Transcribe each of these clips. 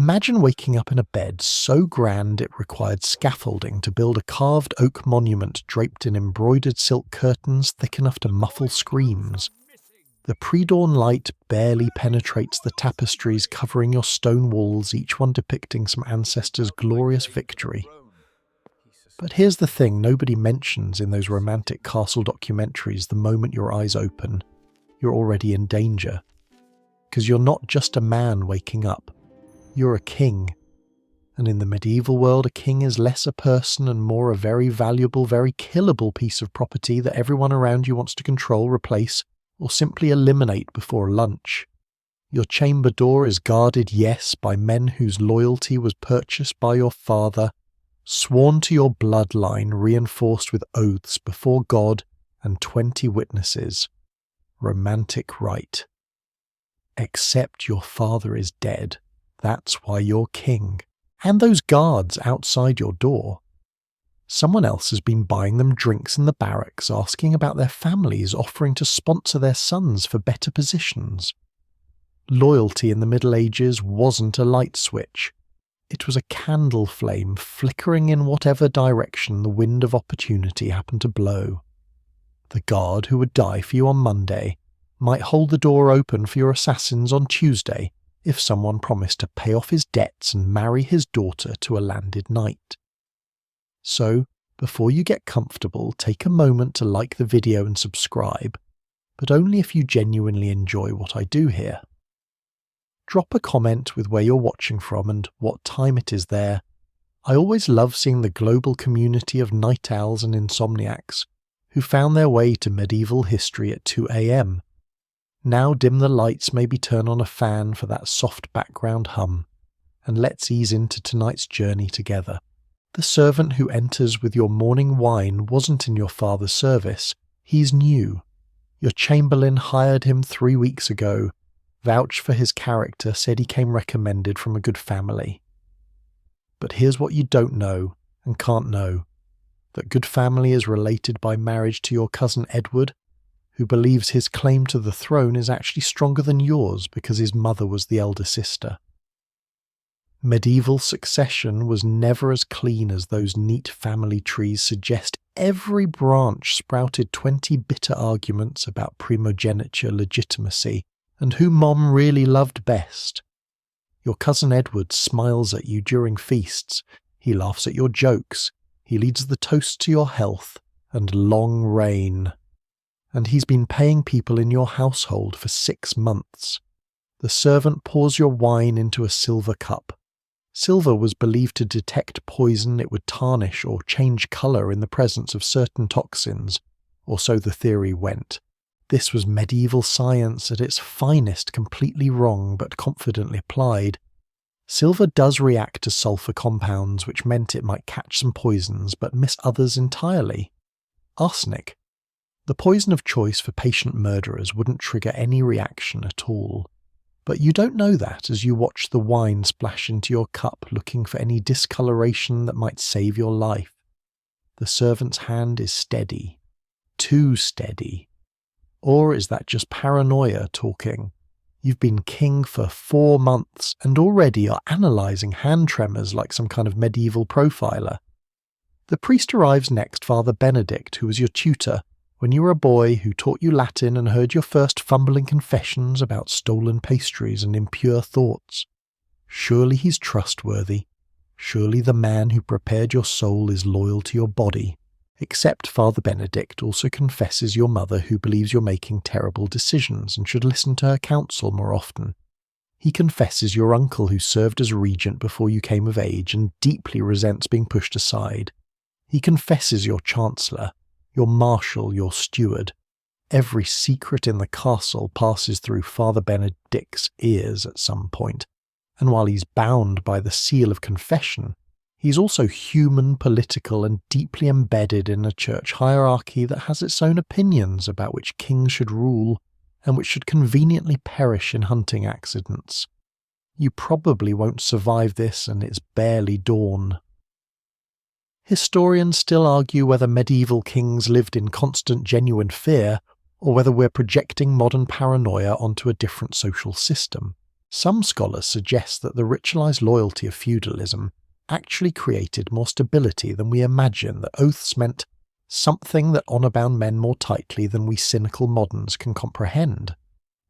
Imagine waking up in a bed so grand it required scaffolding to build a carved oak monument draped in embroidered silk curtains thick enough to muffle screams. The pre-dawn light barely penetrates the tapestries covering your stone walls, each one depicting some ancestor's glorious victory. But here's the thing nobody mentions in those romantic castle documentaries: the moment your eyes open, you're already in danger. Because you're not just a man waking up, you're a king. And in the medieval world, a king is less a person and more a very valuable, very killable piece of property that everyone around you wants to control, replace, or simply eliminate before lunch. Your chamber door is guarded, yes, by men whose loyalty was purchased by your father, sworn to your bloodline, reinforced with oaths before God and 20 witnesses. Romantic right. Except your father is dead. That's why you're king. And those guards outside your door. Someone else has been buying them drinks in the barracks, asking about their families, offering to sponsor their sons for better positions. Loyalty in the Middle Ages wasn't a light switch. It was a candle flame flickering in whatever direction the wind of opportunity happened to blow. The guard who would die for you on Monday might hold the door open for your assassins on Tuesday if someone promised to pay off his debts and marry his daughter to a landed knight. So, before you get comfortable, take a moment to like the video and subscribe, but only if you genuinely enjoy what I do here. Drop a comment with where you're watching from and what time it is there. I always love seeing the global community of night owls and insomniacs who found their way to medieval history at 2 a.m. Now dim the lights, maybe turn on a fan for that soft background hum, and let's ease into tonight's journey together. The servant who enters with your morning wine wasn't in your father's service. He's new. Your chamberlain hired him 3 weeks ago, vouched for his character, said he came recommended from a good family. But here's what you don't know and can't know: that good family is related by marriage to your cousin Edward, who believes his claim to the throne is actually stronger than yours because his mother was the elder sister. Medieval succession was never as clean as those neat family trees suggest. Every branch sprouted 20 bitter arguments about primogeniture legitimacy and who Mom really loved best. Your cousin Edward smiles at you during feasts, he laughs at your jokes, he leads the toast to your health and long reign. And he's been paying people in your household for 6 months. The servant pours your wine into a silver cup. Silver was believed to detect poison, it would tarnish or change colour in the presence of certain toxins, or so the theory went. This was medieval science at its finest, completely wrong but confidently applied. Silver does react to sulphur compounds, which meant it might catch some poisons but miss others entirely. Arsenic. The poison of choice for patient murderers wouldn't trigger any reaction at all. But you don't know that as you watch the wine splash into your cup, looking for any discoloration that might save your life. The servant's hand is steady. Too steady. Or is that just paranoia talking? You've been king for 4 months and already are analysing hand tremors like some kind of medieval profiler. The priest arrives next, Father Benedict, who was your tutor when you were a boy, who taught you Latin and heard your first fumbling confessions about stolen pastries and impure thoughts. Surely he's trustworthy. Surely the man who prepared your soul is loyal to your body. Except Father Benedict also confesses your mother, who believes you're making terrible decisions and should listen to her counsel more often. He confesses your uncle, who served as regent before you came of age and deeply resents being pushed aside. He confesses your chancellor, your marshal, your steward. Every secret in the castle passes through Father Benedict's ears at some point, and while he's bound by the seal of confession, he's also human, political, and deeply embedded in a church hierarchy that has its own opinions about which kings should rule and which should conveniently perish in hunting accidents. You probably won't survive this, and it's barely dawn. Historians still argue whether medieval kings lived in constant genuine fear, or whether we're projecting modern paranoia onto a different social system. Some scholars suggest that the ritualized loyalty of feudalism actually created more stability than we imagine, that oaths meant something that honor-bound men more tightly than we cynical moderns can comprehend.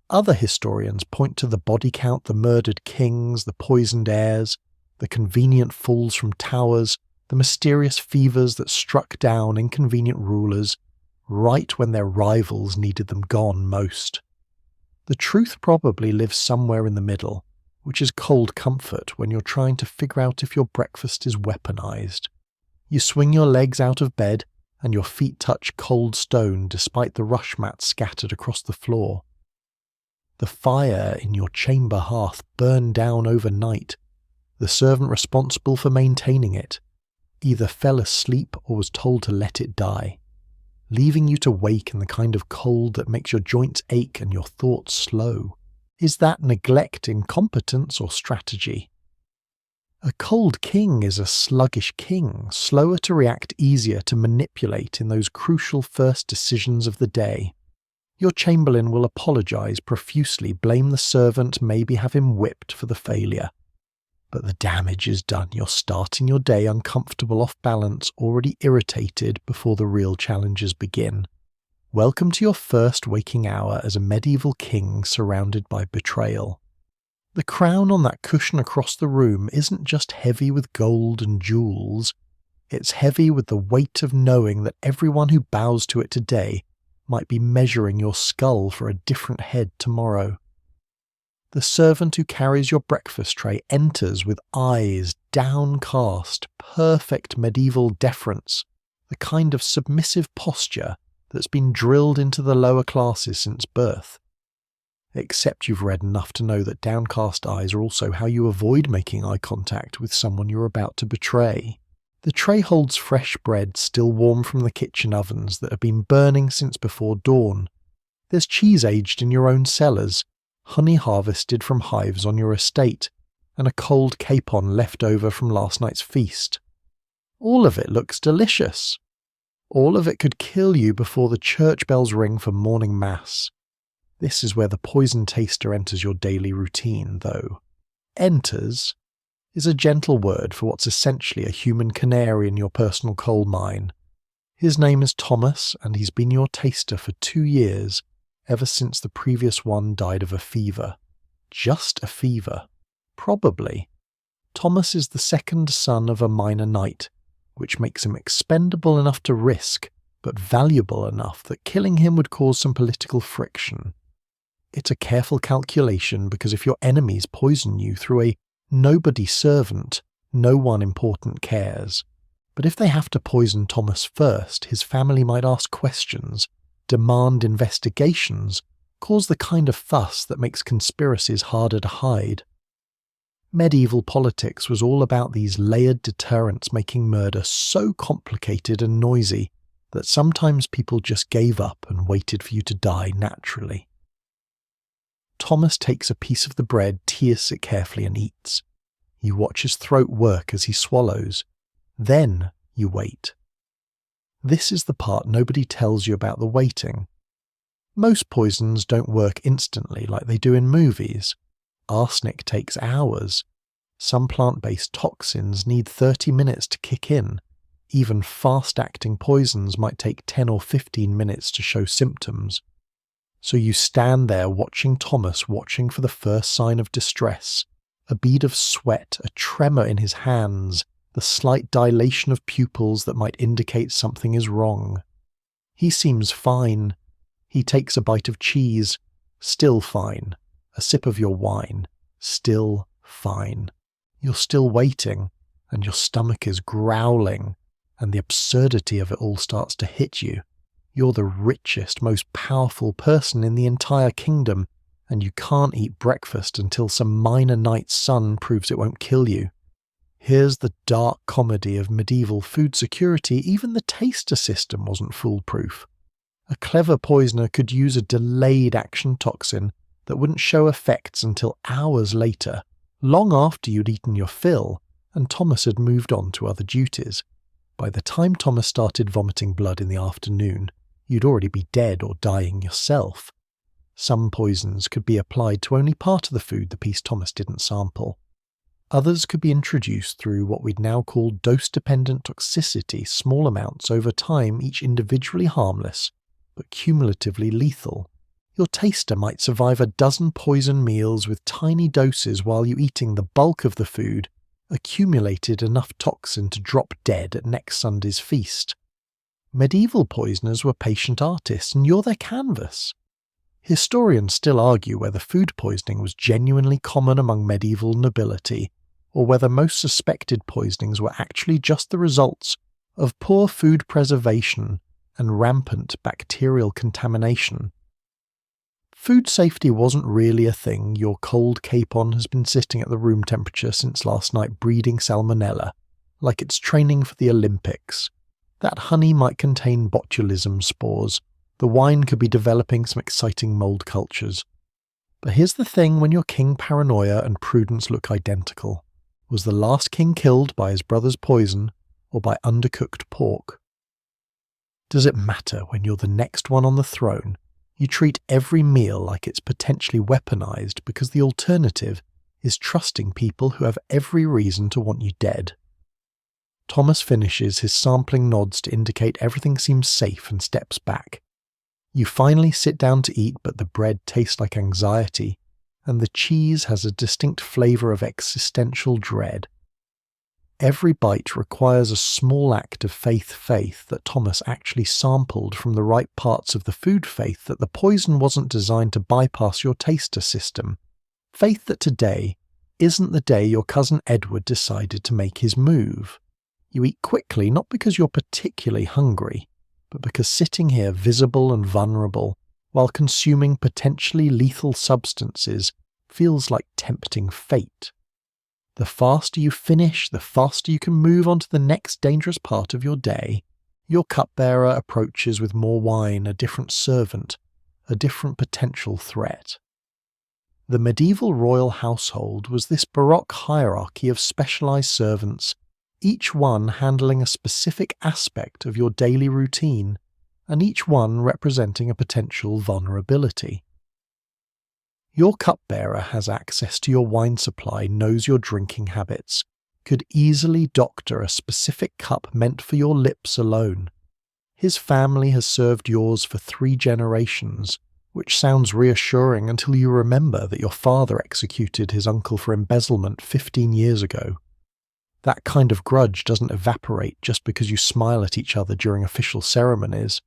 Other historians point to the body count, the murdered kings, the poisoned heirs, the convenient falls from towers, the mysterious fevers that struck down inconvenient rulers right when their rivals needed them gone most. The truth probably lives somewhere in the middle, which is cold comfort when you're trying to figure out if your breakfast is weaponized. You swing your legs out of bed and your feet touch cold stone despite the rush mats scattered across the floor. The fire in your chamber hearth burned down overnight. The servant responsible for maintaining it either fell asleep or was told to let it die, leaving you to wake in the kind of cold that makes your joints ache and your thoughts slow. Is that neglect, incompetence, or strategy? A cold king is a sluggish king, slower to react, easier to manipulate in those crucial first decisions of the day. Your chamberlain will apologize profusely, blame the servant, maybe have him whipped for the failure. But the damage is done. You're starting your day uncomfortable, off balance, already irritated before the real challenges begin. Welcome to your first waking hour as a medieval king surrounded by betrayal. The crown on that cushion across the room isn't just heavy with gold and jewels. It's heavy with the weight of knowing that everyone who bows to it today might be measuring your skull for a different head tomorrow. The servant who carries your breakfast tray enters with eyes downcast, perfect medieval deference, the kind of submissive posture that's been drilled into the lower classes since birth. Except you've read enough to know that downcast eyes are also how you avoid making eye contact with someone you're about to betray. The tray holds fresh bread still warm from the kitchen ovens that have been burning since before dawn. There's cheese aged in your own cellars, honey harvested from hives on your estate, and a cold capon left over from last night's feast. All of it looks delicious. All of it could kill you before the church bells ring for morning mass. This is where the poison taster enters your daily routine, though. Enters is a gentle word for what's essentially a human canary in your personal coal mine. His name is Thomas, and he's been your taster for 2 years, ever since the previous one died of a fever. Just a fever. Probably. Thomas is the second son of a minor knight, which makes him expendable enough to risk, but valuable enough that killing him would cause some political friction. It's a careful calculation because if your enemies poison you through a nobody servant, no one important cares. But if they have to poison Thomas first, his family might ask questions, demand investigations, cause the kind of fuss that makes conspiracies harder to hide. Medieval politics was all about these layered deterrents making murder so complicated and noisy that sometimes people just gave up and waited for you to die naturally. Thomas takes a piece of the bread, tears it carefully and eats. You watch his throat work as he swallows. Then you wait. This is the part nobody tells you about the waiting. Most poisons don't work instantly like they do in movies. Arsenic takes hours. Some plant-based toxins need 30 minutes to kick in. Even fast-acting poisons might take 10 or 15 minutes to show symptoms. So you stand there watching Thomas, watching for the first sign of distress. A bead of sweat, a tremor in his hands, the slight dilation of pupils that might indicate something is wrong. He seems fine. He takes a bite of cheese. Still fine. A sip of your wine. Still fine. You're still waiting, and your stomach is growling, and the absurdity of it all starts to hit you. You're the richest, most powerful person in the entire kingdom, and you can't eat breakfast until some minor knight's son proves it won't kill you. Here's the dark comedy of medieval food security. Even the taster system wasn't foolproof. A clever poisoner could use a delayed action toxin that wouldn't show effects until hours later, long after you'd eaten your fill, and Thomas had moved on to other duties. By the time Thomas started vomiting blood in the afternoon, you'd already be dead or dying yourself. Some poisons could be applied to only part of the food the piece Thomas didn't sample. Others could be introduced through what we'd now call dose-dependent toxicity, small amounts over time, each individually harmless, but cumulatively lethal. Your taster might survive a dozen poison meals with tiny doses while you eating the bulk of the food, accumulated enough toxin to drop dead at next Sunday's feast. Medieval poisoners were patient artists, and you're their canvas. Historians still argue whether food poisoning was genuinely common among medieval nobility, or whether most suspected poisonings were actually just the results of poor food preservation and rampant bacterial contamination. Food safety wasn't really a thing. Your cold capon has been sitting at the room temperature since last night breeding salmonella, like it's training for the Olympics. That honey might contain botulism spores. The wine could be developing some exciting mold cultures. But here's the thing when your king paranoia and prudence look identical. Was the last king killed by his brother's poison or by undercooked pork? Does it matter when you're the next one on the throne? You treat every meal like it's potentially weaponized because the alternative is trusting people who have every reason to want you dead. Thomas finishes, his sampling nods to indicate everything seems safe, and steps back. You finally sit down to eat, but the bread tastes like anxiety, and the cheese has a distinct flavour of existential dread. Every bite requires a small act of faith that Thomas actually sampled from the right parts of the food, faith that the poison wasn't designed to bypass your taster system, faith that today isn't the day your cousin Edward decided to make his move. You eat quickly, not because you're particularly hungry, but because sitting here visible and vulnerable, while consuming potentially lethal substances, feels like tempting fate. The faster you finish, the faster you can move on to the next dangerous part of your day. Your cupbearer approaches with more wine, a different servant, a different potential threat. The medieval royal household was this baroque hierarchy of specialized servants, each one handling a specific aspect of your daily routine, and each one representing a potential vulnerability. Your cupbearer has access to your wine supply, knows your drinking habits, could easily doctor a specific cup meant for your lips alone. His family has served yours for 3 generations, which sounds reassuring until you remember that your father executed his uncle for embezzlement 15 years ago. That kind of grudge doesn't evaporate just because you smile at each other during official ceremonies.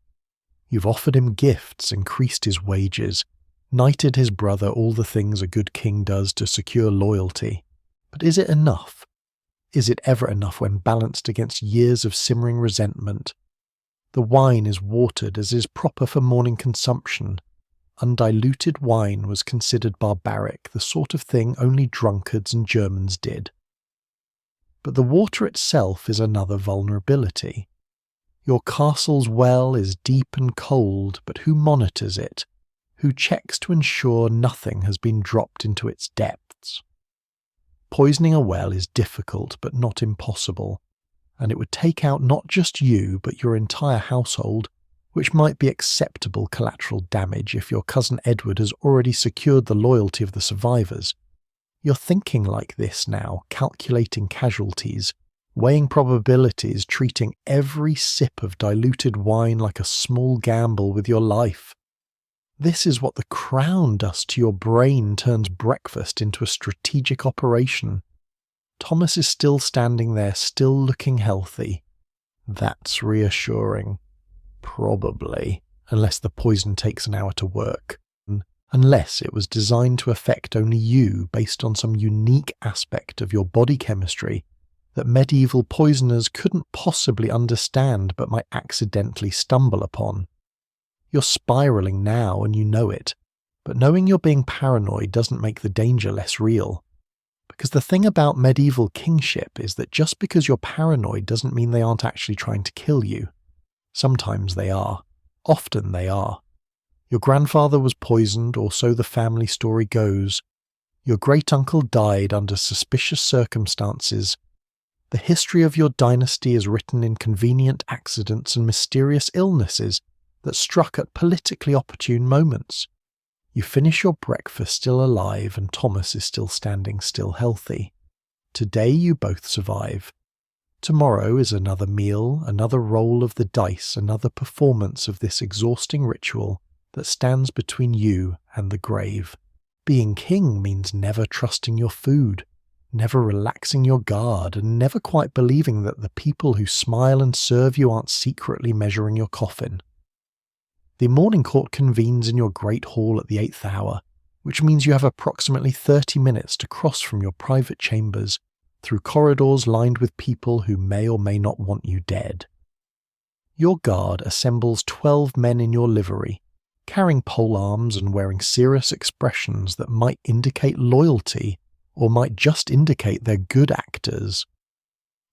You've offered him gifts, increased his wages, knighted his brother, all the things a good king does to secure loyalty. But is it enough? Is it ever enough when balanced against years of simmering resentment? The wine is watered as is proper for morning consumption. Undiluted wine was considered barbaric, the sort of thing only drunkards and Germans did. But the water itself is another vulnerability. Your castle's well is deep and cold, but who monitors it? Who checks to ensure nothing has been dropped into its depths? Poisoning a well is difficult but not impossible, and it would take out not just you but your entire household, which might be acceptable collateral damage if your cousin Edward has already secured the loyalty of the survivors. You're thinking like this now, calculating casualties, weighing probabilities, treating every sip of diluted wine like a small gamble with your life. This is what the crown does to your brain, turns breakfast into a strategic operation. Thomas is still standing there, still looking healthy. That's reassuring. Probably, unless the poison takes an hour to work. Unless it was designed to affect only you based on some unique aspect of your body chemistry that medieval poisoners couldn't possibly understand but might accidentally stumble upon. You're spiraling now and you know it, but knowing you're being paranoid doesn't make the danger less real. Because the thing about medieval kingship is that just because you're paranoid doesn't mean they aren't actually trying to kill you. Sometimes they are. Often they are. Your grandfather was poisoned, or so the family story goes. Your great-uncle died under suspicious circumstances. The history of your dynasty is written in convenient accidents and mysterious illnesses that struck at politically opportune moments. You finish your breakfast still alive and Thomas is still standing still healthy. Today you both survive. Tomorrow is another meal, another roll of the dice, another performance of this exhausting ritual that stands between you and the grave. Being king means never trusting your food, never relaxing your guard, and never quite believing that the people who smile and serve you aren't secretly measuring your coffin. The morning court convenes in your great hall at the 8th hour, which means you have approximately 30 minutes to cross from your private chambers through corridors lined with people who may or may not want you dead. Your guard assembles 12 men in your livery, carrying polearms and wearing serious expressions that might indicate loyalty or might just indicate they're good actors.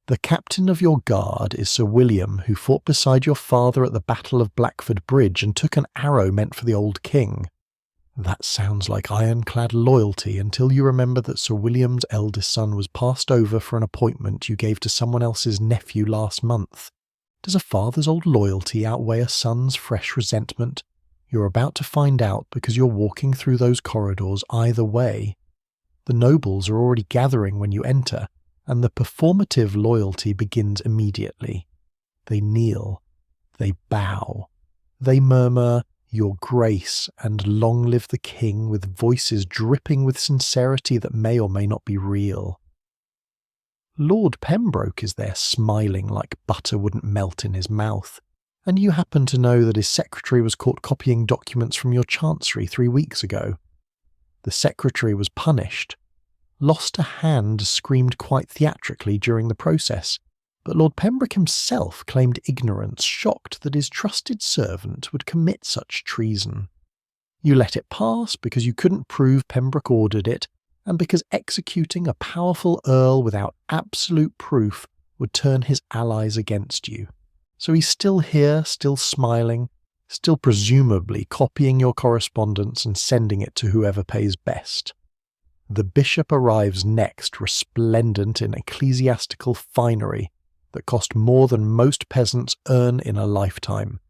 The captain of your guard is Sir William, who fought beside your father at the Battle of Blackford Bridge and took an arrow meant for the old king. That sounds like ironclad loyalty until you remember that Sir William's eldest son was passed over for an appointment you gave to someone else's nephew last month. Does a father's old loyalty outweigh a son's fresh resentment? You're about to find out because you're walking through those corridors either way. The nobles are already gathering when you enter, and the performative loyalty begins immediately. They kneel, they bow, they murmur, "Your Grace," and "Long live the King," with voices dripping with sincerity that may or may not be real. Lord Pembroke is there smiling like butter wouldn't melt in his mouth, and you happen to know that his secretary was caught copying documents from your chancery 3 weeks ago. The secretary was punished. Lost a hand screamed quite theatrically during the process, but Lord Pembroke himself claimed ignorance, shocked that his trusted servant would commit such treason. You let it pass because you couldn't prove Pembroke ordered it, and because executing a powerful earl without absolute proof would turn his allies against you. So he's still here, still smiling, still presumably copying your correspondence and sending it to whoever pays best. The bishop arrives next, resplendent in ecclesiastical finery that cost more than most peasants earn in a lifetime.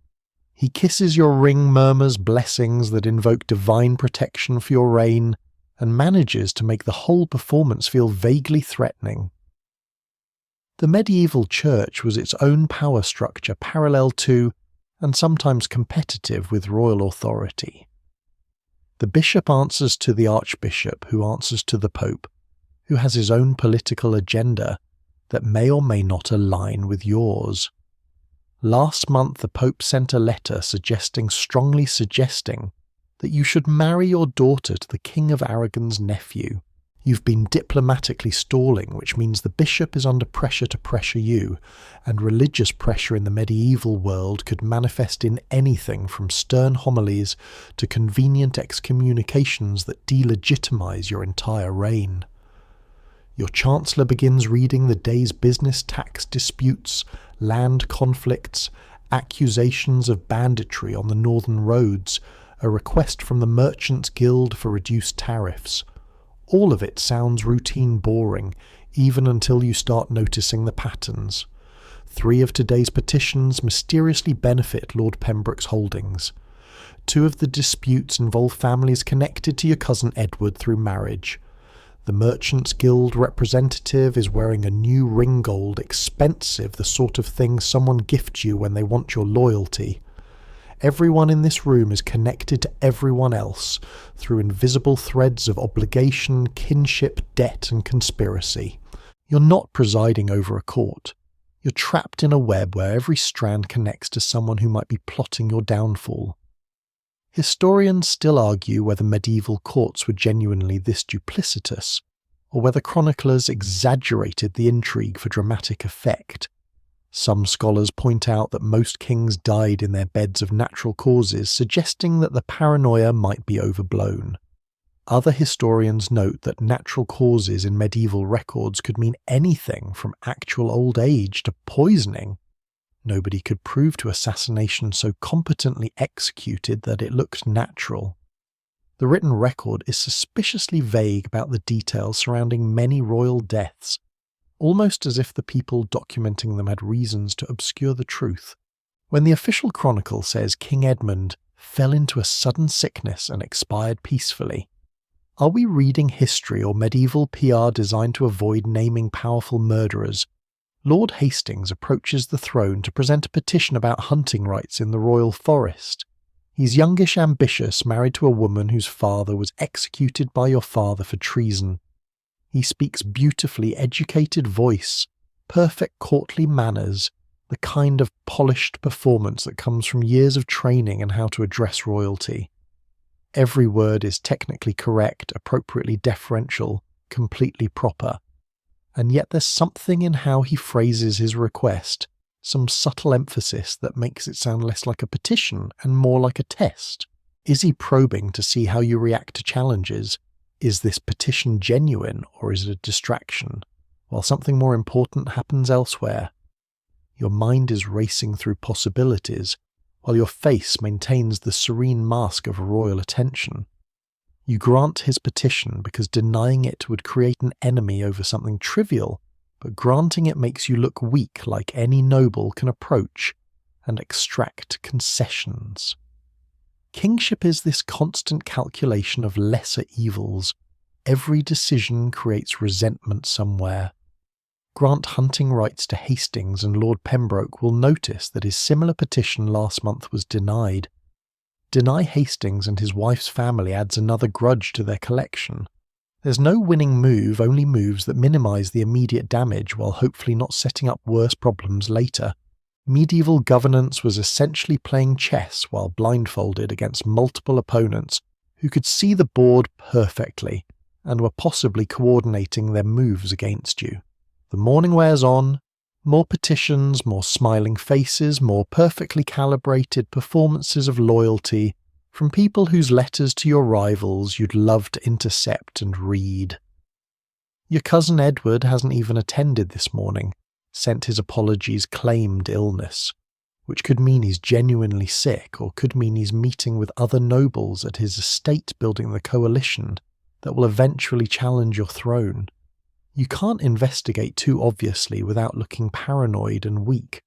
He kisses your ring, murmurs blessings that invoke divine protection for your reign, and manages to make the whole performance feel vaguely threatening. The medieval church was its own power structure, parallel to, and sometimes competitive with, royal authority. The bishop answers to the archbishop, who answers to the pope, who has his own political agenda that may or may not align with yours. Last month the pope sent a letter strongly suggesting that you should marry your daughter to the King of Aragon's nephew. You've been diplomatically stalling, which means the bishop is under pressure to pressure you, and religious pressure in the medieval world could manifest in anything from stern homilies to convenient excommunications that delegitimize your entire reign. Your chancellor begins reading the day's business, tax disputes, land conflicts, accusations of banditry on the northern roads, a request from the Merchants' Guild for reduced tariffs. All of it sounds routine boring, even until you start noticing the patterns. 3 of today's petitions mysteriously benefit Lord Pembroke's holdings. 2 of the disputes involve families connected to your cousin Edward through marriage. The Merchants' Guild representative is wearing a new ringgold, expensive, the sort of thing someone gifts you when they want your loyalty. Everyone in this room is connected to everyone else through invisible threads of obligation, kinship, debt, and conspiracy. You're not presiding over a court. You're trapped in a web where every strand connects to someone who might be plotting your downfall. Historians still argue whether medieval courts were genuinely this duplicitous, or whether chroniclers exaggerated the intrigue for dramatic effect. Some scholars point out that most kings died in their beds of natural causes, suggesting that the paranoia might be overblown. Other historians note that natural causes in medieval records could mean anything from actual old age to poisoning. Nobody could prove to assassination so competently executed that it looked natural. The written record is suspiciously vague about the details surrounding many royal deaths, almost as if the people documenting them had reasons to obscure the truth. When the official chronicle says King Edmund fell into a sudden sickness and expired peacefully. Are we reading history or medieval PR designed to avoid naming powerful murderers? Lord Hastings approaches the throne to present a petition about hunting rights in the royal forest. He's youngish ambitious, married to a woman whose father was executed by your father for treason. He speaks beautifully educated voice, perfect courtly manners, the kind of polished performance that comes from years of training in how to address royalty. Every word is technically correct, appropriately deferential, completely proper. And yet there's something in how he phrases his request, some subtle emphasis that makes it sound less like a petition and more like a test. Is he probing to see how you react to challenges? Is this petition genuine or is it a distraction? While something more important happens elsewhere. Your mind is racing through possibilities, while your face maintains the serene mask of royal attention. You grant his petition because denying it would create an enemy over something trivial, but granting it makes you look weak like any noble can approach and extract concessions. Kingship is this constant calculation of lesser evils. Every decision creates resentment somewhere. Grant hunting rights to Hastings and Lord Pembroke will notice that his similar petition last month was denied. Deny Hastings and his wife's family adds another grudge to their collection. There's no winning move, only moves that minimise the immediate damage while hopefully not setting up worse problems later. Medieval governance was essentially playing chess while blindfolded against multiple opponents who could see the board perfectly and were possibly coordinating their moves against you. The morning wears on, more petitions, more smiling faces, more perfectly calibrated performances of loyalty from people whose letters to your rivals you'd love to intercept and read. Your cousin Edward hasn't even attended this morning, sent his apologies claimed illness, which could mean he's genuinely sick or could mean he's meeting with other nobles at his estate building the coalition that will eventually challenge your throne. You can't investigate too obviously without looking paranoid and weak.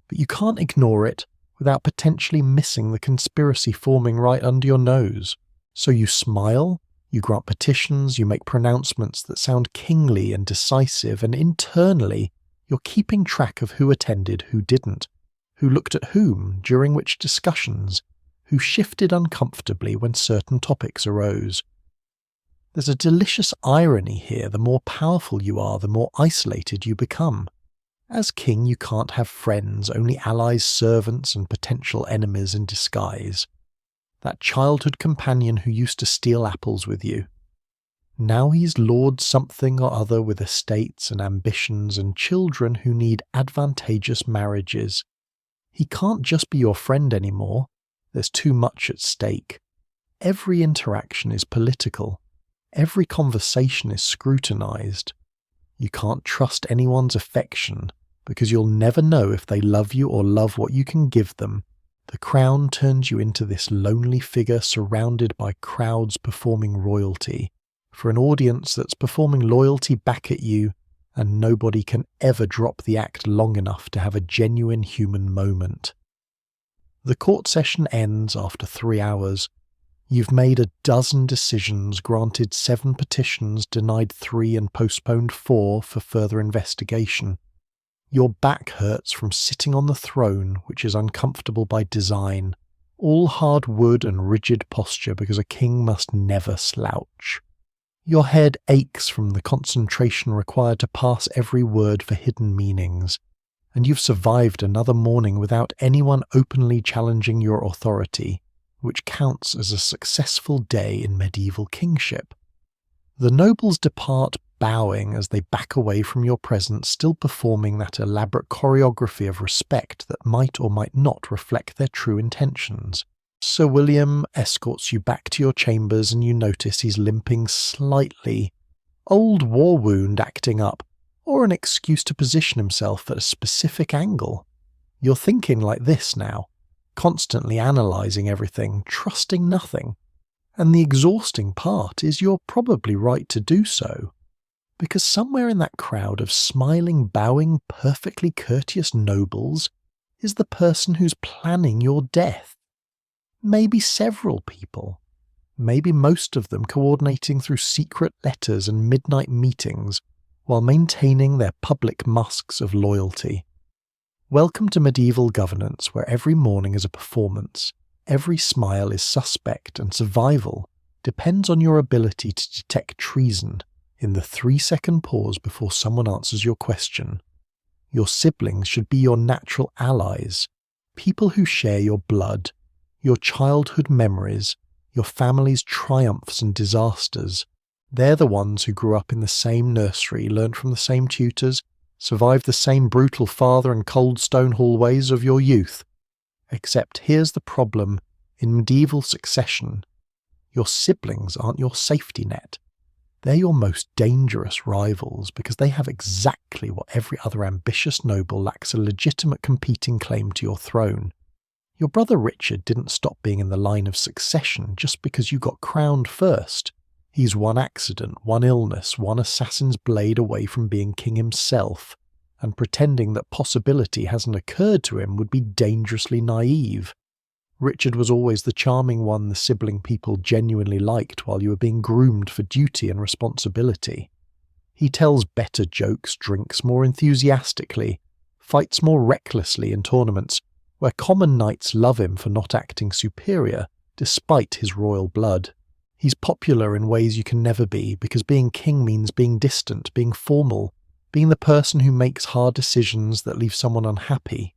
But you can't ignore it without potentially missing the conspiracy forming right under your nose. So you smile, you grant petitions, you make pronouncements that sound kingly and decisive, and internally you're keeping track of who attended, who didn't, who looked at whom during which discussions, who shifted uncomfortably when certain topics arose. There's a delicious irony here. The more powerful you are, the more isolated you become. As king, you can't have friends, only allies, servants, and potential enemies in disguise. That childhood companion who used to steal apples with you. Now he's lord something or other with estates and ambitions and children who need advantageous marriages. He can't just be your friend anymore. There's too much at stake. Every interaction is political. Every conversation is scrutinized. You can't trust anyone's affection because you'll never know if they love you or love what you can give them. The crown turns you into this lonely figure surrounded by crowds performing royalty for an audience that's performing loyalty back at you, and nobody can ever drop the act long enough to have a genuine human moment. The court session ends after 3 hours. You've made a dozen decisions, granted 7 petitions, denied 3 and postponed 4 for further investigation. Your back hurts from sitting on the throne, which is uncomfortable by design, all hard wood and rigid posture because a king must never slouch. Your head aches from the concentration required to pass every word for hidden meanings, and you've survived another morning without anyone openly challenging your authority, which counts as a successful day in medieval kingship. The nobles depart bowing as they back away from your presence, still performing that elaborate choreography of respect that might or might not reflect their true intentions. Sir William escorts you back to your chambers and you notice he's limping slightly. Old war wound acting up, or an excuse to position himself at a specific angle. You're thinking like this now. Constantly analysing everything, trusting nothing. And the exhausting part is you're probably right to do so, because somewhere in that crowd of smiling, bowing, perfectly courteous nobles is the person who's planning your death. Maybe several people. Maybe most of them coordinating through secret letters and midnight meetings while maintaining their public masks of loyalty. Welcome to medieval governance, where every morning is a performance, every smile is suspect, and survival depends on your ability to detect treason in the 3-second pause before someone answers your question. Your siblings should be your natural allies, people who share your blood, your childhood memories, your family's triumphs and disasters. They're the ones who grew up in the same nursery, learned from the same tutors, survived the same brutal father and cold stone hallways of your youth. Except here's the problem in medieval succession. Your siblings aren't your safety net. They're your most dangerous rivals because they have exactly what every other ambitious noble lacks: a legitimate competing claim to your throne. Your brother Richard didn't stop being in the line of succession just because you got crowned first. He's one accident, one illness, one assassin's blade away from being king himself, and pretending that possibility hasn't occurred to him would be dangerously naive. Richard was always the charming one the sibling people genuinely liked while you were being groomed for duty and responsibility. He tells better jokes, drinks more enthusiastically, fights more recklessly in tournaments, where common knights love him for not acting superior, despite his royal blood. He's popular in ways you can never be, because being king means being distant, being formal, being the person who makes hard decisions that leave someone unhappy.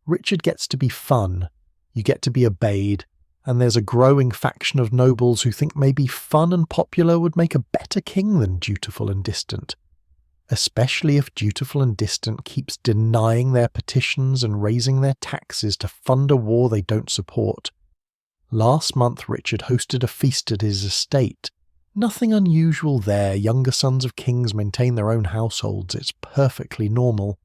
Richard gets to be fun, you get to be obeyed, and there's a growing faction of nobles who think maybe fun and popular would make a better king than dutiful and distant. Especially if dutiful and distant keeps denying their petitions and raising their taxes to fund a war they don't support. Last month Richard hosted a feast at his estate. Nothing unusual there. Younger sons of kings maintain their own households. It's perfectly normal.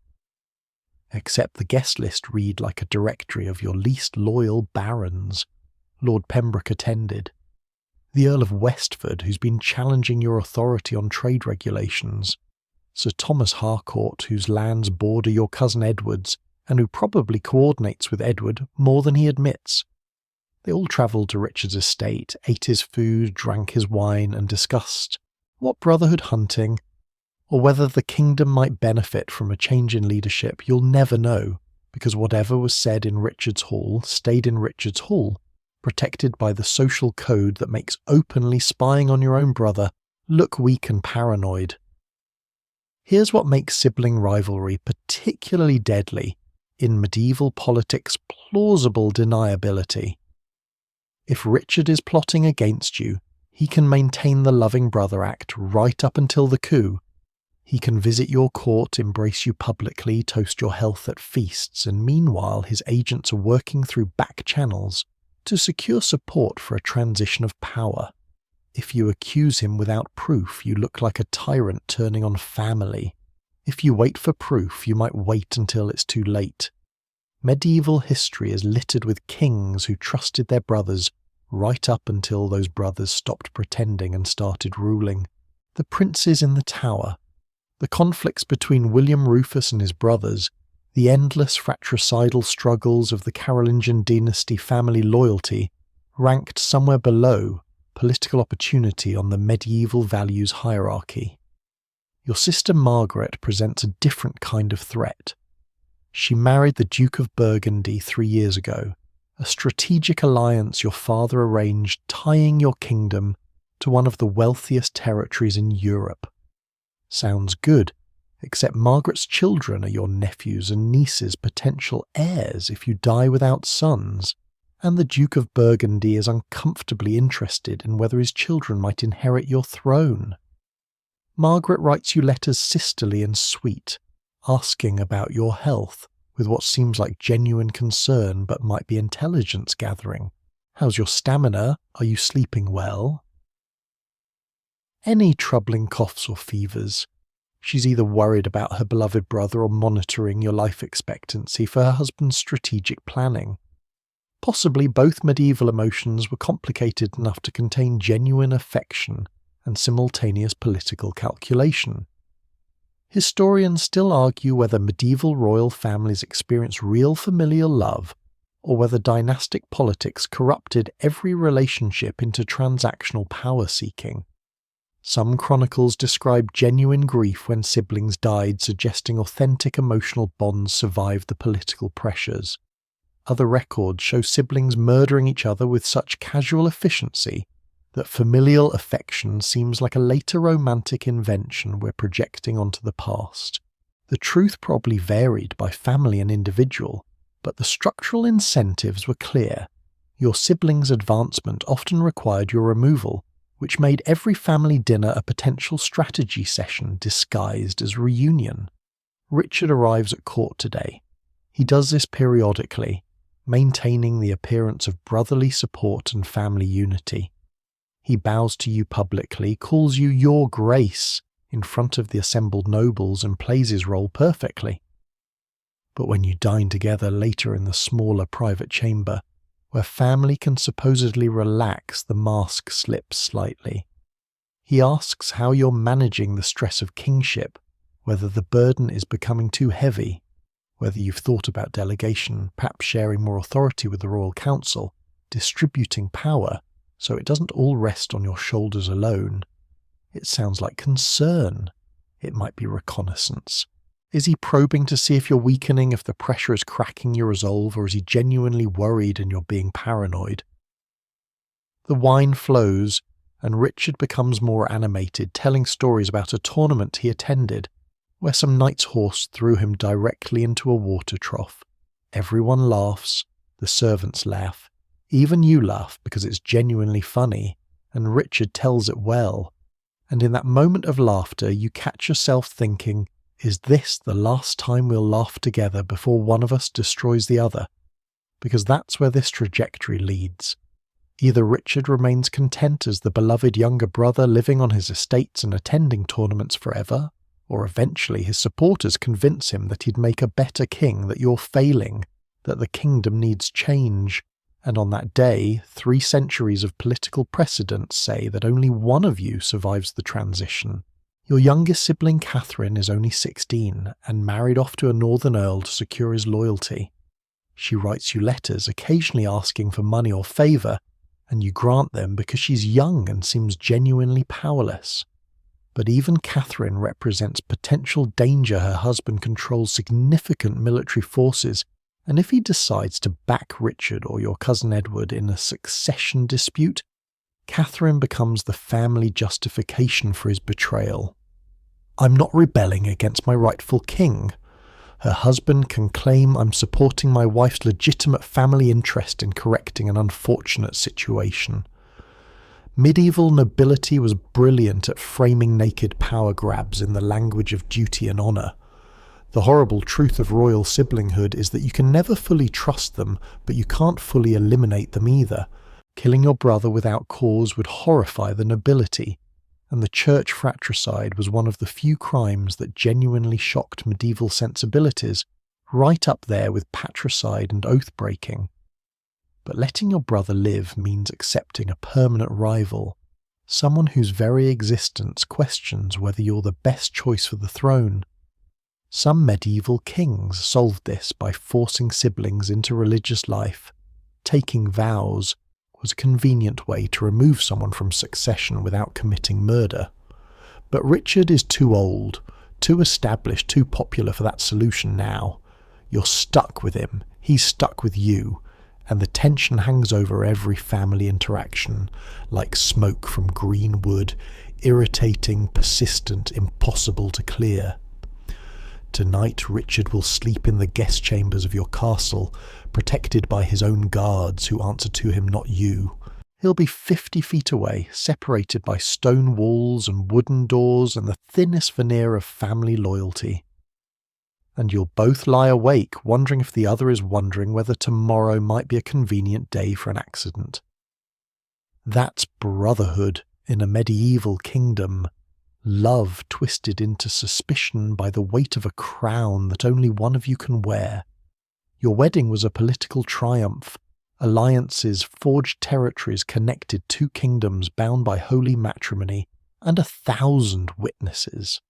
Except the guest list read like a directory of your least loyal barons. Lord Pembroke attended. The Earl of Westford, who's been challenging your authority on trade regulations. Sir Thomas Harcourt, whose lands border your cousin Edward's, and who probably coordinates with Edward more than he admits. They all travelled to Richard's estate, ate his food, drank his wine, and discussed what brotherhood hunting, or whether the kingdom might benefit from a change in leadership. You'll never know, because whatever was said in Richard's Hall stayed in Richard's Hall, protected by the social code that makes openly spying on your own brother look weak and paranoid. Here's what makes sibling rivalry particularly deadly in medieval politics: plausible deniability. If Richard is plotting against you, he can maintain the loving brother act right up until the coup. He can visit your court, embrace you publicly, toast your health at feasts, and meanwhile his agents are working through back channels to secure support for a transition of power. If you accuse him without proof, you look like a tyrant turning on family. If you wait for proof, you might wait until it's too late. Medieval history is littered with kings who trusted their brothers right up until those brothers stopped pretending and started ruling. The princes in the Tower, the conflicts between William Rufus and his brothers, the endless fratricidal struggles of the Carolingian dynasty family loyalty, ranked somewhere below political opportunity on the medieval values hierarchy. Your sister Margaret presents a different kind of threat. She married the Duke of Burgundy 3 years ago, a strategic alliance your father arranged tying your kingdom to one of the wealthiest territories in Europe. Sounds good, except Margaret's children are your nephews and nieces' potential heirs if you die without sons, and the Duke of Burgundy is uncomfortably interested in whether his children might inherit your throne. Margaret writes you letters sisterly and sweet, asking about your health, with what seems like genuine concern but might be intelligence gathering. How's your stamina? Are you sleeping well? Any troubling coughs or fevers. She's either worried about her beloved brother or monitoring your life expectancy for her husband's strategic planning. Possibly both medieval emotions were complicated enough to contain genuine affection and simultaneous political calculation. Historians still argue whether medieval royal families experience real familial love, or whether dynastic politics corrupted every relationship into transactional power-seeking. Some chronicles describe genuine grief when siblings died, suggesting authentic emotional bonds survived the political pressures. Other records show siblings murdering each other with such casual efficiency that familial affection seems like a later romantic invention we're projecting onto the past. The truth probably varied by family and individual, but the structural incentives were clear. Your siblings' advancement often required your removal, which made every family dinner a potential strategy session disguised as reunion. Richard arrives at court today. He does this periodically, maintaining the appearance of brotherly support and family unity. He bows to you publicly, calls you Your Grace in front of the assembled nobles, and plays his role perfectly. But when you dine together later in the smaller private chamber, where family can supposedly relax, the mask slips slightly. He asks how you're managing the stress of kingship, whether the burden is becoming too heavy, whether you've thought about delegation, perhaps sharing more authority with the royal council, distributing power, so it doesn't all rest on your shoulders alone. It sounds like concern. It might be reconnaissance. Is he probing to see if you're weakening, if the pressure is cracking your resolve, or is he genuinely worried and you're being paranoid? The wine flows, and Richard becomes more animated, telling stories about a tournament he attended, where some knight's horse threw him directly into a water trough. Everyone laughs, the servants laugh, even you laugh because it's genuinely funny, and Richard tells it well. And in that moment of laughter, you catch yourself thinking, is this the last time we'll laugh together before one of us destroys the other? Because that's where this trajectory leads. Either Richard remains content as the beloved younger brother living on his estates and attending tournaments forever, or eventually his supporters convince him that he'd make a better king, that you're failing, that the kingdom needs change, and on that day, 3 centuries of political precedents say that only one of you survives the transition. Your youngest sibling Catherine is only 16 and married off to a northern earl to secure his loyalty. She writes you letters, occasionally asking for money or favour, and you grant them because she's young and seems genuinely powerless. But even Catherine represents potential danger. Her husband controls significant military forces, and if he decides to back Richard or your cousin Edward in a succession dispute, Catherine becomes the family justification for his betrayal. I'm not rebelling against my rightful king. Her husband can claim I'm supporting my wife's legitimate family interest in correcting an unfortunate situation. Medieval nobility was brilliant at framing naked power grabs in the language of duty and honour. The horrible truth of royal siblinghood is that you can never fully trust them, but you can't fully eliminate them either. Killing your brother without cause would horrify the nobility, and the church fratricide was one of the few crimes that genuinely shocked medieval sensibilities, right up there with patricide and oath-breaking. But letting your brother live means accepting a permanent rival, someone whose very existence questions whether you're the best choice for the throne. Some medieval kings solved this by forcing siblings into religious life. Taking vows was a convenient way to remove someone from succession without committing murder. But Richard is too old, too established, too popular for that solution now. You're stuck with him, he's stuck with you, and the tension hangs over every family interaction, like smoke from green wood, irritating, persistent, impossible to clear. Tonight Richard will sleep in the guest chambers of your castle, protected by his own guards who answer to him, not you. He'll be 50 feet away, separated by stone walls and wooden doors and the thinnest veneer of family loyalty. And you'll both lie awake, wondering if the other is wondering whether tomorrow might be a convenient day for an accident. That's brotherhood in a medieval kingdom. Love twisted into suspicion by the weight of a crown that only one of you can wear. Your wedding was a political triumph. Alliances forged territories connected 2 kingdoms bound by holy matrimony, and 1,000 witnesses.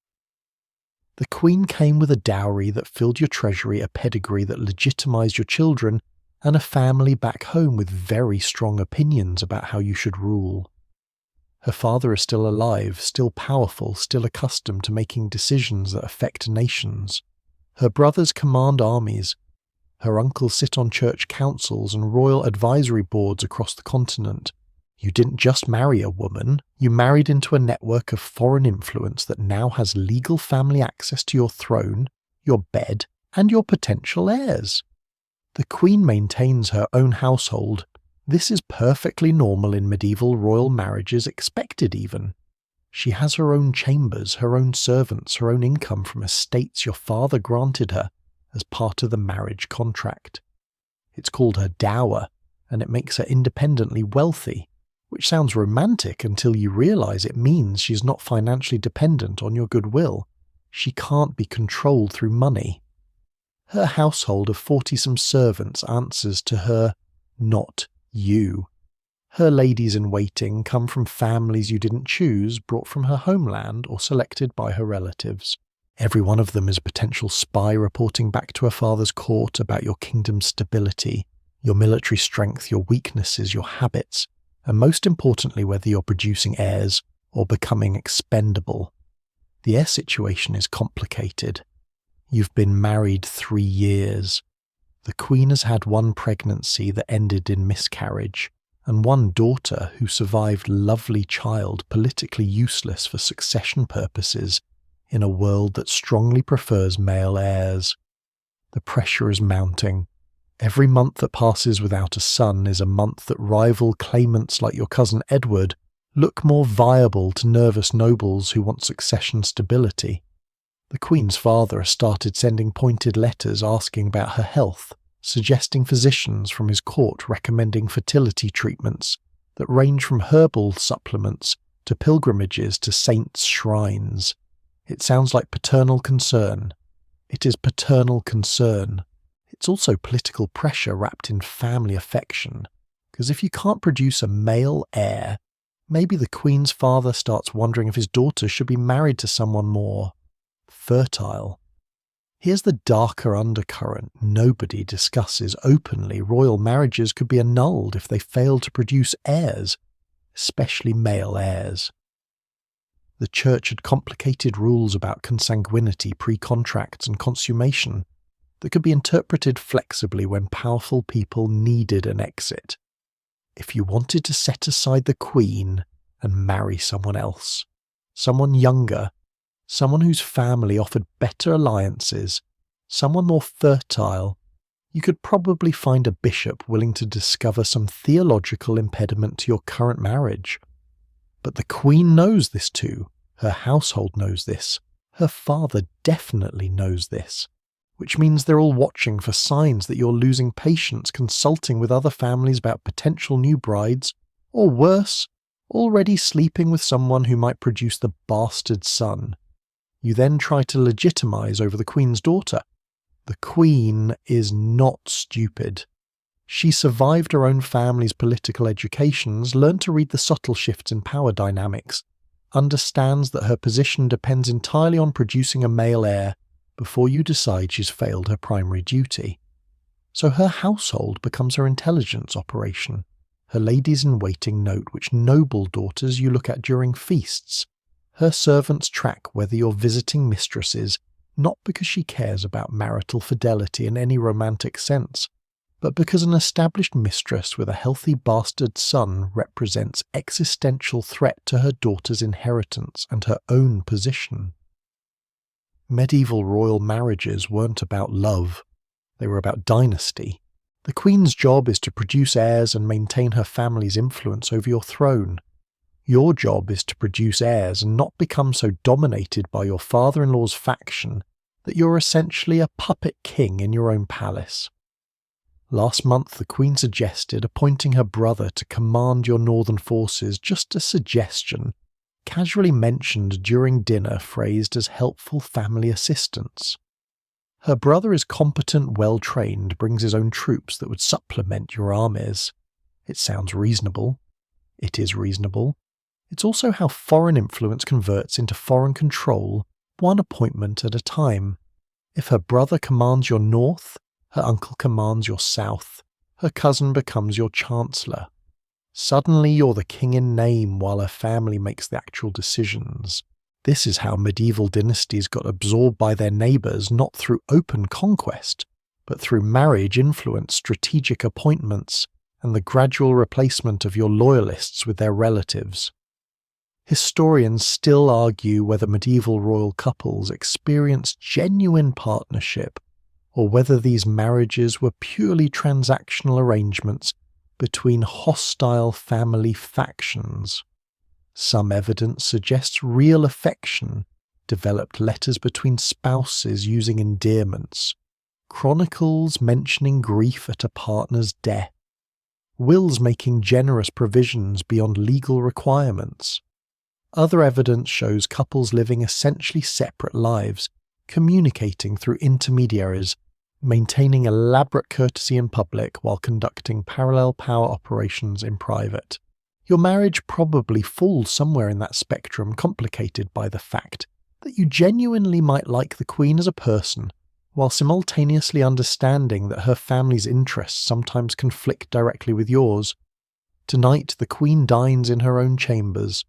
The Queen came with a dowry that filled your treasury, a pedigree that legitimized your children, and a family back home with very strong opinions about how you should rule. Her father is still alive, still powerful, still accustomed to making decisions that affect nations. Her brothers command armies. Her uncles sit on church councils and royal advisory boards across the continent. You didn't just marry a woman, you married into a network of foreign influence that now has legal family access to your throne, your bed, and your potential heirs. The Queen maintains her own household. This is perfectly normal in medieval royal marriages, expected even. She has her own chambers, her own servants, her own income from estates your father granted her as part of the marriage contract. It's called her dower, and it makes her independently wealthy, which sounds romantic until you realise it means she's not financially dependent on your goodwill. She can't be controlled through money. Her household of 40-some servants answers to her, not you. Her ladies-in-waiting come from families you didn't choose, brought from her homeland or selected by her relatives. Every one of them is a potential spy reporting back to her father's court about your kingdom's stability, your military strength, your weaknesses, your habits, and most importantly whether you're producing heirs or becoming expendable. The heir situation is complicated. You've been married 3 years. The Queen has had one pregnancy that ended in miscarriage, and one daughter who survived lovely child politically useless for succession purposes in a world that strongly prefers male heirs. The pressure is mounting. Every month that passes without a son is a month that rival claimants like your cousin Edward look more viable to nervous nobles who want succession stability. The Queen's father has started sending pointed letters asking about her health, suggesting physicians from his court recommending fertility treatments that range from herbal supplements to pilgrimages to saints' shrines. It sounds like paternal concern. It is paternal concern. It's also political pressure wrapped in family affection, because if you can't produce a male heir, maybe the Queen's father starts wondering if his daughter should be married to someone more fertile. Here's the darker undercurrent nobody discusses openly. Royal marriages could be annulled if they fail to produce heirs, especially male heirs. The Church had complicated rules about consanguinity, pre-contracts and consummation that could be interpreted flexibly when powerful people needed an exit. If you wanted to set aside the Queen and marry someone else, someone younger, someone whose family offered better alliances, someone more fertile, you could probably find a bishop willing to discover some theological impediment to your current marriage. But the Queen knows this too. Her household knows this. Her father definitely knows this. Which means they're all watching for signs that you're losing patience consulting with other families about potential new brides, or worse, already sleeping with someone who might produce the bastard son. You then try to legitimize over the Queen's daughter. The Queen is not stupid. She survived her own family's political educations, learned to read the subtle shifts in power dynamics, understands that her position depends entirely on producing a male heir before you decide she's failed her primary duty. So her household becomes her intelligence operation, her ladies-in-waiting note which noble daughters you look at during feasts. Her servants track whether you're visiting mistresses, not because she cares about marital fidelity in any romantic sense, but because an established mistress with a healthy bastard son represents existential threat to her daughter's inheritance and her own position. Medieval royal marriages weren't about love, they were about dynasty. The Queen's job is to produce heirs and maintain her family's influence over your throne. Your job is to produce heirs and not become so dominated by your father-in-law's faction that you're essentially a puppet king in your own palace. Last month the Queen suggested appointing her brother to command your northern forces, just a suggestion, casually mentioned during dinner, phrased as helpful family assistance. Her brother is competent, well-trained, brings his own troops that would supplement your armies. It sounds reasonable. It is reasonable. It's also how foreign influence converts into foreign control, one appointment at a time. If her brother commands your north, her uncle commands your south. Her cousin becomes your chancellor. Suddenly you're the king in name while her family makes the actual decisions. This is how medieval dynasties got absorbed by their neighbours, not through open conquest, but through marriage, influence, strategic appointments, and the gradual replacement of your loyalists with their relatives. Historians still argue whether medieval royal couples experienced genuine partnership, or whether these marriages were purely transactional arrangements between hostile family factions. Some evidence suggests real affection, developed letters between spouses using endearments, chronicles mentioning grief at a partner's death, wills making generous provisions beyond legal requirements. Other evidence shows couples living essentially separate lives, communicating through intermediaries, maintaining elaborate courtesy in public while conducting parallel power operations in private. Your marriage probably falls somewhere in that spectrum, complicated by the fact that you genuinely might like the Queen as a person, while simultaneously understanding that her family's interests sometimes conflict directly with yours. Tonight the Queen dines in her own chambers.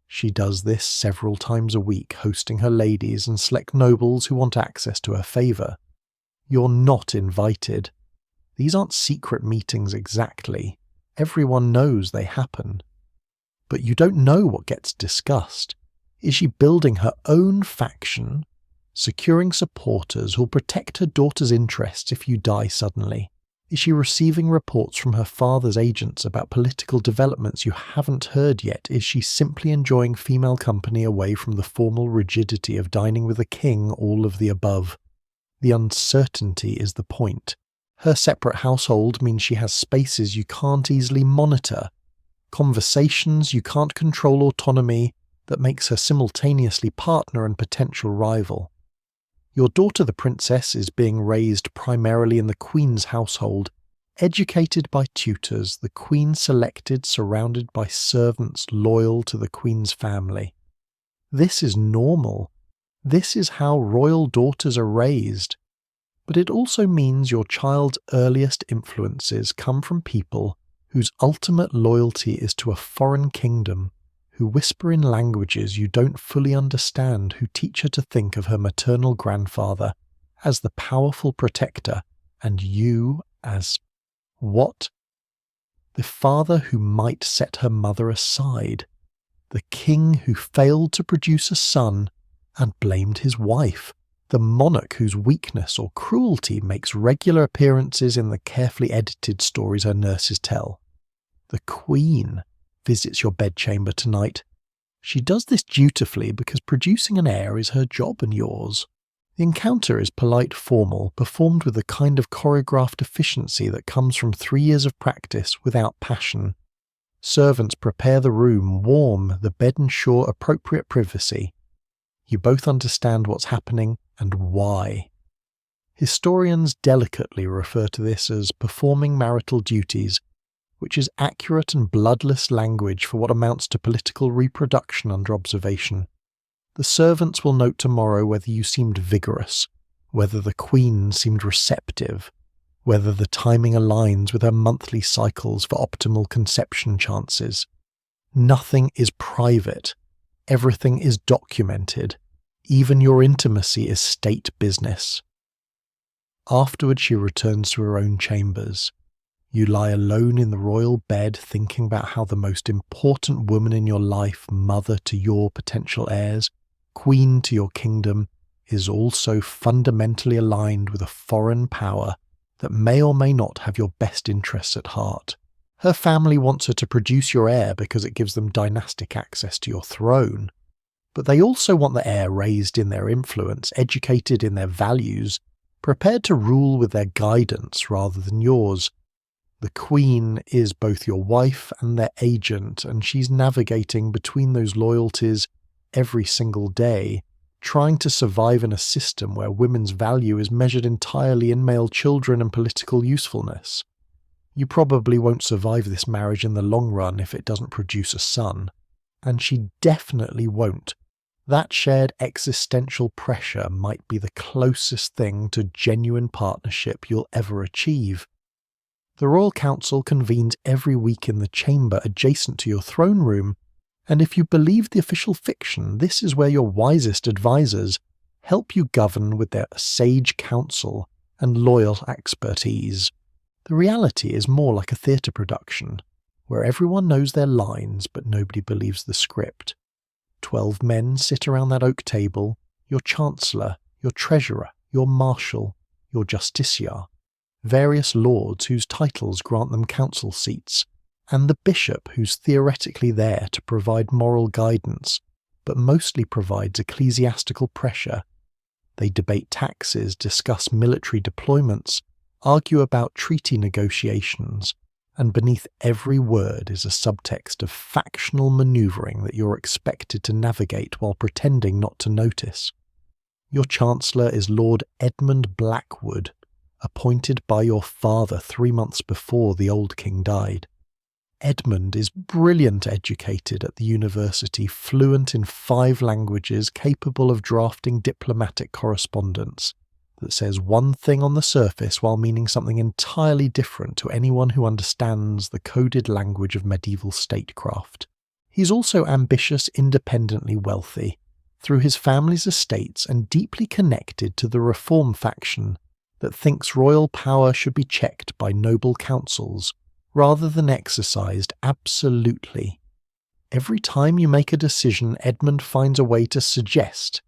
She does this several times a week, hosting her ladies and select nobles who want access to her favour. You're not invited. These aren't secret meetings exactly. Everyone knows they happen. But you don't know what gets discussed. Is she building her own faction, securing supporters who'll protect her daughter's interests if you die suddenly? Is she receiving reports from her father's agents about political developments you haven't heard yet? Is she simply enjoying female company away from the formal rigidity of dining with a king? All of the above. The uncertainty is the point. Her separate household means she has spaces you can't easily monitor, conversations you can't control, autonomy that makes her simultaneously partner and potential rival. Your daughter, the princess, is being raised primarily in the Queen's household, educated by tutors, the Queen selected, surrounded by servants loyal to the Queen's family. This is normal. This is how royal daughters are raised. But it also means your child's earliest influences come from people whose ultimate loyalty is to a foreign kingdom, who whisper in languages you don't fully understand, who teach her to think of her maternal grandfather as the powerful protector and you as what? The father who might set her mother aside, the king who failed to produce a son and blamed his wife, the monarch whose weakness or cruelty makes regular appearances in the carefully edited stories her nurses tell. The Queen visits your bedchamber tonight. She does this dutifully because producing an heir is her job and yours. The encounter is polite, formal, performed with the kind of choreographed efficiency that comes from 3 years of practice without passion. Servants prepare the room, warm, the bed ensure appropriate privacy. You both understand what's happening and why. Historians delicately refer to this as performing marital duties, which is accurate and bloodless language for what amounts to political reproduction under observation. The servants will note tomorrow whether you seemed vigorous, whether the Queen seemed receptive, whether the timing aligns with her monthly cycles for optimal conception chances. Nothing is private. Everything is documented. Even your intimacy is state business. Afterward she returns to her own chambers. You lie alone in the royal bed thinking about how the most important woman in your life, mother to your potential heirs, queen to your kingdom, is also fundamentally aligned with a foreign power that may or may not have your best interests at heart. Her family wants her to produce your heir because it gives them dynastic access to your throne. But they also want the heir raised in their influence, educated in their values, prepared to rule with their guidance rather than yours. The Queen is both your wife and their agent, and she's navigating between those loyalties every single day, trying to survive in a system where women's value is measured entirely in male children and political usefulness. You probably won't survive this marriage in the long run if it doesn't produce a son, and she definitely won't. That shared existential pressure might be the closest thing to genuine partnership you'll ever achieve. The Royal Council convenes every week in the chamber adjacent to your throne room, and if you believe the official fiction, this is where your wisest advisors help you govern with their sage counsel and loyal expertise. The reality is more like a theatre production, where everyone knows their lines but nobody believes the script. 12 men sit around that oak table, your chancellor, your treasurer, your marshal, your justiciar, various lords whose titles grant them council seats, and the bishop who's theoretically there to provide moral guidance, but mostly provides ecclesiastical pressure. They debate taxes, discuss military deployments, argue about treaty negotiations, and beneath every word is a subtext of factional manoeuvring that you're expected to navigate while pretending not to notice. Your Chancellor is Lord Edmund Blackwood, appointed by your father 3 months before the old king died. Edmund is brilliant educated at the university, fluent in 5 languages, capable of drafting diplomatic correspondence that says one thing on the surface while meaning something entirely different to anyone who understands the coded language of medieval statecraft. He's also ambitious, independently wealthy, through his family's estates, and deeply connected to the reform faction that thinks royal power should be checked by noble councils, rather than exercised absolutely. Every time you make a decision, Edmund finds a way to suggest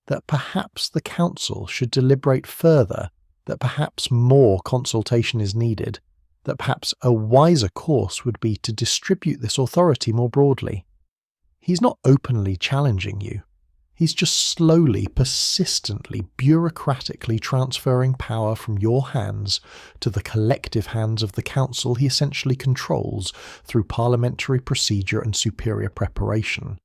that perhaps the council should deliberate further, that perhaps more consultation is needed, that perhaps a wiser course would be to distribute this authority more broadly. He's not openly challenging you. He's just slowly, persistently, bureaucratically transferring power from your hands to the collective hands of the council he essentially controls through parliamentary procedure and superior preparation.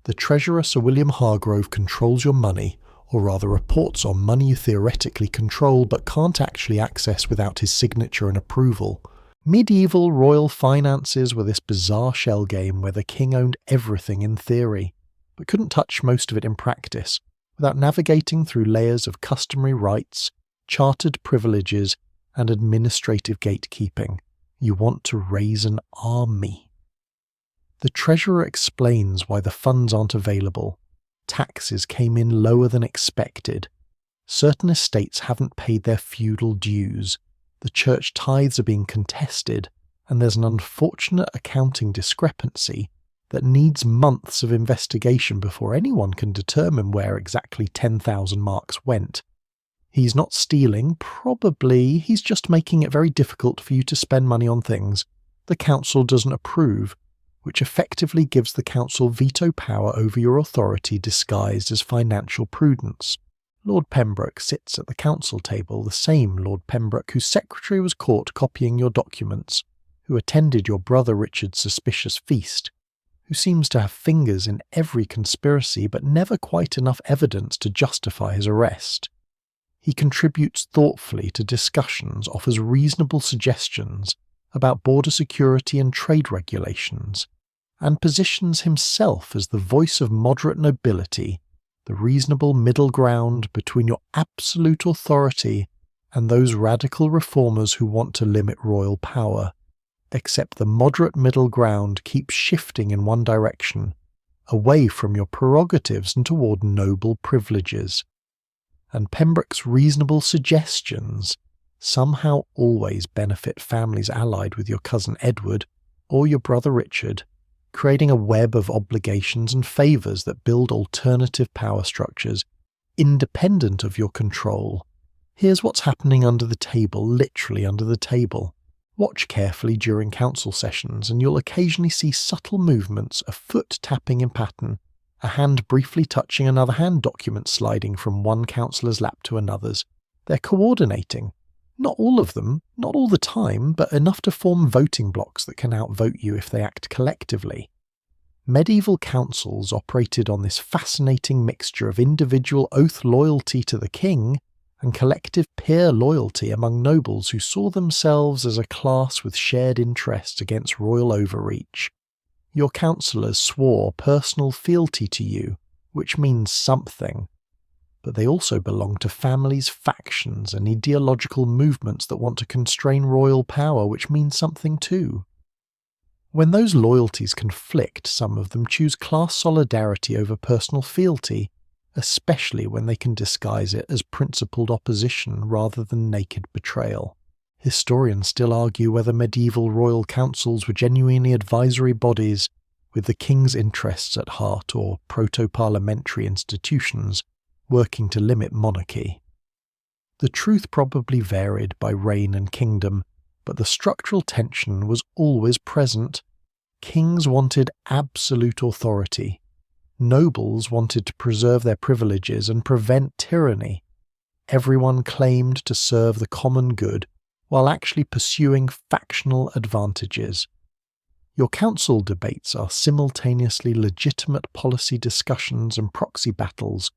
The Treasurer Sir William Hargrove controls your money, or rather reports on money you theoretically control but can't actually access without his signature and approval. Medieval royal finances were this bizarre shell game where the king owned everything in theory, but couldn't touch most of it in practice, without navigating through layers of customary rights, chartered privileges, and administrative gatekeeping. You want to raise an army. The Treasurer explains why the funds aren't available. Taxes came in lower than expected. Certain estates haven't paid their feudal dues. The church tithes are being contested, and there's an unfortunate accounting discrepancy that needs months of investigation before anyone can determine where exactly 10,000 marks went. He's not stealing, probably he's just making it very difficult for you to spend money on things the council doesn't approve, which effectively gives the council veto power over your authority disguised as financial prudence. Lord Pembroke sits at the council table, the same Lord Pembroke whose secretary was caught copying your documents, who attended your brother Richard's suspicious feast, who seems to have fingers in every conspiracy but never quite enough evidence to justify his arrest. He contributes thoughtfully to discussions, offers reasonable suggestions about border security and trade regulations, and positions himself as the voice of moderate nobility, the reasonable middle ground between your absolute authority and those radical reformers who want to limit royal power. Except the moderate middle ground keeps shifting in one direction, away from your prerogatives and toward noble privileges. And Pembroke's reasonable suggestions somehow always benefit families allied with your cousin Edward or your brother Richard, creating a web of obligations and favours that build alternative power structures independent of your control. Here's what's happening under the table, literally under the table. Watch carefully during council sessions and you'll occasionally see subtle movements, a foot tapping in pattern, a hand briefly touching another hand, document sliding from one councillor's lap to another's. They're coordinating. Not all of them, not all the time, but enough to form voting blocks that can outvote you if they act collectively. Medieval councils operated on this fascinating mixture of individual oath loyalty to the king and collective peer loyalty among nobles who saw themselves as a class with shared interests against royal overreach. Your councillors swore personal fealty to you, which means something. but they also belong to families, factions, and ideological movements that want to constrain royal power, which means something too. When those loyalties conflict, some of them choose class solidarity over personal fealty, especially when they can disguise it as principled opposition rather than naked betrayal. Historians still argue whether medieval royal councils were genuinely advisory bodies with the king's interests at heart or proto-parliamentary institutions working to limit monarchy. The truth probably varied by reign and kingdom, but the structural tension was always present. Kings wanted absolute authority. Nobles wanted to preserve their privileges and prevent tyranny. Everyone claimed to serve the common good while actually pursuing factional advantages. Your council debates are simultaneously legitimate policy discussions and proxy battles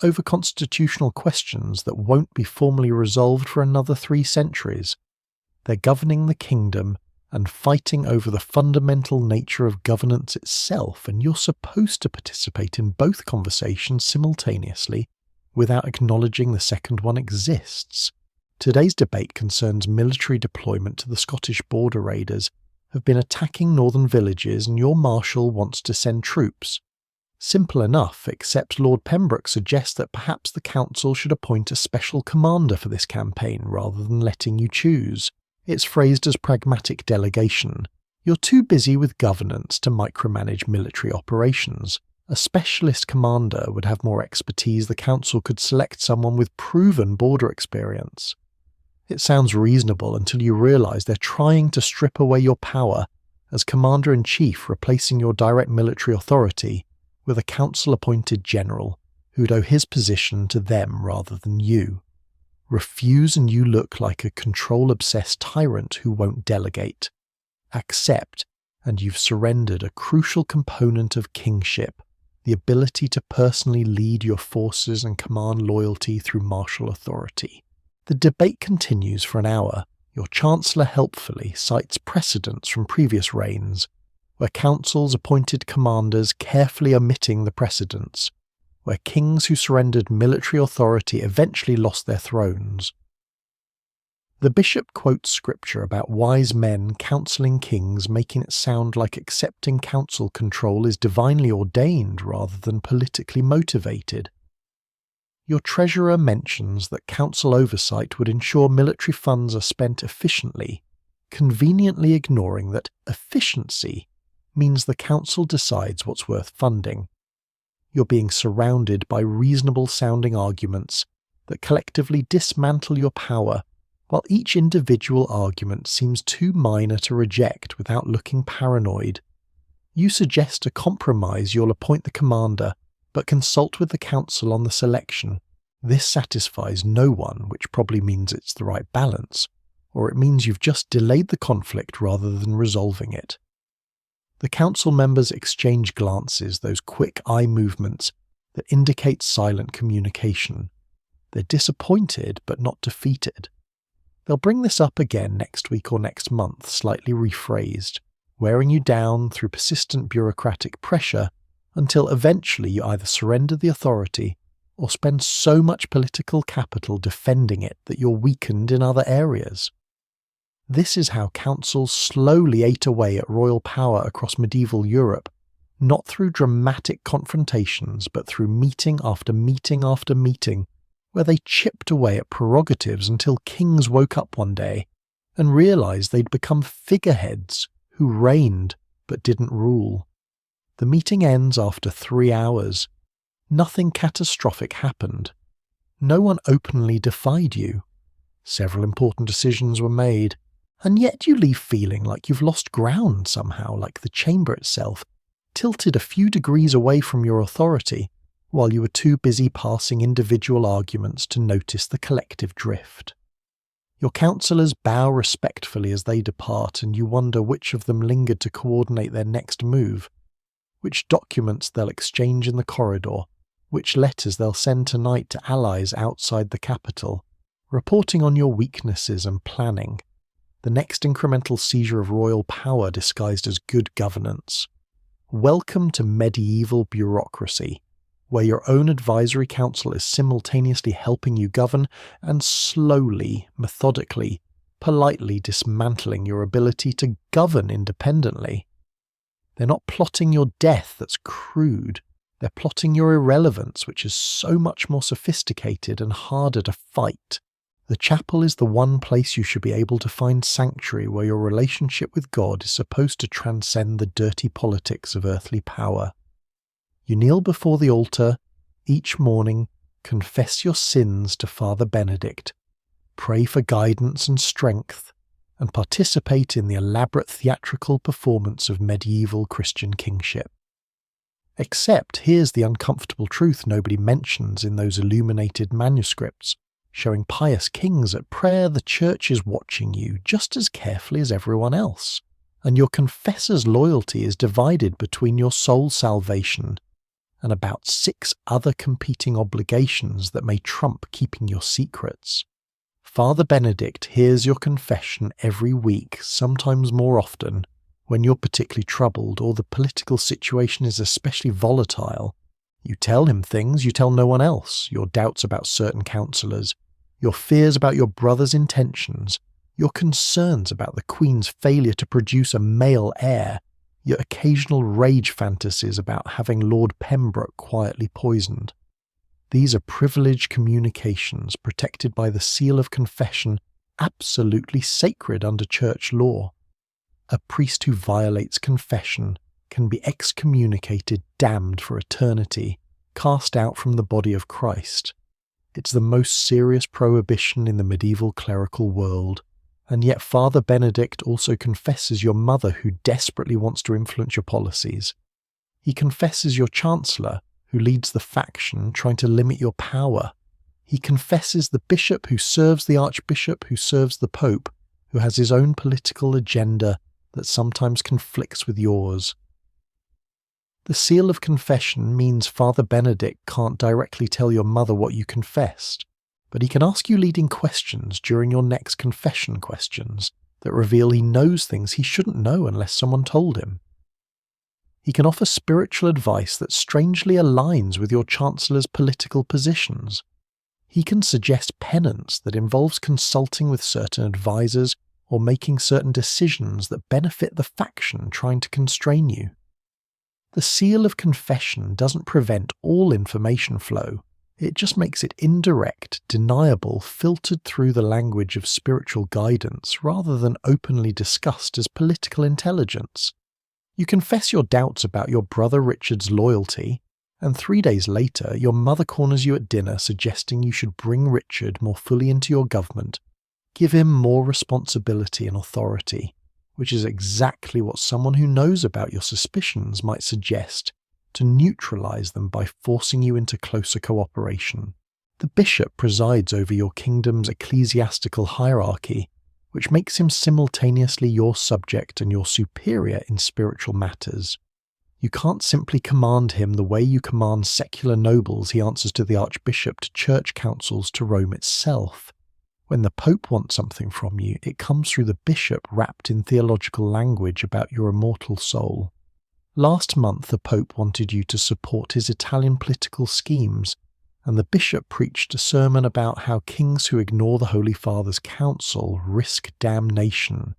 over constitutional questions that won't be formally resolved for another 3 centuries. They're governing the kingdom and fighting over the fundamental nature of governance itself, and you're supposed to participate in both conversations simultaneously without acknowledging the second one exists. Today's debate concerns military deployment to the Scottish border raiders have been attacking northern villages, and your marshal wants to send troops. Simple enough, except Lord Pembroke suggests that perhaps the council should appoint a special commander for this campaign rather than letting you choose. It's phrased as pragmatic delegation. You're too busy with governance to micromanage military operations. A specialist commander would have more expertise. The council could select someone with proven border experience. It sounds reasonable until you realise they're trying to strip away your power as commander-in-chief, replacing your direct military authority with a council-appointed general who'd owe his position to them rather than you. Refuse and you look like a control-obsessed tyrant who won't delegate. Accept, and you've surrendered a crucial component of kingship, the ability to personally lead your forces and command loyalty through martial authority. The debate continues for an hour. Your Chancellor helpfully cites precedents from previous reigns, where councils appointed commanders carefully omitting the precedents, where kings who surrendered military authority eventually lost their thrones. The bishop quotes scripture about wise men counselling kings, making it sound like accepting council control is divinely ordained rather than politically motivated. Your treasurer mentions that council oversight would ensure military funds are spent efficiently, conveniently ignoring that efficiency means the council decides what's worth funding. You're being surrounded by reasonable-sounding arguments that collectively dismantle your power, while each individual argument seems too minor to reject without looking paranoid. You suggest a compromise. You'll appoint the commander, but consult with the council on the selection. This satisfies no one, which probably means it's the right balance, or it means you've just delayed the conflict rather than resolving it. The council members exchange glances, those quick eye movements that indicate silent communication. They're disappointed but not defeated. They'll bring this up again next week or next month, slightly rephrased, wearing you down through persistent bureaucratic pressure until eventually you either surrender the authority or spend so much political capital defending it that you're weakened in other areas. This is how councils slowly ate away at royal power across medieval Europe, not through dramatic confrontations, but through meeting after meeting after meeting, where they chipped away at prerogatives until kings woke up one day and realised they'd become figureheads who reigned but didn't rule. The meeting ends after 3 hours. Nothing catastrophic happened. No one openly defied you. Several important decisions were made, and yet you leave feeling like you've lost ground somehow, like the chamber itself tilted a few degrees away from your authority, while you were too busy passing individual arguments to notice the collective drift. Your councillors bow respectfully as they depart, and you wonder which of them lingered to coordinate their next move, which documents they'll exchange in the corridor, which letters they'll send tonight to allies outside the capital, reporting on your weaknesses and planning. The next incremental seizure of royal power disguised as good governance. Welcome to medieval bureaucracy. where your own advisory council is simultaneously helping you govern and slowly, methodically, politely dismantling your ability to govern independently. They're not plotting your death that's crude. They're plotting your irrelevance, which is so much more sophisticated and harder to fight. The chapel is the one place you should be able to find sanctuary where your relationship with God is supposed to transcend the dirty politics of earthly power. You kneel before the altar each morning, confess your sins to Father Benedict, pray for guidance and strength, and participate in the elaborate theatrical performance of medieval Christian kingship. Except here's the uncomfortable truth nobody mentions in those illuminated manuscripts, showing pious kings at prayer the church is watching you just as carefully as everyone else, and your confessor's loyalty is divided between your soul salvation and about 6 other competing obligations that may trump keeping your secrets. Father Benedict hears your confession every week, sometimes more often, when you're particularly troubled or the political situation is especially volatile. You tell him things you tell no one else, your doubts about certain councillors, your fears about your brother's intentions, your concerns about the Queen's failure to produce a male heir, your occasional rage fantasies about having Lord Pembroke quietly poisoned. These are privileged communications protected by the seal of confession, absolutely sacred under church law. A priest who violates confession can be excommunicated, damned for eternity, cast out from the body of Christ. It's the most serious prohibition in the medieval clerical world, and yet Father Benedict also confesses your mother who desperately wants to influence your policies. He confesses your chancellor who leads the faction trying to limit your power. He confesses the bishop who serves the archbishop who serves the pope, who has his own political agenda that sometimes conflicts with yours. The seal of confession means Father Benedict can't directly tell your mother what you confessed, but he can ask you leading questions during your next confession questions that reveal he knows things he shouldn't know unless someone told him. He can offer spiritual advice that strangely aligns with your chancellor's political positions. He can suggest penance that involves consulting with certain advisors or making certain decisions that benefit the faction trying to constrain you. The seal of confession doesn't prevent all information flow, it just makes it indirect, deniable, filtered through the language of spiritual guidance rather than openly discussed as political intelligence. You confess your doubts about your brother Richard's loyalty, and 3 days later your mother corners you at dinner suggesting you should bring Richard more fully into your government, give him more responsibility and authority, which is exactly what someone who knows about your suspicions might suggest, to neutralize them by forcing you into closer cooperation. The bishop presides over your kingdom's ecclesiastical hierarchy, which makes him simultaneously your subject and your superior in spiritual matters. You can't simply command him the way you command secular nobles he answers to the archbishop, to church councils, to Rome itself. When the Pope wants something from you, it comes through the bishop wrapped in theological language about your immortal soul. Last month the Pope wanted you to support his Italian political schemes, and the bishop preached a sermon about how kings who ignore the Holy Father's counsel risk damnation.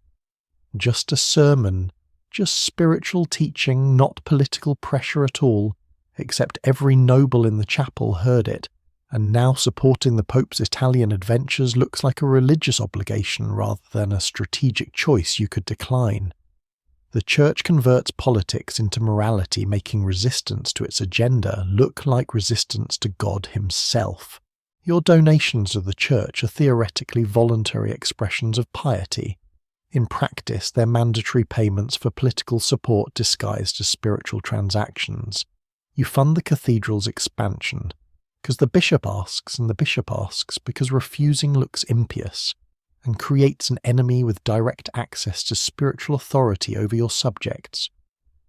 Just a sermon, just spiritual teaching, not political pressure at all, except every noble in the chapel heard it, and now supporting the Pope's Italian adventures looks like a religious obligation rather than a strategic choice you could decline. The Church converts politics into morality, making resistance to its agenda look like resistance to God himself. Your donations to the Church are theoretically voluntary expressions of piety. In practice, they're mandatory payments for political support disguised as spiritual transactions. You fund the cathedral's expansion, because the bishop asks, and the bishop asks because refusing looks impious, and creates an enemy with direct access to spiritual authority over your subjects.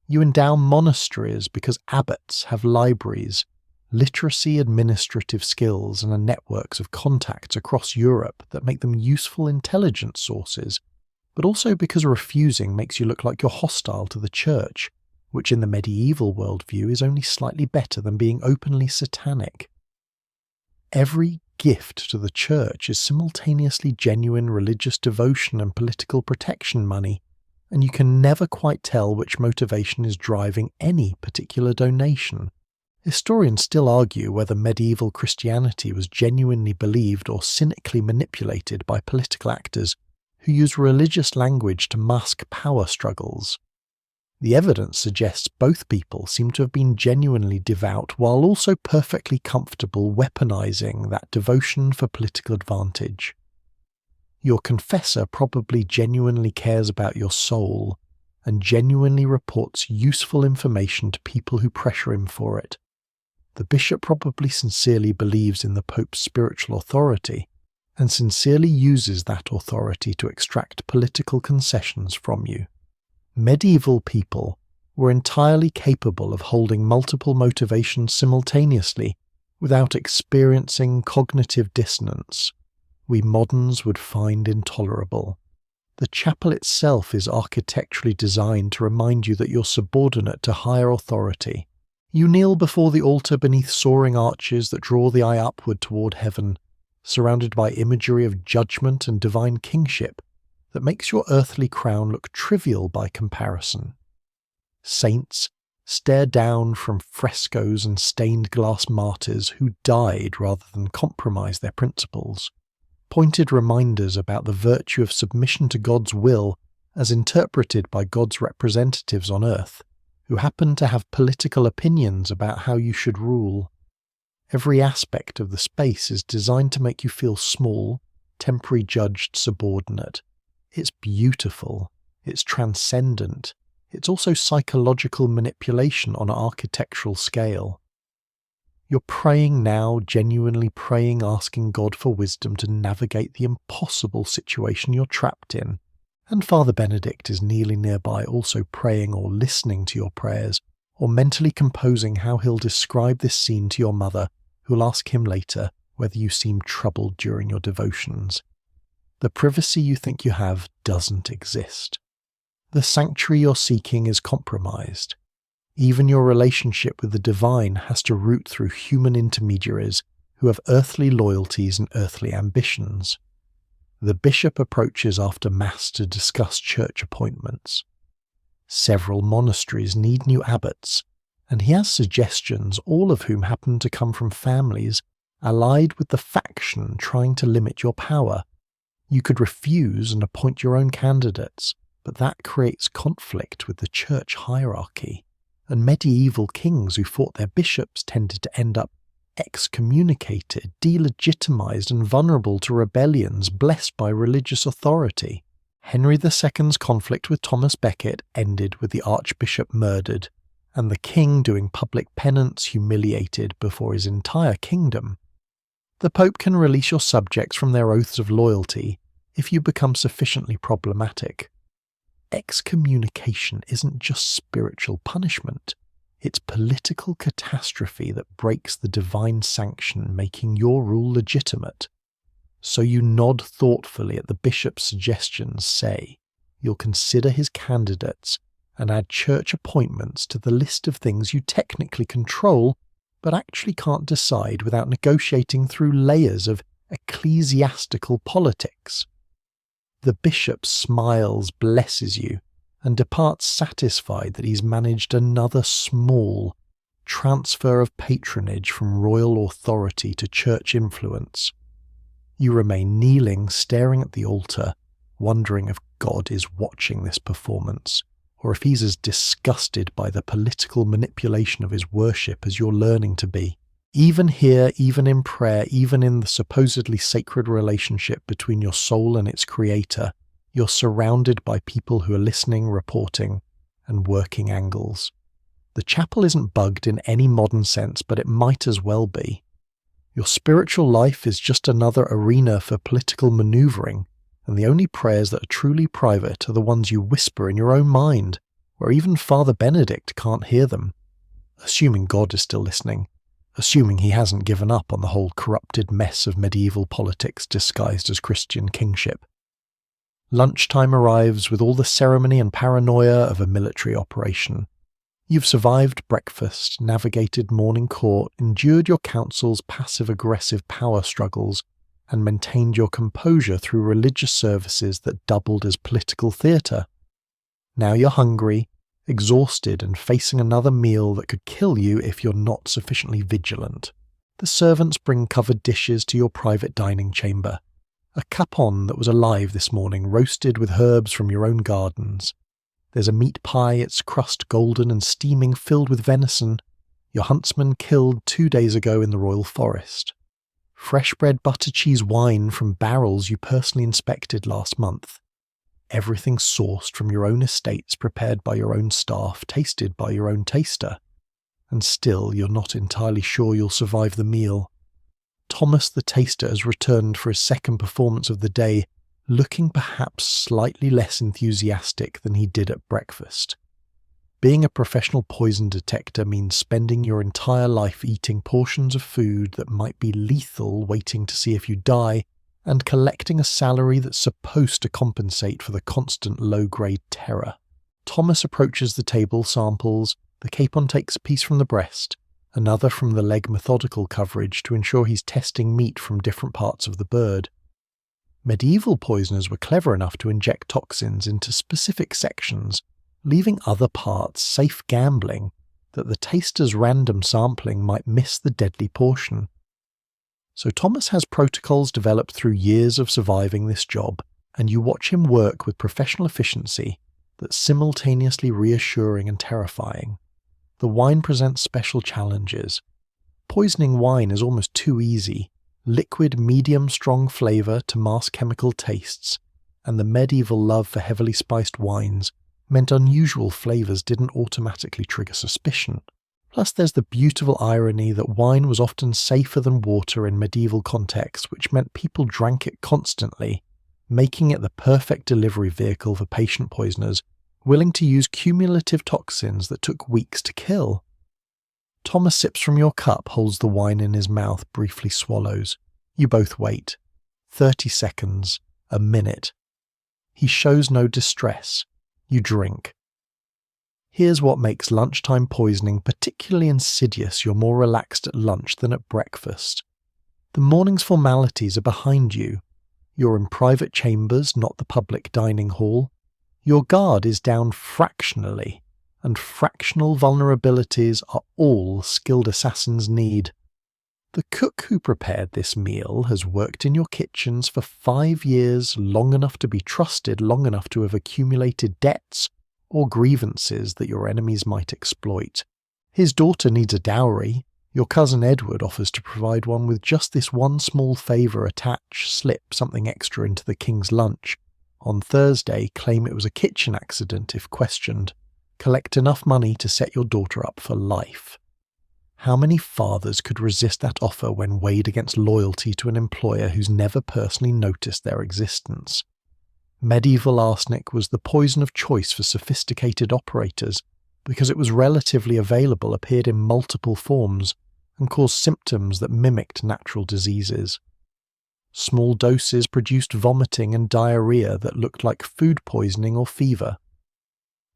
You endow monasteries because abbots have libraries, literacy, administrative skills, and networks of contacts across Europe that make them useful intelligence sources, but also because refusing makes you look like you're hostile to the Church, which in the medieval worldview is only slightly better than being openly satanic. Every gift to the church is simultaneously genuine religious devotion and political protection money, and you can never quite tell which motivation is driving any particular donation. Historians still argue whether medieval Christianity was genuinely believed or cynically manipulated by political actors who use religious language to mask power struggles. The evidence suggests both people seem to have been genuinely devout while also perfectly comfortable weaponizing that devotion for political advantage. Your confessor probably genuinely cares about your soul and genuinely reports useful information to people who pressure him for it. The bishop probably sincerely believes in the Pope's spiritual authority and sincerely uses that authority to extract political concessions from you. Medieval people were entirely capable of holding multiple motivations simultaneously without experiencing cognitive dissonance we moderns would find intolerable. The chapel itself is architecturally designed to remind you that you're subordinate to higher authority. You kneel before the altar beneath soaring arches that draw the eye upward toward heaven, surrounded by imagery of judgment and divine kingship that makes your earthly crown look trivial by comparison. Saints stare down from frescoes and stained glass martyrs who died rather than compromise their principles. Pointed reminders about the virtue of submission to God's will as interpreted by God's representatives on earth, who happen to have political opinions about how you should rule. Every aspect of the space is designed to make you feel small, temporary judged subordinate. It's beautiful, it's transcendent, it's also psychological manipulation on an architectural scale. You're praying now, genuinely praying, asking God for wisdom to navigate the impossible situation you're trapped in. And Father Benedict is kneeling nearby also praying or listening to your prayers, or mentally composing how he'll describe this scene to your mother, who'll ask him later whether you seem troubled during your devotions. The privacy you think you have doesn't exist. The sanctuary you're seeking is compromised. Even your relationship with the divine has to root through human intermediaries who have earthly loyalties and earthly ambitions. The bishop approaches after Mass to discuss church appointments. Several monasteries need new abbots, and he has suggestions, all of whom happen to come from families allied with the faction trying to limit your power. You could refuse and appoint your own candidates, but that creates conflict with the church hierarchy. And medieval kings who fought their bishops tended to end up excommunicated, delegitimized and vulnerable to rebellions blessed by religious authority. Henry II's conflict with Thomas Becket ended with the archbishop murdered, and the king doing public penance humiliated before his entire kingdom. The Pope can release your subjects from their oaths of loyalty if you become sufficiently problematic. Excommunication isn't just spiritual punishment, it's political catastrophe that breaks the divine sanction making your rule legitimate. So you nod thoughtfully at the bishop's suggestions, say you'll consider his candidates and add church appointments to the list of things you technically control but actually can't decide without negotiating through layers of ecclesiastical politics. The bishop smiles, blesses you, and departs satisfied that he's managed another small transfer of patronage from royal authority to church influence. You remain kneeling, staring at the altar, wondering if God is watching this performance, or if he's as disgusted by the political manipulation of his worship as you're learning to be. Even here, even in prayer, even in the supposedly sacred relationship between your soul and its creator, you're surrounded by people who are listening, reporting, and working angles. The chapel isn't bugged in any modern sense, but it might as well be. Your spiritual life is just another arena for political maneuvering, and the only prayers that are truly private are the ones you whisper in your own mind, where even Father Benedict can't hear them. Assuming God is still listening. Assuming he hasn't given up on the whole corrupted mess of medieval politics disguised as Christian kingship. Lunchtime arrives with all the ceremony and paranoia of a military operation. You've survived breakfast, navigated morning court, endured your counsel's passive-aggressive power struggles, and maintained your composure through religious services that doubled as political theatre. Now you're hungry, exhausted, and facing another meal that could kill you if you're not sufficiently vigilant. The servants bring covered dishes to your private dining chamber. A capon that was alive this morning, roasted with herbs from your own gardens. There's a meat pie, its crust golden and steaming, filled with venison, your huntsman killed 2 days ago in the royal forest. Fresh bred butter cheese wine from barrels you personally inspected last month. Everything sourced from your own estates, prepared by your own staff, tasted by your own taster. And still you're not entirely sure you'll survive the meal. Thomas the taster has returned for his second performance of the day, looking perhaps slightly less enthusiastic than he did at breakfast. Being a professional poison detector means spending your entire life eating portions of food that might be lethal, waiting to see if you die, and collecting a salary that's supposed to compensate for the constant low-grade terror. Thomas approaches the table, samples. The capon takes a piece from the breast, another from the leg, methodical coverage to ensure he's testing meat from different parts of the bird. Medieval poisoners were clever enough to inject toxins into specific sections, leaving other parts safe gambling that the taster's random sampling might miss the deadly portion. So Thomas has protocols developed through years of surviving this job, and you watch him work with professional efficiency that's simultaneously reassuring and terrifying. The wine presents special challenges. Poisoning wine is almost too easy. Liquid, medium-strong flavour to mask chemical tastes, and the medieval love for heavily spiced wines meant unusual flavours didn't automatically trigger suspicion. Plus there's the beautiful irony that wine was often safer than water in medieval contexts, which meant people drank it constantly, making it the perfect delivery vehicle for patient poisoners willing to use cumulative toxins that took weeks to kill. Thomas sips from your cup, holds the wine in his mouth, briefly swallows. You both wait. 30 seconds. A minute. He shows no distress. You drink. Here's what makes lunchtime poisoning particularly insidious. You're more relaxed at lunch than at breakfast. The morning's formalities are behind you. You're in private chambers, not the public dining hall. Your guard is down fractionally, and fractional vulnerabilities are all skilled assassins need. The cook who prepared this meal has worked in your kitchens for 5 years, long enough to be trusted, long enough to have accumulated debts or grievances that your enemies might exploit. His daughter needs a dowry. Your cousin Edward offers to provide one with just this one small favour: attach, slip something extra into the king's lunch. On Thursday, claim it was a kitchen accident if questioned. Collect enough money to set your daughter up for life. How many fathers could resist that offer when weighed against loyalty to an employer who's never personally noticed their existence? Medieval arsenic was the poison of choice for sophisticated operators because it was relatively available, appeared in multiple forms, and caused symptoms that mimicked natural diseases. Small doses produced vomiting and diarrhea that looked like food poisoning or fever.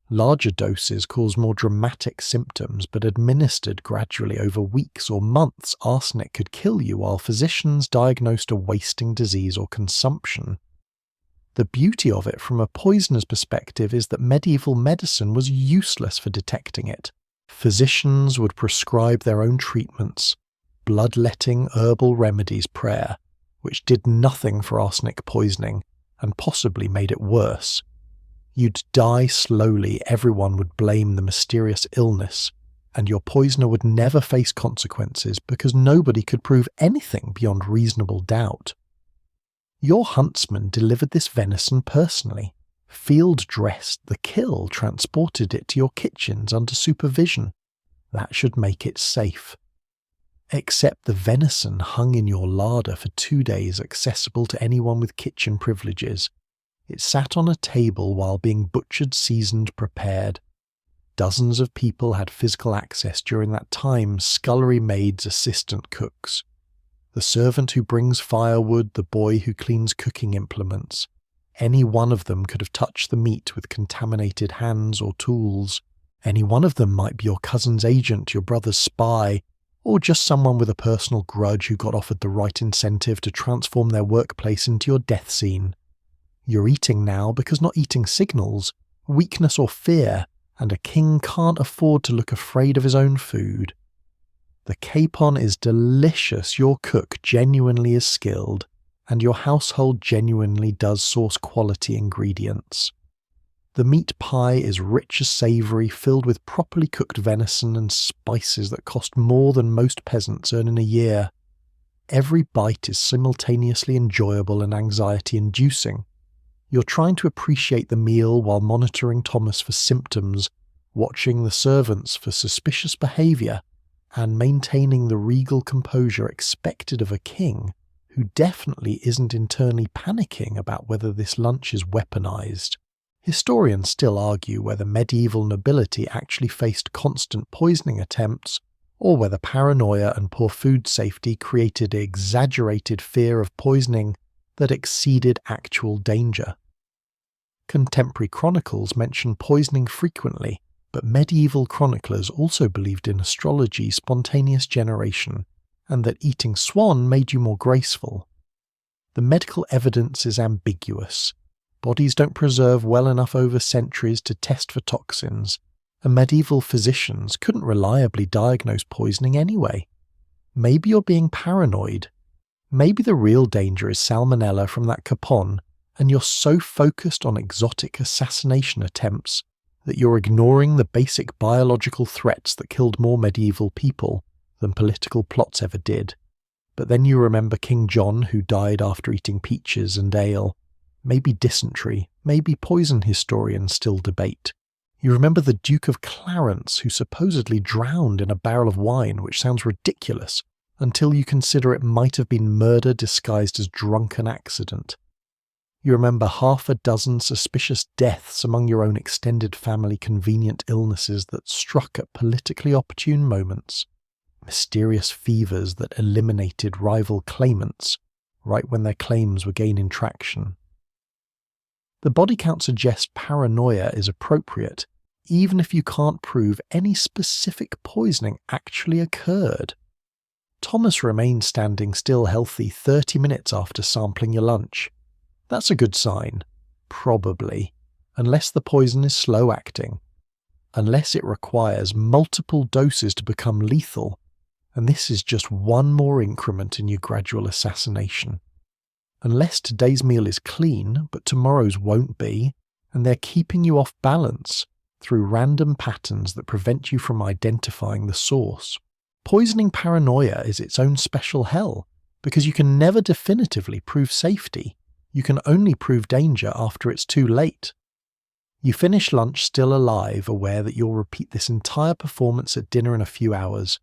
Larger doses caused more dramatic symptoms, but administered gradually over weeks or months, arsenic could kill you while physicians diagnosed a wasting disease or consumption. The beauty of it from a poisoner's perspective is that medieval medicine was useless for detecting it. Physicians would prescribe their own treatments, bloodletting herbal remedies, prayer, which did nothing for arsenic poisoning and possibly made it worse. You'd die slowly, everyone would blame the mysterious illness, and your poisoner would never face consequences because nobody could prove anything beyond reasonable doubt. Your huntsman delivered this venison personally, field-dressed the kill, transported it to your kitchens under supervision. That should make it safe. Except the venison hung in your larder for 2 days, accessible to anyone with kitchen privileges. It sat on a table while being butchered, seasoned, prepared. Dozens of people had physical access during that time: scullery maids, assistant cooks. The servant who brings firewood, the boy who cleans cooking implements. Any one of them could have touched the meat with contaminated hands or tools. Any one of them might be your cousin's agent, your brother's spy, or just someone with a personal grudge who got offered the right incentive to transform their workplace into your death scene. You're eating now because not eating signals weakness or fear, and a king can't afford to look afraid of his own food. The capon is delicious, your cook genuinely is skilled, and your household genuinely does source quality ingredients. The meat pie is rich and savoury, filled with properly cooked venison and spices that cost more than most peasants earn in a year. Every bite is simultaneously enjoyable and anxiety-inducing. You're trying to appreciate the meal while monitoring Thomas for symptoms, watching the servants for suspicious behaviour, and maintaining the regal composure expected of a king who definitely isn't internally panicking about whether this lunch is weaponised. Historians still argue whether medieval nobility actually faced constant poisoning attempts, or whether paranoia and poor food safety created an exaggerated fear of poisoning that exceeded actual danger. Contemporary chronicles mention poisoning frequently, but medieval chroniclers also believed in astrology, spontaneous generation, and that eating swan made you more graceful. The medical evidence is ambiguous. Bodies don't preserve well enough over centuries to test for toxins, and medieval physicians couldn't reliably diagnose poisoning anyway. Maybe you're being paranoid. Maybe the real danger is salmonella from that capon, and you're so focused on exotic assassination attempts that you're ignoring the basic biological threats that killed more medieval people than political plots ever did. But then you remember King John, who died after eating peaches and ale. Maybe dysentery, maybe poison historians still debate. You remember the Duke of Clarence, who supposedly drowned in a barrel of wine, which sounds ridiculous, until you consider it might have been murder disguised as drunken accident. You remember half a dozen suspicious deaths among your own extended family, convenient illnesses that struck at politically opportune moments, mysterious fevers that eliminated rival claimants right when their claims were gaining traction. The body count suggests paranoia is appropriate, even if you can't prove any specific poisoning actually occurred. Thomas remained standing still healthy 30 minutes after sampling your lunch. That's a good sign, probably, unless the poison is slow-acting, unless it requires multiple doses to become lethal, and this is just one more increment in your gradual assassination. Unless today's meal is clean, but tomorrow's won't be, and they're keeping you off balance through random patterns that prevent you from identifying the source. Poisoning paranoia is its own special hell, because you can never definitively prove safety. You can only prove danger after it's too late. You finish lunch still alive, aware that you'll repeat this entire performance at dinner in a few hours.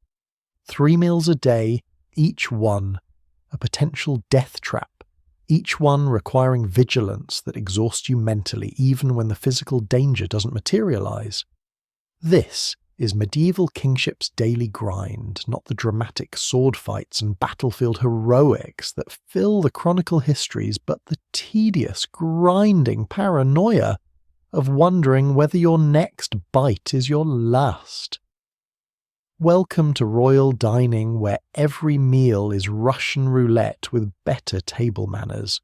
3 meals a day, each one a potential death trap, each one requiring vigilance that exhausts you mentally even when the physical danger doesn't materialize. This is medieval kingship's daily grind, not the dramatic sword fights and battlefield heroics that fill the chronicle histories, but the tedious, grinding paranoia of wondering whether your next bite is your last. Welcome to royal dining, where every meal is Russian roulette with better table manners.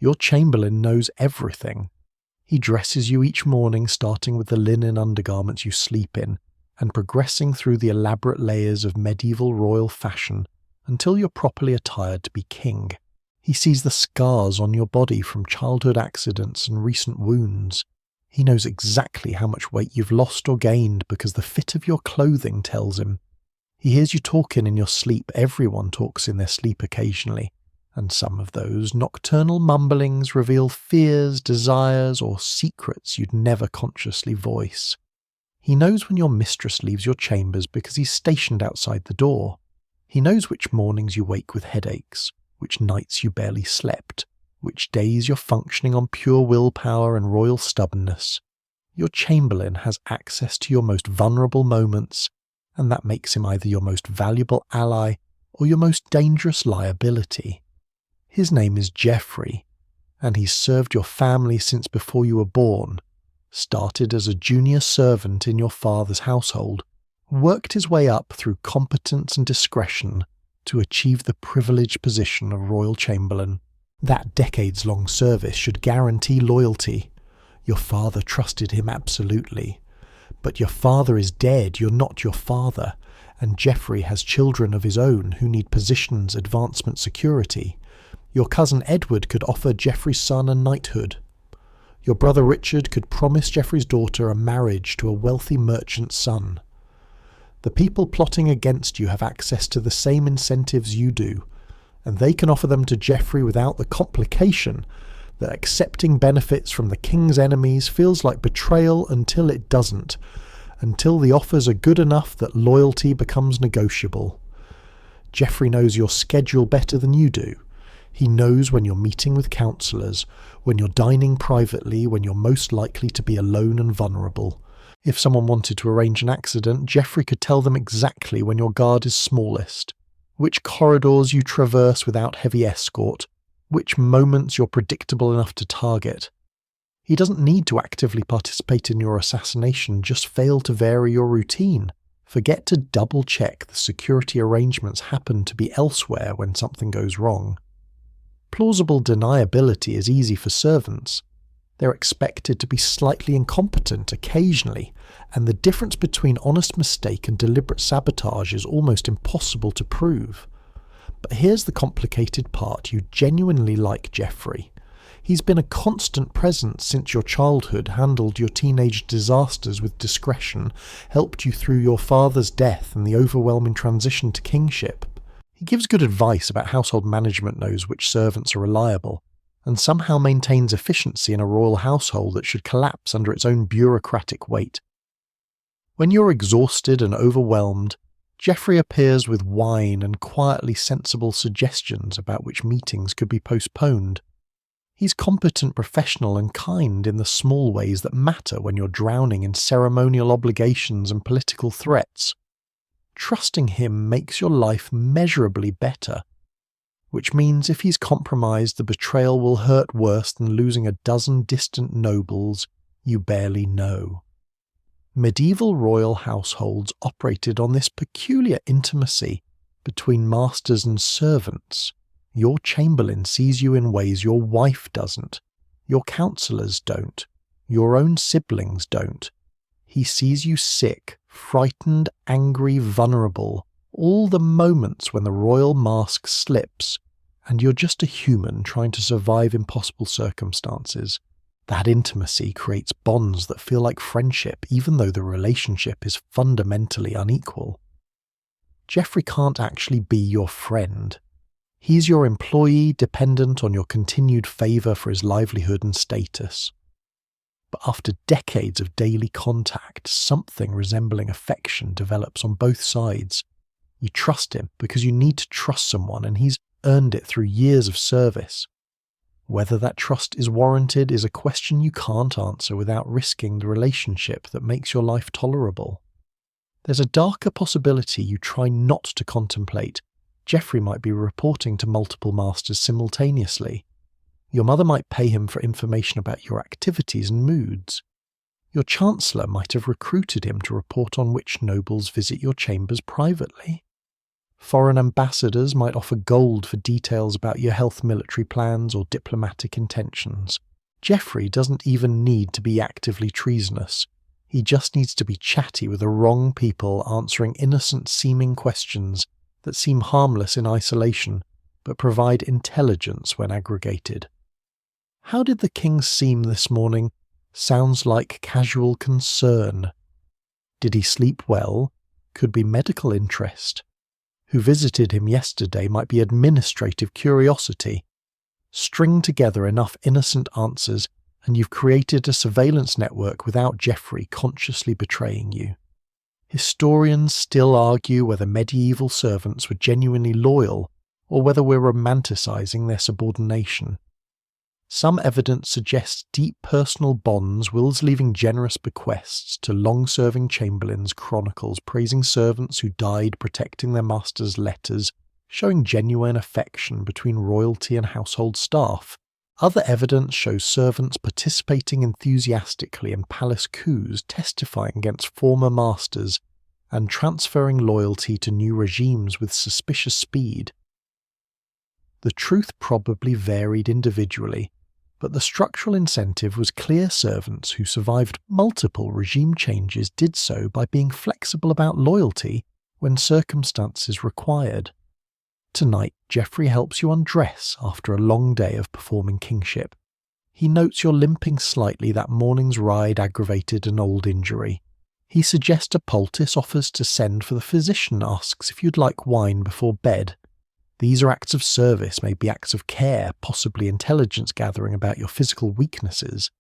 Your chamberlain knows everything. He dresses you each morning, starting with the linen undergarments you sleep in, and progressing through the elaborate layers of medieval royal fashion until you're properly attired to be king. He sees the scars on your body from childhood accidents and recent wounds. He knows exactly how much weight you've lost or gained because the fit of your clothing tells him. He hears you talking in your sleep. Everyone talks in their sleep occasionally, and some of those nocturnal mumblings reveal fears, desires, or secrets you'd never consciously voice. He knows when your mistress leaves your chambers because he's stationed outside the door. He knows which mornings you wake with headaches, which nights you barely slept, which days you're functioning on pure willpower and royal stubbornness. Your chamberlain has access to your most vulnerable moments, and that makes him either your most valuable ally or your most dangerous liability. His name is Geoffrey, and he's served your family since before you were born, started as a junior servant in your father's household, worked his way up through competence and discretion to achieve the privileged position of Royal Chamberlain. That decades-long service should guarantee loyalty. Your father trusted him absolutely. But your father is dead, you're not your father, and Geoffrey has children of his own who need positions, advancement, security. Your cousin Edward could offer Geoffrey's son a knighthood. Your brother Richard could promise Geoffrey's daughter a marriage to a wealthy merchant's son. The people plotting against you have access to the same incentives you do, and they can offer them to Geoffrey without the complication that accepting benefits from the king's enemies feels like betrayal until it doesn't, until the offers are good enough that loyalty becomes negotiable. Geoffrey knows your schedule better than you do. He knows when you're meeting with counsellors, when you're dining privately, when you're most likely to be alone and vulnerable. If someone wanted to arrange an accident, Geoffrey could tell them exactly when your guard is smallest, which corridors you traverse without heavy escort, which moments you're predictable enough to target. He doesn't need to actively participate in your assassination, just fail to vary your routine. Forget to double-check the security arrangements happen to be elsewhere when something goes wrong. Plausible deniability is easy for servants. They're expected to be slightly incompetent occasionally, and the difference between honest mistake and deliberate sabotage is almost impossible to prove. But here's the complicated part: you genuinely like Geoffrey. He's been a constant presence since your childhood, handled your teenage disasters with discretion, helped you through your father's death and the overwhelming transition to kingship. He gives good advice about household management, knows which servants are reliable, and somehow maintains efficiency in a royal household that should collapse under its own bureaucratic weight. When you're exhausted and overwhelmed, Geoffrey appears with wine and quietly sensible suggestions about which meetings could be postponed. He's competent, professional, and kind in the small ways that matter when you're drowning in ceremonial obligations and political threats. Trusting him makes your life measurably better, which means if he's compromised, the betrayal will hurt worse than losing a dozen distant nobles you barely know. Medieval royal households operated on this peculiar intimacy between masters and servants. Your chamberlain sees you in ways your wife doesn't, your counsellors don't, your own siblings don't. He sees you sick, frightened, angry, vulnerable, all the moments when the royal mask slips, and you're just a human trying to survive impossible circumstances. That intimacy creates bonds that feel like friendship, even though the relationship is fundamentally unequal. Geoffrey can't actually be your friend. He's your employee dependent on your continued favour for his livelihood and status. But after decades of daily contact, something resembling affection develops on both sides. You trust him because you need to trust someone, and he's earned it through years of service. Whether that trust is warranted is a question you can't answer without risking the relationship that makes your life tolerable. There's a darker possibility you try not to contemplate. Geoffrey might be reporting to multiple masters simultaneously. Your mother might pay him for information about your activities and moods. Your chancellor might have recruited him to report on which nobles visit your chambers privately. Foreign ambassadors might offer gold for details about your health, military plans, or diplomatic intentions. Geoffrey doesn't even need to be actively treasonous. He just needs to be chatty with the wrong people, answering innocent-seeming questions that seem harmless in isolation, but provide intelligence when aggregated. How did the king seem this morning? Sounds like casual concern. Did he sleep well? Could be medical interest. Who visited him yesterday might be administrative curiosity. String together enough innocent answers, and you've created a surveillance network without Geoffrey consciously betraying you. Historians still argue whether medieval servants were genuinely loyal, or whether we're romanticising their subordination. Some evidence suggests deep personal bonds, wills leaving generous bequests to long-serving chamberlains, chronicles praising servants who died protecting their master's letters, showing genuine affection between royalty and household staff. Other evidence shows servants participating enthusiastically in palace coups, testifying against former masters, and transferring loyalty to new regimes with suspicious speed. The truth probably varied individually, but the structural incentive was clear. Servants who survived multiple regime changes did so by being flexible about loyalty when circumstances required. Tonight, Geoffrey helps you undress after a long day of performing kingship. He notes you're limping slightly. That morning's ride aggravated an old injury. He suggests a poultice, offers to send for the physician, asks if you'd like wine before bed. These are acts of service, maybe acts of care, possibly intelligence gathering about your physical weaknesses.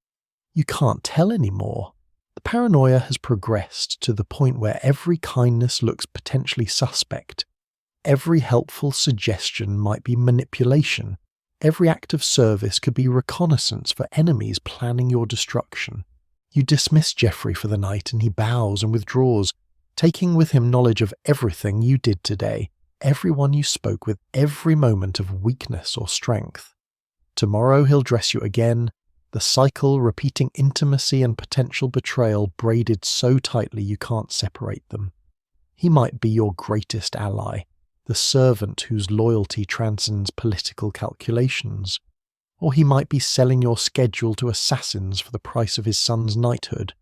You can't tell anymore. The paranoia has progressed to the point where every kindness looks potentially suspect. Every helpful suggestion might be manipulation. Every act of service could be reconnaissance for enemies planning your destruction. You dismiss Geoffrey for the night and he bows and withdraws, taking with him knowledge of everything you did today, everyone you spoke with, every moment of weakness or strength. Tomorrow he'll dress you again, the cycle repeating intimacy and potential betrayal braided so tightly you can't separate them. He might be your greatest ally, the servant whose loyalty transcends political calculations. Or he might be selling your schedule to assassins for the price of his son's knighthood.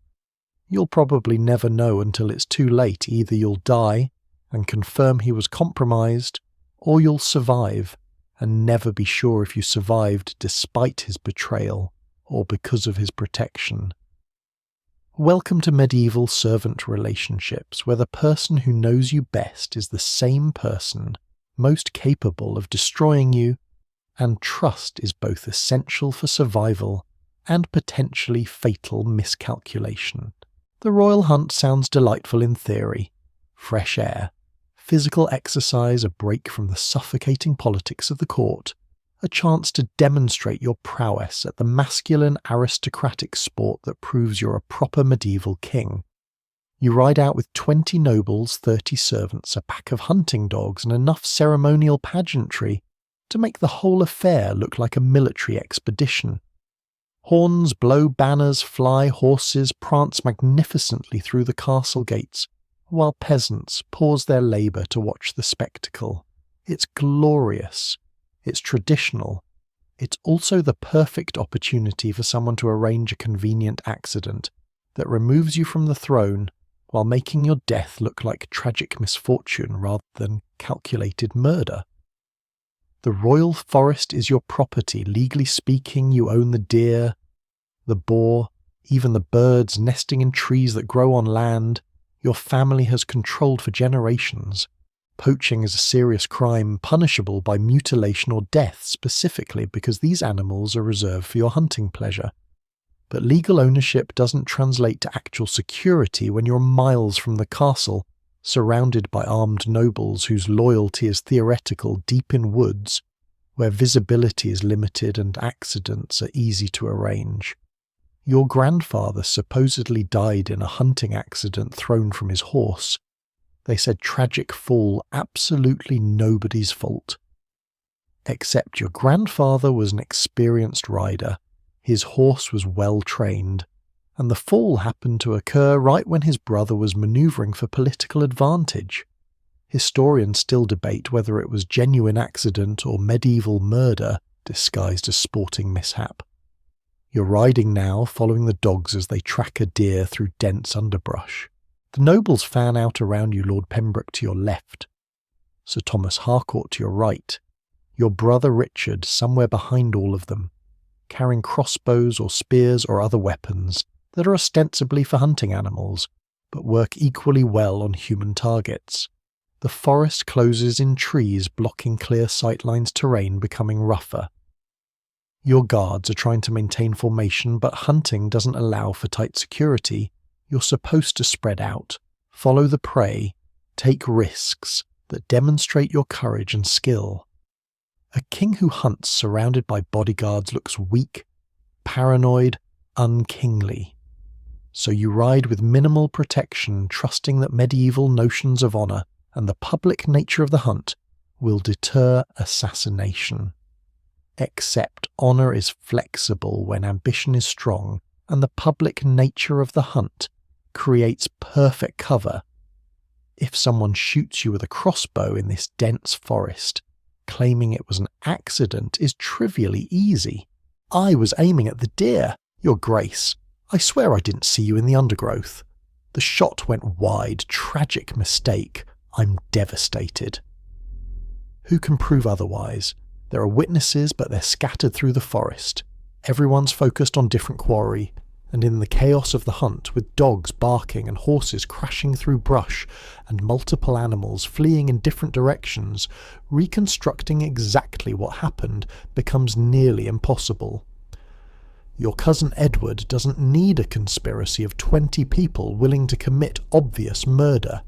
You'll probably never know until it's too late. Either you'll die and confirm he was compromised, or you'll survive and never be sure if you survived despite his betrayal or because of his protection. Welcome to medieval servant relationships, where the person who knows you best is the same person most capable of destroying you, and trust is both essential for survival and potentially fatal miscalculation. The royal hunt sounds delightful in theory. Fresh air, physical exercise, a break from the suffocating politics of the court, a chance to demonstrate your prowess at the masculine aristocratic sport that proves you're a proper medieval king. You ride out with 20 nobles, 30 servants, a pack of hunting dogs, and enough ceremonial pageantry to make the whole affair look like a military expedition. Horns blow, banners fly, horses prance magnificently through the castle gates, while peasants pause their labour to watch the spectacle. It's glorious. It's traditional. It's also the perfect opportunity for someone to arrange a convenient accident that removes you from the throne while making your death look like tragic misfortune rather than calculated murder. The royal forest is your property. Legally speaking, you own the deer, the boar, even the birds nesting in trees that grow on land your family has controlled for generations. Poaching is a serious crime, punishable by mutilation or death specifically because these animals are reserved for your hunting pleasure. But legal ownership doesn't translate to actual security when you're miles from the castle, surrounded by armed nobles whose loyalty is theoretical deep in woods, where visibility is limited and accidents are easy to arrange. Your grandfather supposedly died in a hunting accident thrown from his horse. They said tragic fall, absolutely nobody's fault. Except your grandfather was an experienced rider, his horse was well trained, and the fall happened to occur right when his brother was manoeuvring for political advantage. Historians still debate whether it was genuine accident or medieval murder disguised as sporting mishap. You're riding now, following the dogs as they track a deer through dense underbrush. The nobles fan out around you, Lord Pembroke to your left, Sir Thomas Harcourt to your right, your brother Richard somewhere behind all of them, carrying crossbows or spears or other weapons that are ostensibly for hunting animals, but work equally well on human targets. The forest closes in trees, blocking clear sightlines, terrain becoming rougher. Your guards are trying to maintain formation, but hunting doesn't allow for tight security. You're supposed to spread out, follow the prey, take risks that demonstrate your courage and skill. A king who hunts surrounded by bodyguards looks weak, paranoid, unkingly. So you ride with minimal protection, trusting that medieval notions of honour and the public nature of the hunt will deter assassination. Except honour is flexible when ambition is strong, and the public nature of the hunt creates perfect cover. If someone shoots you with a crossbow in this dense forest, claiming it was an accident is trivially easy. I was aiming at the deer, Your Grace. I swear I didn't see you in the undergrowth. The shot went wide, tragic mistake. I'm devastated. Who can prove otherwise? There are witnesses, but they're scattered through the forest. Everyone's focused on different quarry, and in the chaos of the hunt, with dogs barking and horses crashing through brush and multiple animals fleeing in different directions, reconstructing exactly what happened becomes nearly impossible. Your cousin Edward doesn't need a conspiracy of 20 people willing to commit obvious murder.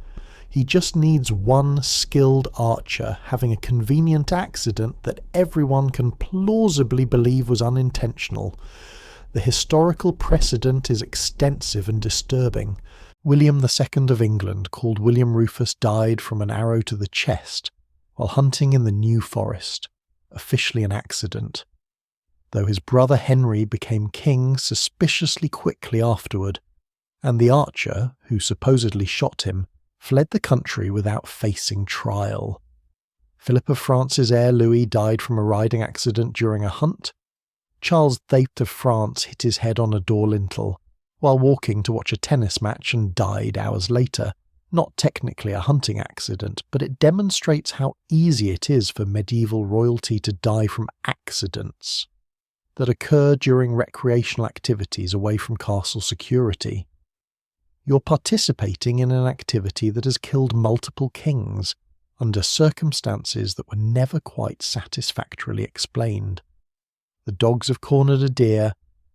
He just needs one skilled archer having a convenient accident that everyone can plausibly believe was unintentional. The historical precedent is extensive and disturbing. William II of England, called William Rufus, died from an arrow to the chest while hunting in the New Forest, officially an accident, though his brother Henry became king suspiciously quickly afterward, and the archer, who supposedly shot him, fled the country without facing trial. Philip of France's heir Louis died from a riding accident during a hunt. Charles VIII of France hit his head on a door lintel while walking to watch a tennis match and died hours later. Not technically a hunting accident, but it demonstrates how easy it is for medieval royalty to die from accidents that occur during recreational activities away from castle security. You're participating in an activity that has killed multiple kings under circumstances that were never quite satisfactorily explained. The dogs have cornered a deer,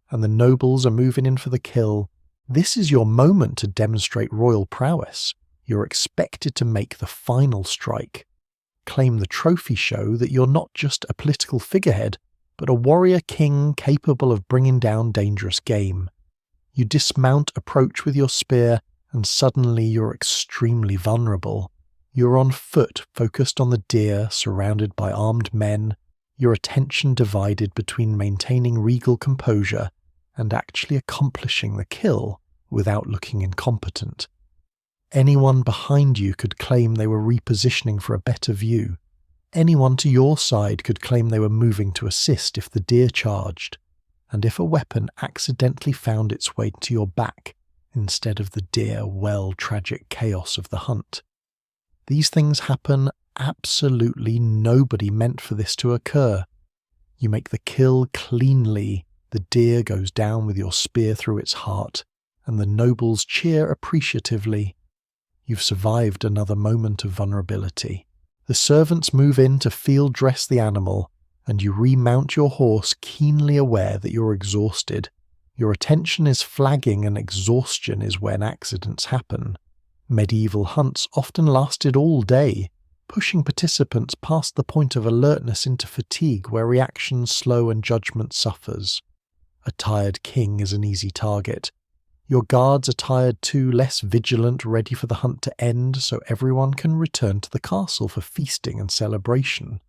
and the nobles are moving in for the kill. This is your moment to demonstrate royal prowess. You're expected to make the final strike. Claim the trophy show that you're not just a political figurehead, but a warrior king capable of bringing down dangerous game. You dismount, approach with your spear, and suddenly you're extremely vulnerable. You're on foot, focused on the deer, surrounded by armed men, your attention divided between maintaining regal composure and actually accomplishing the kill without looking incompetent. Anyone behind you could claim they were repositioning for a better view. Anyone to your side could claim they were moving to assist if the deer charged, and if a weapon accidentally found its way to your back instead of the deer, tragic chaos of the hunt. These things happen. Absolutely nobody meant for this to occur. You make the kill cleanly, the deer goes down with your spear through its heart, and the nobles cheer appreciatively. You've survived another moment of vulnerability. The servants move in to field dress the animal, and you remount your horse keenly aware that you're exhausted. Your attention is flagging, and exhaustion is when accidents happen. Medieval hunts often lasted all day, pushing participants past the point of alertness into fatigue where reaction slow and judgment suffers. A tired king is an easy target. Your guards are tired too, less vigilant, ready for the hunt to end so everyone can return to the castle for feasting and celebration.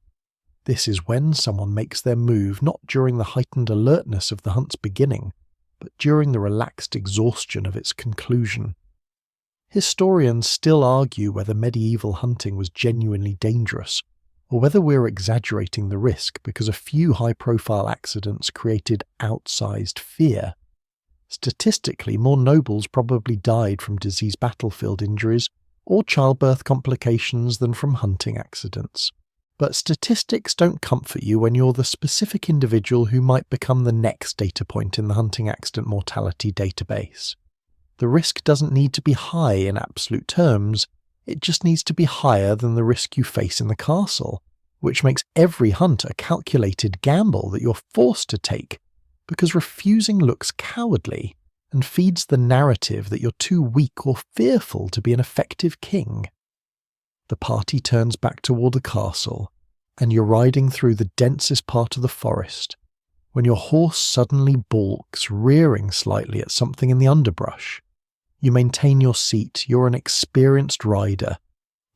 This is when someone makes their move not during the heightened alertness of the hunt's beginning, but during the relaxed exhaustion of its conclusion. Historians still argue whether medieval hunting was genuinely dangerous, or whether we're exaggerating the risk because a few high-profile accidents created outsized fear. Statistically, more nobles probably died from disease battlefield injuries or childbirth complications than from hunting accidents. But statistics don't comfort you when you're the specific individual who might become the next data point in the hunting accident mortality database. The risk doesn't need to be high in absolute terms, it just needs to be higher than the risk you face in the castle, which makes every hunt a calculated gamble that you're forced to take, because refusing looks cowardly and feeds the narrative that you're too weak or fearful to be an effective king. The party turns back toward the castle, and you're riding through the densest part of the forest, when your horse suddenly balks, rearing slightly at something in the underbrush. You maintain your seat, you're an experienced rider.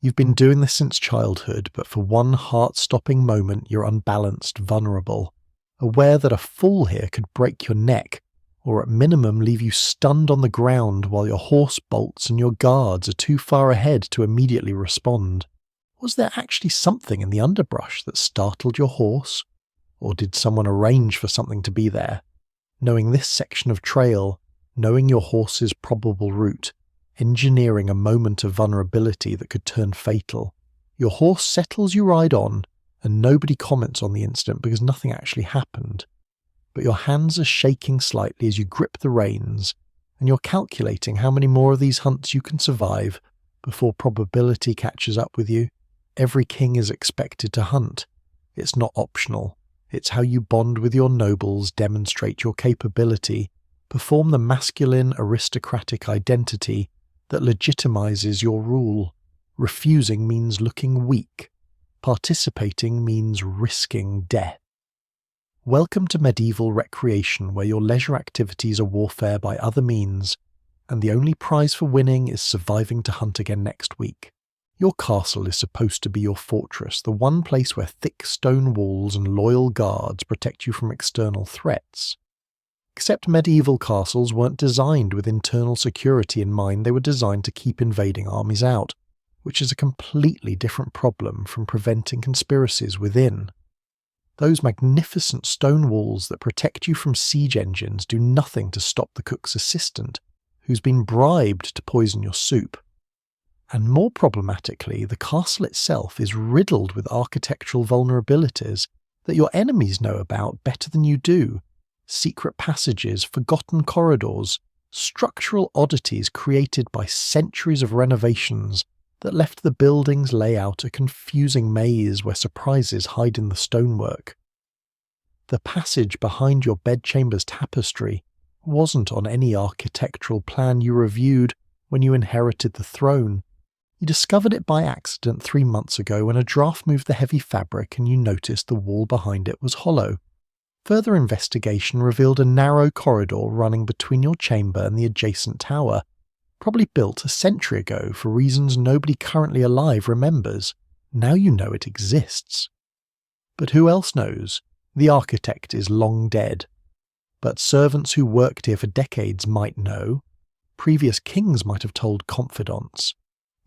You've been doing this since childhood, but for one heart-stopping moment you're unbalanced, vulnerable. aware that a fall here could break your neck, or at minimum leave you stunned on the ground while your horse bolts and your guards are too far ahead to immediately respond. Was there actually something in the underbrush that startled your horse? Or did someone arrange for something to be there? Knowing this section of trail, knowing your horse's probable route, engineering a moment of vulnerability that could turn fatal. Your horse settles you ride on, and nobody comments on the incident because nothing actually happened. But your hands are shaking slightly as you grip the reins, and you're calculating how many more of these hunts you can survive before probability catches up with you. Every king is expected to hunt. It's not optional. It's how you bond with your nobles, demonstrate your capability, perform the masculine aristocratic identity that legitimizes your rule. Refusing means looking weak. Participating means risking death. Welcome to medieval recreation, where your leisure activities are warfare by other means, and the only prize for winning is surviving to hunt again next week. Your castle is supposed to be your fortress, the one place where thick stone walls and loyal guards protect you from external threats. Except medieval castles weren't designed with internal security in mind, they were designed to keep invading armies out, which is a completely different problem from preventing conspiracies within. Those magnificent stone walls that protect you from siege engines do nothing to stop the cook's assistant, who's been bribed to poison your soup. And more problematically, the castle itself is riddled with architectural vulnerabilities that your enemies know about better than you do. Secret passages, forgotten corridors, structural oddities created by centuries of renovations that left the building's layout a confusing maze where surprises hide in the stonework. The passage behind your bedchamber's tapestry wasn't on any architectural plan you reviewed when you inherited the throne. You discovered it by accident 3 months ago when a draft moved the heavy fabric and you noticed the wall behind it was hollow. Further investigation revealed a narrow corridor running between your chamber and the adjacent tower, probably built a century ago for reasons nobody currently alive remembers. Now you know it exists. But who else knows? The architect is long dead. But servants who worked here for decades might know. Previous kings might have told confidants.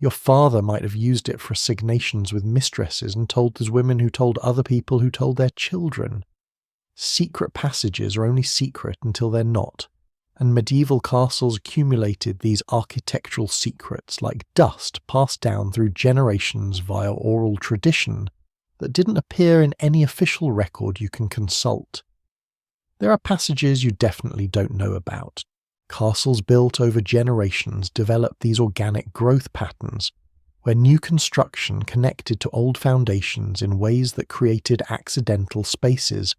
Your father might have used it for assignations with mistresses and told those women who told other people who told their children. Secret passages are only secret until they're not, and medieval castles accumulated these architectural secrets like dust passed down through generations via oral tradition that didn't appear in any official record you can consult. There are passages you definitely don't know about. Castles built over generations developed these organic growth patterns, where new construction connected to old foundations in ways that created accidental spaces,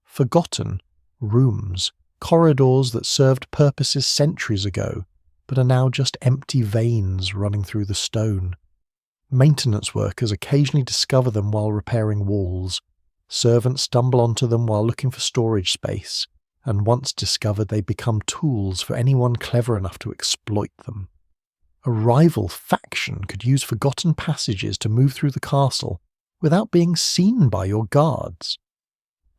forgotten rooms, corridors that served purposes centuries ago, but are now just empty veins running through the stone. Maintenance workers occasionally discover them while repairing walls. Servants stumble onto them while looking for storage space, and once discovered they become tools for anyone clever enough to exploit them. A rival faction could use forgotten passages to move through the castle without being seen by your guards.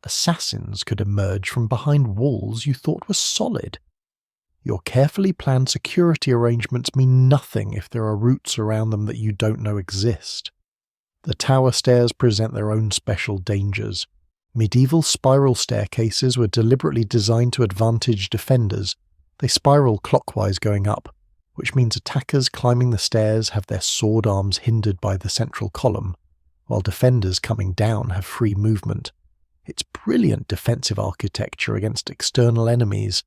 Assassins could emerge from behind walls you thought were solid. Your carefully planned security arrangements mean nothing if there are routes around them that you don't know exist. The tower stairs present their own special dangers. Medieval spiral staircases were deliberately designed to advantage defenders. They spiral clockwise going up, which means attackers climbing the stairs have their sword arms hindered by the central column, while defenders coming down have free movement. It's brilliant defensive architecture against external enemies.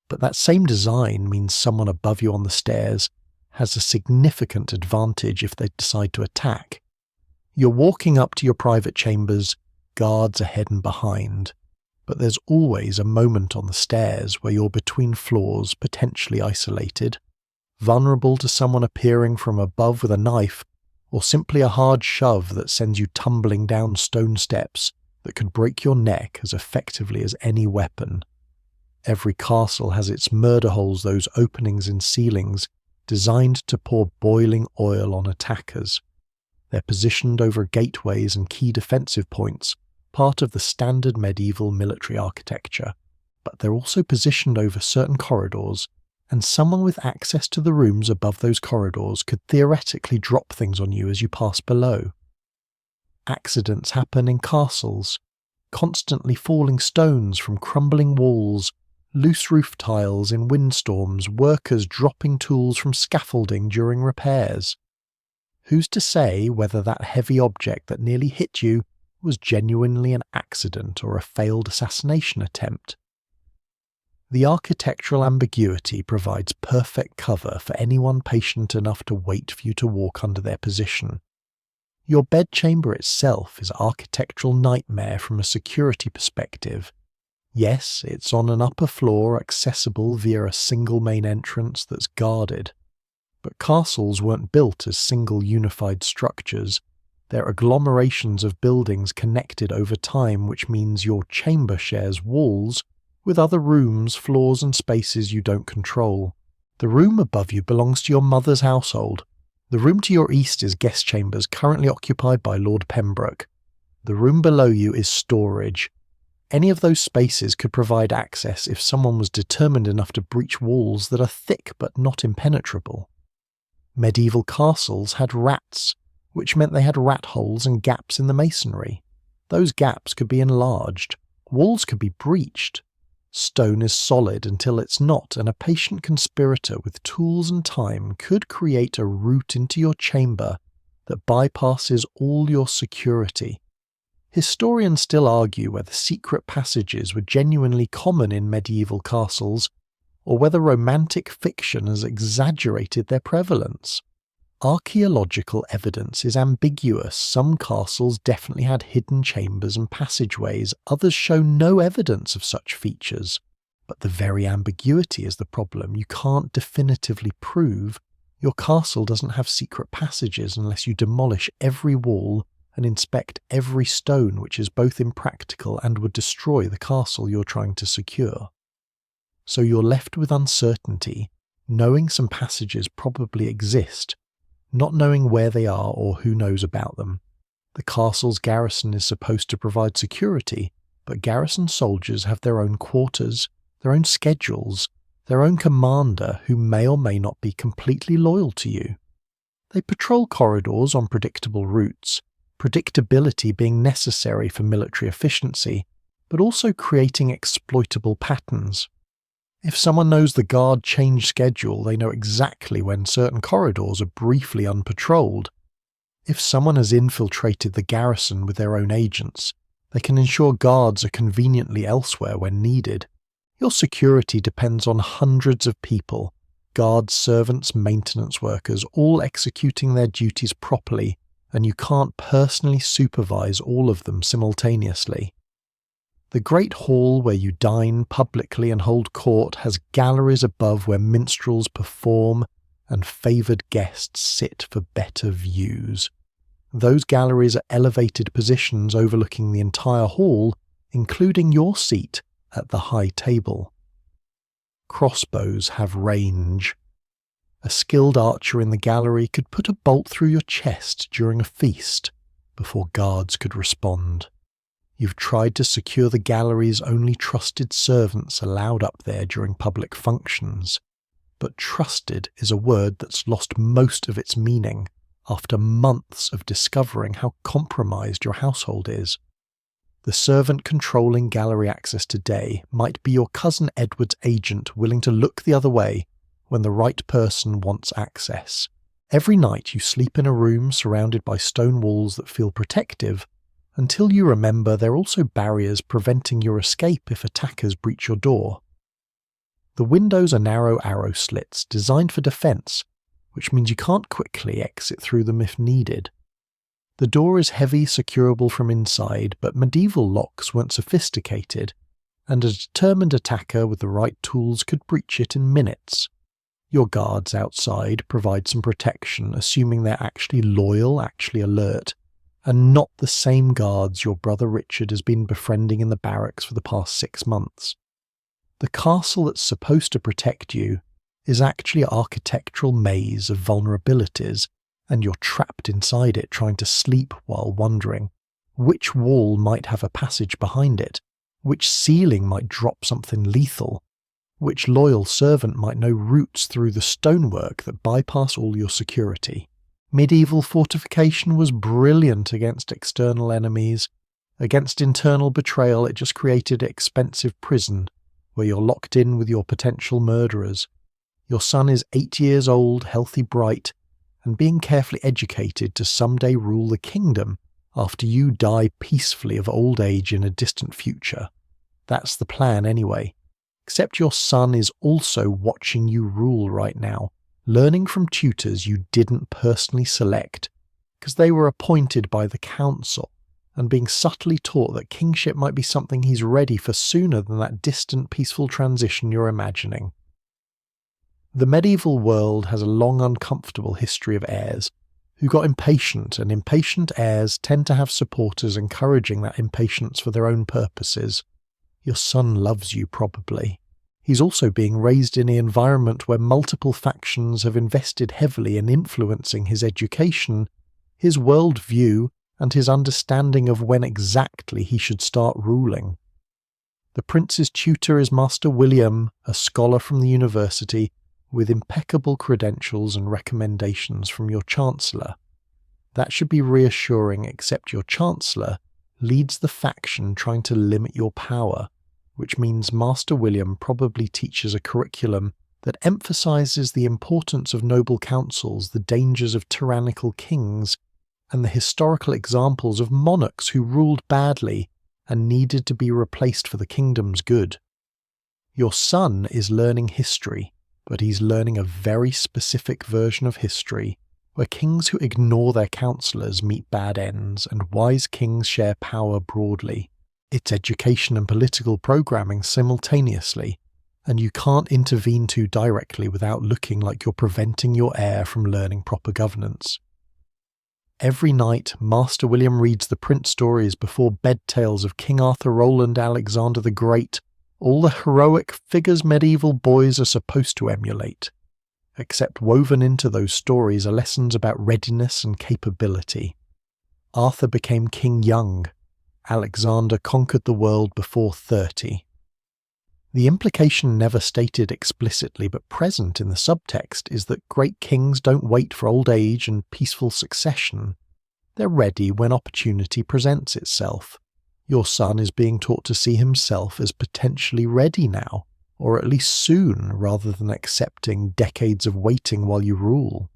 But that same design means someone above you on the stairs has a significant advantage if they decide to attack. You're walking up to your private chambers, guards ahead and behind, but there's always a moment on the stairs where you're between floors, potentially isolated, vulnerable to someone appearing from above with a knife, or simply a hard shove that sends you tumbling down stone steps that could break your neck as effectively as any weapon. Every castle has its murder holes, those openings in ceilings designed to pour boiling oil on attackers. They're positioned over gateways and key defensive points, part of the standard medieval military architecture, but they're also positioned over certain corridors, and someone with access to the rooms above those corridors could theoretically drop things on you as you pass below. Accidents happen in castles, constantly falling stones from crumbling walls, loose roof tiles in windstorms, workers dropping tools from scaffolding during repairs. Who's to say whether that heavy object that nearly hit you was genuinely an accident or a failed assassination attempt? The architectural ambiguity provides perfect cover for anyone patient enough to wait for you to walk under their position. Your bedchamber itself is an architectural nightmare from a security perspective. Yes, it's on an upper floor accessible via a single main entrance that's guarded. But castles weren't built as single unified structures. They're agglomerations of buildings connected over time, which means your chamber shares walls with other rooms, floors and spaces you don't control. The room above you belongs to your mother's household. The room to your east is guest chambers currently occupied by Lord Pembroke. The room below you is storage. Any of those spaces could provide access if someone was determined enough to breach walls that are thick but not impenetrable. Medieval castles had rats, which meant they had rat holes and gaps in the masonry. Those gaps could be enlarged. Walls could be breached. Stone is solid until it's not, and a patient conspirator with tools and time could create a route into your chamber that bypasses all your security. Historians still argue whether secret passages were genuinely common in medieval castles, or whether romantic fiction has exaggerated their prevalence. Archaeological evidence is ambiguous. Some castles definitely had hidden chambers and passageways, others show no evidence of such features. But the very ambiguity is the problem. You can't definitively prove your castle doesn't have secret passages unless you demolish every wall and inspect every stone, which is both impractical and would destroy the castle you're trying to secure. So you're left with uncertainty, knowing some passages probably exist, not knowing where they are or who knows about them. The castle's garrison is supposed to provide security, but garrison soldiers have their own quarters, their own schedules, their own commander who may or may not be completely loyal to you. They patrol corridors on predictable routes, predictability being necessary for military efficiency, but also creating exploitable patterns. If someone knows the guard change schedule, they know exactly when certain corridors are briefly unpatrolled. If someone has infiltrated the garrison with their own agents, they can ensure guards are conveniently elsewhere when needed. Your security depends on hundreds of people, guards, servants, maintenance workers, all executing their duties properly, and you can't personally supervise all of them simultaneously. The great hall where you dine publicly and hold court has galleries above where minstrels perform and favoured guests sit for better views. Those galleries are elevated positions overlooking the entire hall, including your seat at the high table. Crossbows have range. A skilled archer in the gallery could put a bolt through your chest during a feast before guards could respond. You've tried to secure the gallery's only trusted servants allowed up there during public functions, but trusted is a word that's lost most of its meaning after months of discovering how compromised your household is. The servant controlling gallery access today might be your cousin Edward's agent willing to look the other way when the right person wants access. Every night you sleep in a room surrounded by stone walls that feel protective, until you remember they're also barriers preventing your escape if attackers breach your door. The windows are narrow arrow slits designed for defense, which means you can't quickly exit through them if needed. The door is heavy, securable from inside, but medieval locks weren't sophisticated, and a determined attacker with the right tools could breach it in minutes. Your guards outside provide some protection, assuming they're actually loyal, actually alert, and not the same guards your brother Richard has been befriending in the barracks for the past 6 months. The castle that's supposed to protect you is actually an architectural maze of vulnerabilities, and you're trapped inside it trying to sleep while wondering, Which wall might have a passage behind it? Which ceiling might drop something lethal? Which loyal servant might know routes through the stonework that bypass all your security? Medieval fortification was brilliant against external enemies. Against internal betrayal, it just created an expensive prison where you're locked in with your potential murderers. Your son is 8 years old, healthy, bright, and being carefully educated to someday rule the kingdom after you die peacefully of old age in a distant future. That's the plan anyway. Except your son is also watching you rule right now, learning from tutors you didn't personally select, because they were appointed by the council, and being subtly taught that kingship might be something he's ready for sooner than that distant peaceful transition you're imagining. The medieval world has a long uncomfortable history of heirs who got impatient, and impatient heirs tend to have supporters encouraging that impatience for their own purposes. Your son loves you, probably. He's also being raised in an environment where multiple factions have invested heavily in influencing his education, his worldview, and his understanding of when exactly he should start ruling. The prince's tutor is Master William, a scholar from the university, with impeccable credentials and recommendations from your chancellor. That should be reassuring, except your chancellor leads the faction trying to limit your power, which means Master William probably teaches a curriculum that emphasizes the importance of noble councils, the dangers of tyrannical kings, and the historical examples of monarchs who ruled badly and needed to be replaced for the kingdom's good. Your son is learning history, but he's learning a very specific version of history, where kings who ignore their counselors meet bad ends and wise kings share power broadly. It's education and political programming simultaneously, and you can't intervene too directly without looking like you're preventing your heir from learning proper governance. Every night, Master William reads the prince stories before bed tales of King Arthur, Roland, Alexander the Great, all the heroic figures medieval boys are supposed to emulate. Except woven into those stories are lessons about readiness and capability. Arthur became king young. Alexander conquered the world before 30. The implication never stated explicitly but present in the subtext is that great kings don't wait for old age and peaceful succession. They're ready when opportunity presents itself. Your son is being taught to see himself as potentially ready now, or at least soon, rather than accepting decades of waiting while you rule.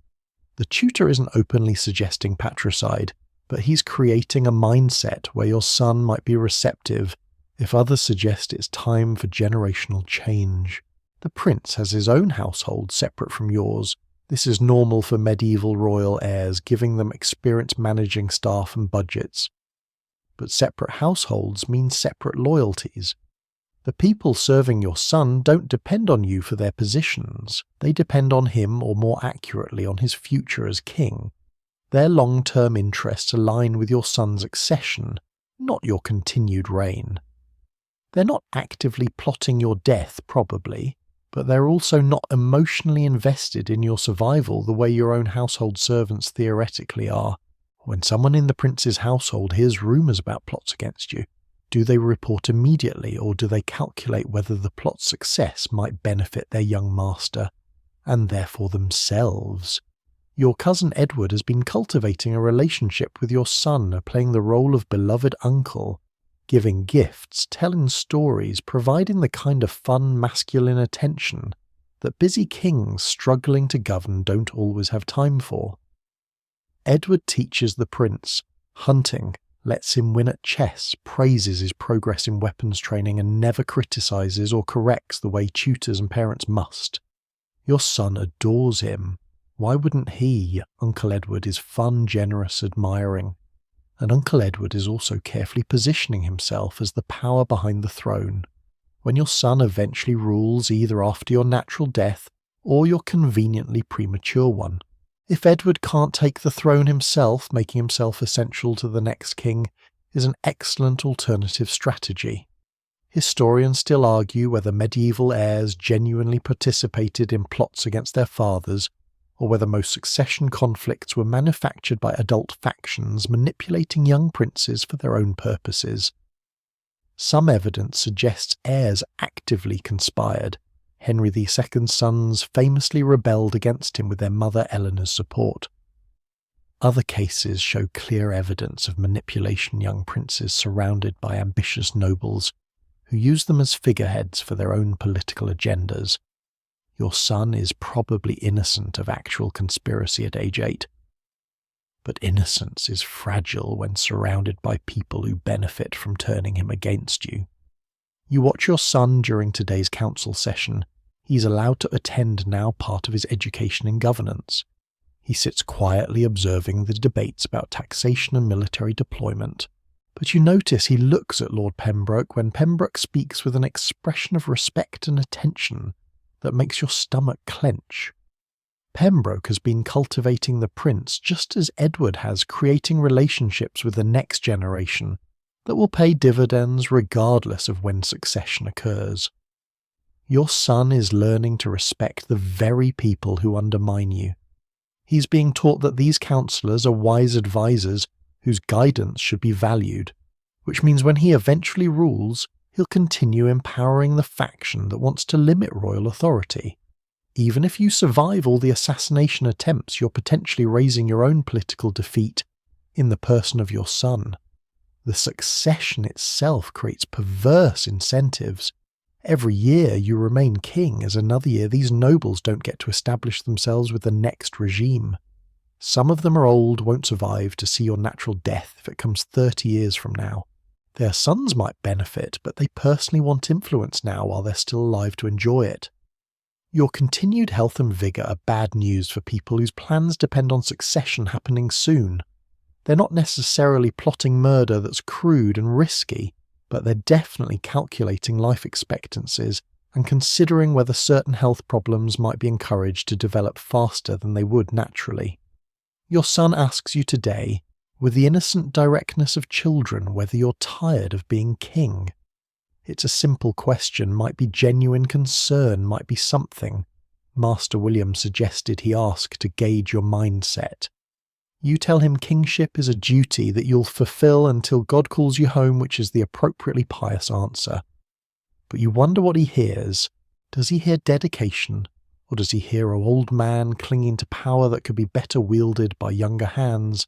The tutor isn't openly suggesting patricide, but he's creating a mindset where your son might be receptive if others suggest it's time for generational change. The prince has his own household separate from yours. This is normal for medieval royal heirs, giving them experience managing staff and budgets. But separate households mean separate loyalties. The people serving your son don't depend on you for their positions. They depend on him, or more accurately, on his future as king. Their long-term interests align with your son's accession, not your continued reign. They're not actively plotting your death, probably, but they're also not emotionally invested in your survival the way your own household servants theoretically are. When someone in the prince's household hears rumours about plots against you, do they report immediately, or do they calculate whether the plot's success might benefit their young master, and therefore themselves? Your cousin Edward has been cultivating a relationship with your son, playing the role of beloved uncle, giving gifts, telling stories, providing the kind of fun masculine attention that busy kings struggling to govern don't always have time for. Edward teaches the prince hunting, lets him win at chess, praises his progress in weapons training, and never criticizes or corrects the way tutors and parents must. Your son adores him. Why wouldn't he? Uncle Edward is fun, generous, admiring. And Uncle Edward is also carefully positioning himself as the power behind the throne. When your son eventually rules either after your natural death or your conveniently premature one. If Edward can't take the throne himself, making himself essential to the next king is an excellent alternative strategy. Historians still argue whether medieval heirs genuinely participated in plots against their fathers, or whether most succession conflicts were manufactured by adult factions manipulating young princes for their own purposes. Some evidence suggests heirs actively conspired. Henry II's sons famously rebelled against him with their mother Eleanor's support. Other cases show clear evidence of manipulation young princes surrounded by ambitious nobles who use them as figureheads for their own political agendas. Your son is probably innocent of actual conspiracy at age 8. But innocence is fragile when surrounded by people who benefit from turning him against you. You watch your son during today's council session. He's allowed to attend now part of his education in governance. He sits quietly observing the debates about taxation and military deployment. But you notice he looks at Lord Pembroke when Pembroke speaks with an expression of respect and attention that makes your stomach clench. Pembroke has been cultivating the prince just as Edward has, creating relationships with the next generation that will pay dividends regardless of when succession occurs. Your son is learning to respect the very people who undermine you. He's being taught that these counsellors are wise advisors whose guidance should be valued, which means when he eventually rules, he'll continue empowering the faction that wants to limit royal authority. Even if you survive all the assassination attempts, you're potentially raising your own political defeat in the person of your son. The succession itself creates perverse incentives. Every year you remain king, as another year these nobles don't get to establish themselves with the next regime. Some of them are old, won't survive to see your natural death if it comes 30 years from now. Their sons might benefit, but they personally want influence now while they're still alive to enjoy it. Your continued health and vigour are bad news for people whose plans depend on succession happening soon. They're not necessarily plotting murder that's crude and risky, but they're definitely calculating life expectancies and considering whether certain health problems might be encouraged to develop faster than they would naturally. Your son asks you today, with the innocent directness of children, whether you're tired of being king. It's a simple question, might be genuine concern, might be something Master William suggested he ask to gauge your mindset. You tell him kingship is a duty that you'll fulfill until God calls you home, which is the appropriately pious answer. But you wonder what he hears. Does he hear dedication, or does he hear an old man clinging to power that could be better wielded by younger hands?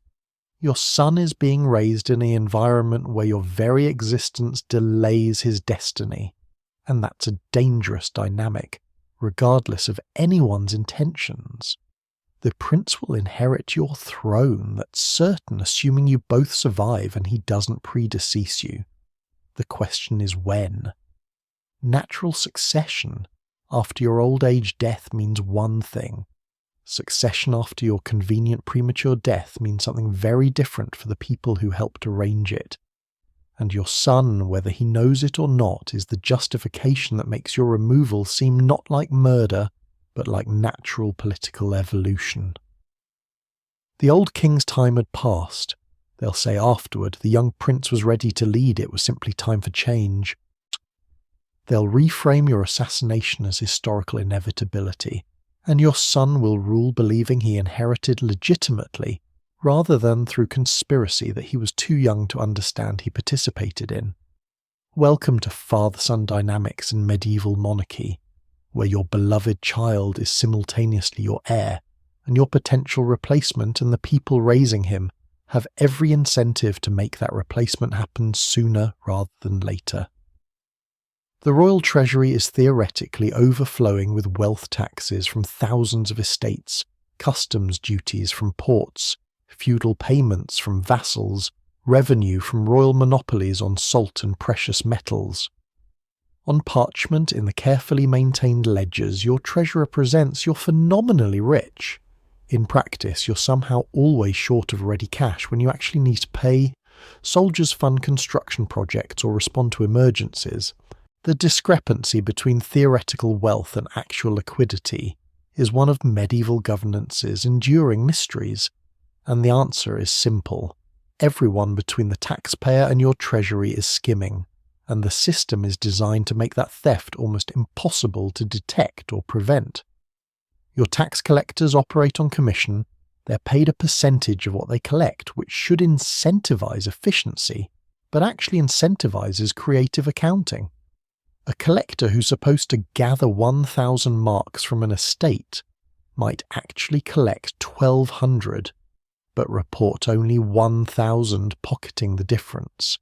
Your son is being raised in an environment where your very existence delays his destiny, and that's a dangerous dynamic, regardless of anyone's intentions. The prince will inherit your throne, that's certain, assuming you both survive and he doesn't predecease you. The question is when. Natural succession after your old age death means one thing. Succession after your convenient premature death means something very different for the people who helped arrange it. And your son, whether he knows it or not, is the justification that makes your removal seem not like murder, but like natural political evolution. The old king's time had passed. They'll say afterward the young prince was ready to lead, it was simply time for change. They'll reframe your assassination as historical inevitability, and your son will rule believing he inherited legitimately, rather than through conspiracy that he was too young to understand he participated in. Welcome to father-son dynamics in medieval monarchy, where your beloved child is simultaneously your heir, and your potential replacement and the people raising him have every incentive to make that replacement happen sooner rather than later. The royal treasury is theoretically overflowing with wealth taxes from thousands of estates, customs duties from ports, feudal payments from vassals, revenue from royal monopolies on salt and precious metals. On parchment in the carefully maintained ledgers, your treasurer presents you're phenomenally rich. In practice, you're somehow always short of ready cash when you actually need to pay. Soldiers fund construction projects or respond to emergencies. The discrepancy between theoretical wealth and actual liquidity is one of medieval governance's enduring mysteries, and the answer is simple. Everyone between the taxpayer and your treasury is skimming, and the system is designed to make that theft almost impossible to detect or prevent. Your tax collectors operate on commission. They're paid a percentage of what they collect, which should incentivize efficiency, but actually incentivizes creative accounting. A collector who's supposed to gather 1,000 marks from an estate might actually collect 1,200, but report only 1,000, pocketing the difference.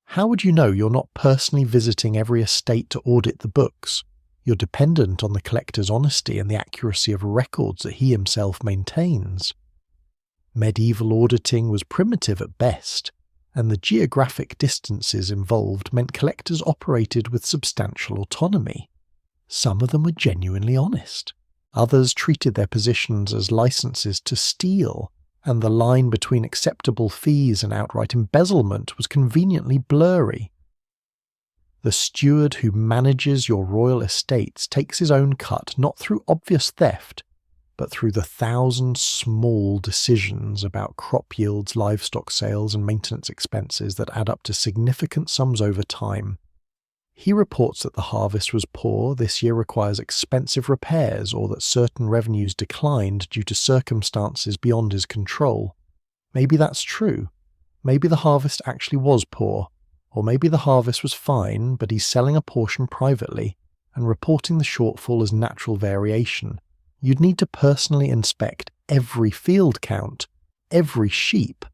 How would you know you're not personally visiting every estate to audit the books? You're dependent on the collector's honesty and the accuracy of records that he himself maintains. Medieval auditing was primitive at best, and the geographic distances involved meant collectors operated with substantial autonomy. Some of them were genuinely honest. Others treated their positions as licenses to steal, and the line between acceptable fees and outright embezzlement was conveniently blurry. The steward who manages your royal estates takes his own cut not through obvious theft, but through the 1,000 small decisions about crop yields, livestock sales, and maintenance expenses that add up to significant sums over time. He reports that the harvest was poor, this year requires expensive repairs, or that certain revenues declined due to circumstances beyond his control. Maybe that's true. Maybe the harvest actually was poor, or maybe the harvest was fine, but he's selling a portion privately and reporting the shortfall as natural variation. You'd need to personally inspect every field count, every sheep,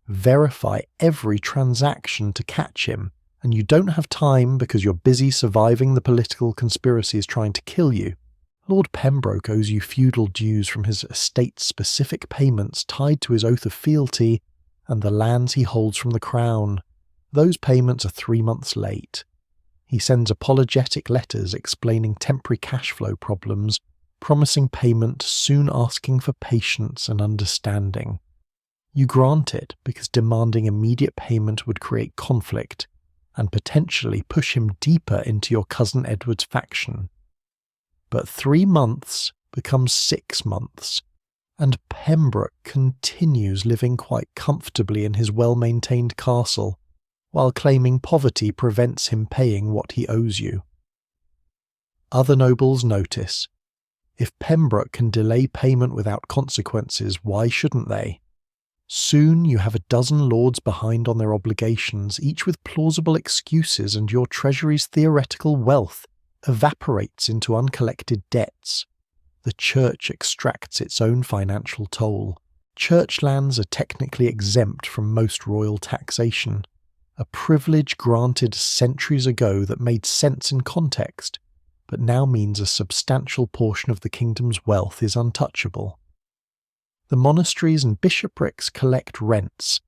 verify every transaction to catch him, and you don't have time because you're busy surviving the political conspiracies trying to kill you. Lord Pembroke owes you feudal dues from his estate-specific payments tied to his oath of fealty and the lands he holds from the crown. Those payments are 3 months late. He sends apologetic letters explaining temporary cash flow problems, promising payment, soon asking for patience and understanding. You grant it because demanding immediate payment would create conflict and potentially push him deeper into your cousin Edward's faction. But 3 months becomes 6 months, and Pembroke continues living quite comfortably in his well-maintained castle, while claiming poverty prevents him paying what he owes you. Other nobles notice. If Pembroke can delay payment without consequences, why shouldn't they? Soon you have a dozen lords behind on their obligations, each with plausible excuses, and your treasury's theoretical wealth evaporates into uncollected debts. The church extracts its own financial toll. Church lands are technically exempt from most royal taxation, a privilege granted centuries ago that made sense in context, but now means a substantial portion of the kingdom's wealth is untouchable. The monasteries and bishoprics collect rents,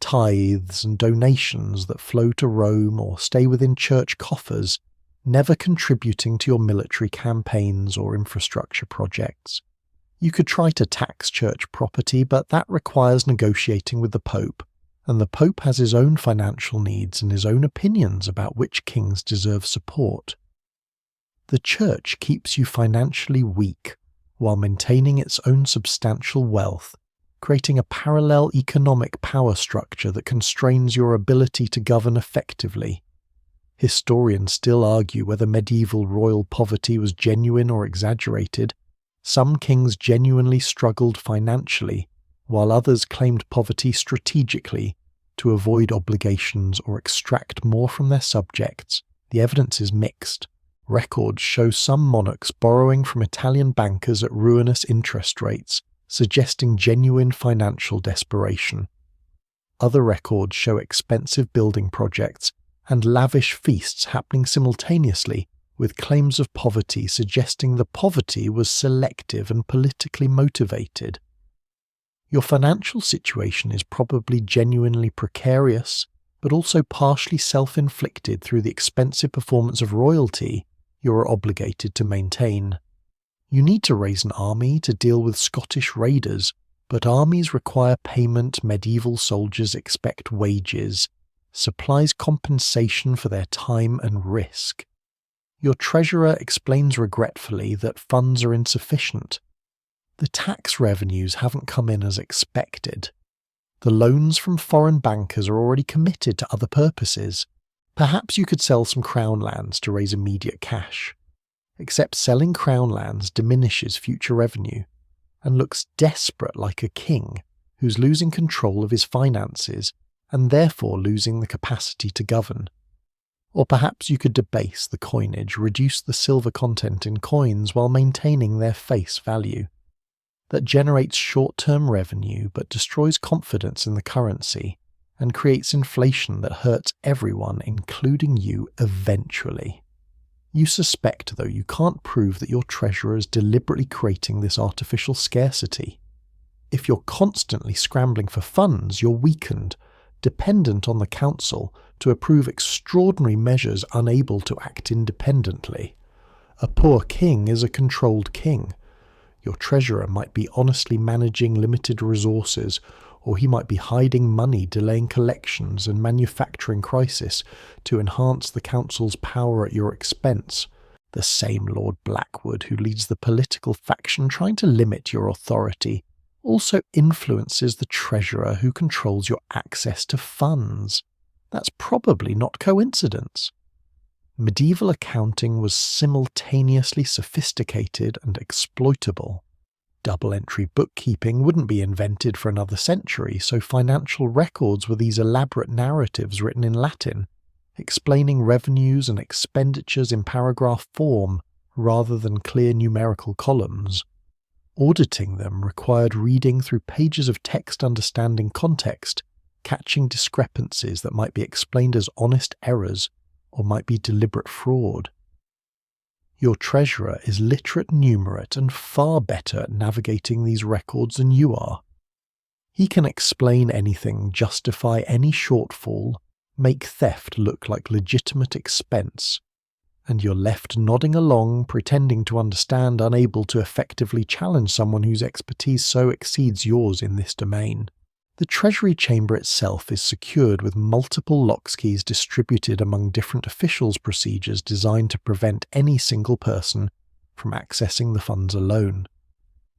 tithes and donations that flow to Rome or stay within church coffers, never contributing to your military campaigns or infrastructure projects. You could try to tax church property, but that requires negotiating with the Pope, and the Pope has his own financial needs and his own opinions about which kings deserve support. The church keeps you financially weak while maintaining its own substantial wealth, creating a parallel economic power structure that constrains your ability to govern effectively. Historians still argue whether medieval royal poverty was genuine or exaggerated. Some kings genuinely struggled financially, while others claimed poverty strategically to avoid obligations or extract more from their subjects. The evidence is mixed. Records show some monarchs borrowing from Italian bankers at ruinous interest rates, suggesting genuine financial desperation. Other records show expensive building projects and lavish feasts happening simultaneously, with claims of poverty suggesting the poverty was selective and politically motivated. Your financial situation is probably genuinely precarious, but also partially self-inflicted through the expensive performance of royalty you are obligated to maintain. You need to raise an army to deal with Scottish raiders, but armies require payment, medieval soldiers expect wages, supplies compensation for their time and risk. Your treasurer explains regretfully that funds are insufficient. The tax revenues haven't come in as expected. The loans from foreign bankers are already committed to other purposes. Perhaps you could sell some crown lands to raise immediate cash. except selling crown lands diminishes future revenue, and looks desperate like a king who's losing control of his finances and therefore losing the capacity to govern. Or perhaps you could debase the coinage, reduce the silver content in coins while maintaining their face value. That generates short-term revenue but destroys confidence in the currency and creates inflation that hurts everyone, including you, eventually. You suspect, though you can't prove, that your treasurer is deliberately creating this artificial scarcity. If you're constantly scrambling for funds, you're weakened, dependent on the council to approve extraordinary measures unable to act independently. A poor king is a controlled king. Your treasurer might be honestly managing limited resources, or he might be hiding money, delaying collections and manufacturing crisis to enhance the council's power at your expense. The same Lord Blackwood who leads the political faction trying to limit your authority also influences the treasurer who controls your access to funds. That's probably not coincidence. Medieval accounting was simultaneously sophisticated and exploitable. Double-entry bookkeeping wouldn't be invented for another century, so financial records were these elaborate narratives written in Latin, explaining revenues and expenditures in paragraph form rather than clear numerical columns. Auditing them required reading through pages of text, understanding context, catching discrepancies that might be explained as honest errors or might be deliberate fraud. Your treasurer is literate numerate and far better at navigating these records than you are. He can explain anything, justify any shortfall, make theft look like legitimate expense, and you're left nodding along, pretending to understand, unable to effectively challenge someone whose expertise so exceeds yours in this domain. The Treasury Chamber itself is secured with multiple locks keys distributed among different officials' procedures designed to prevent any single person from accessing the funds alone.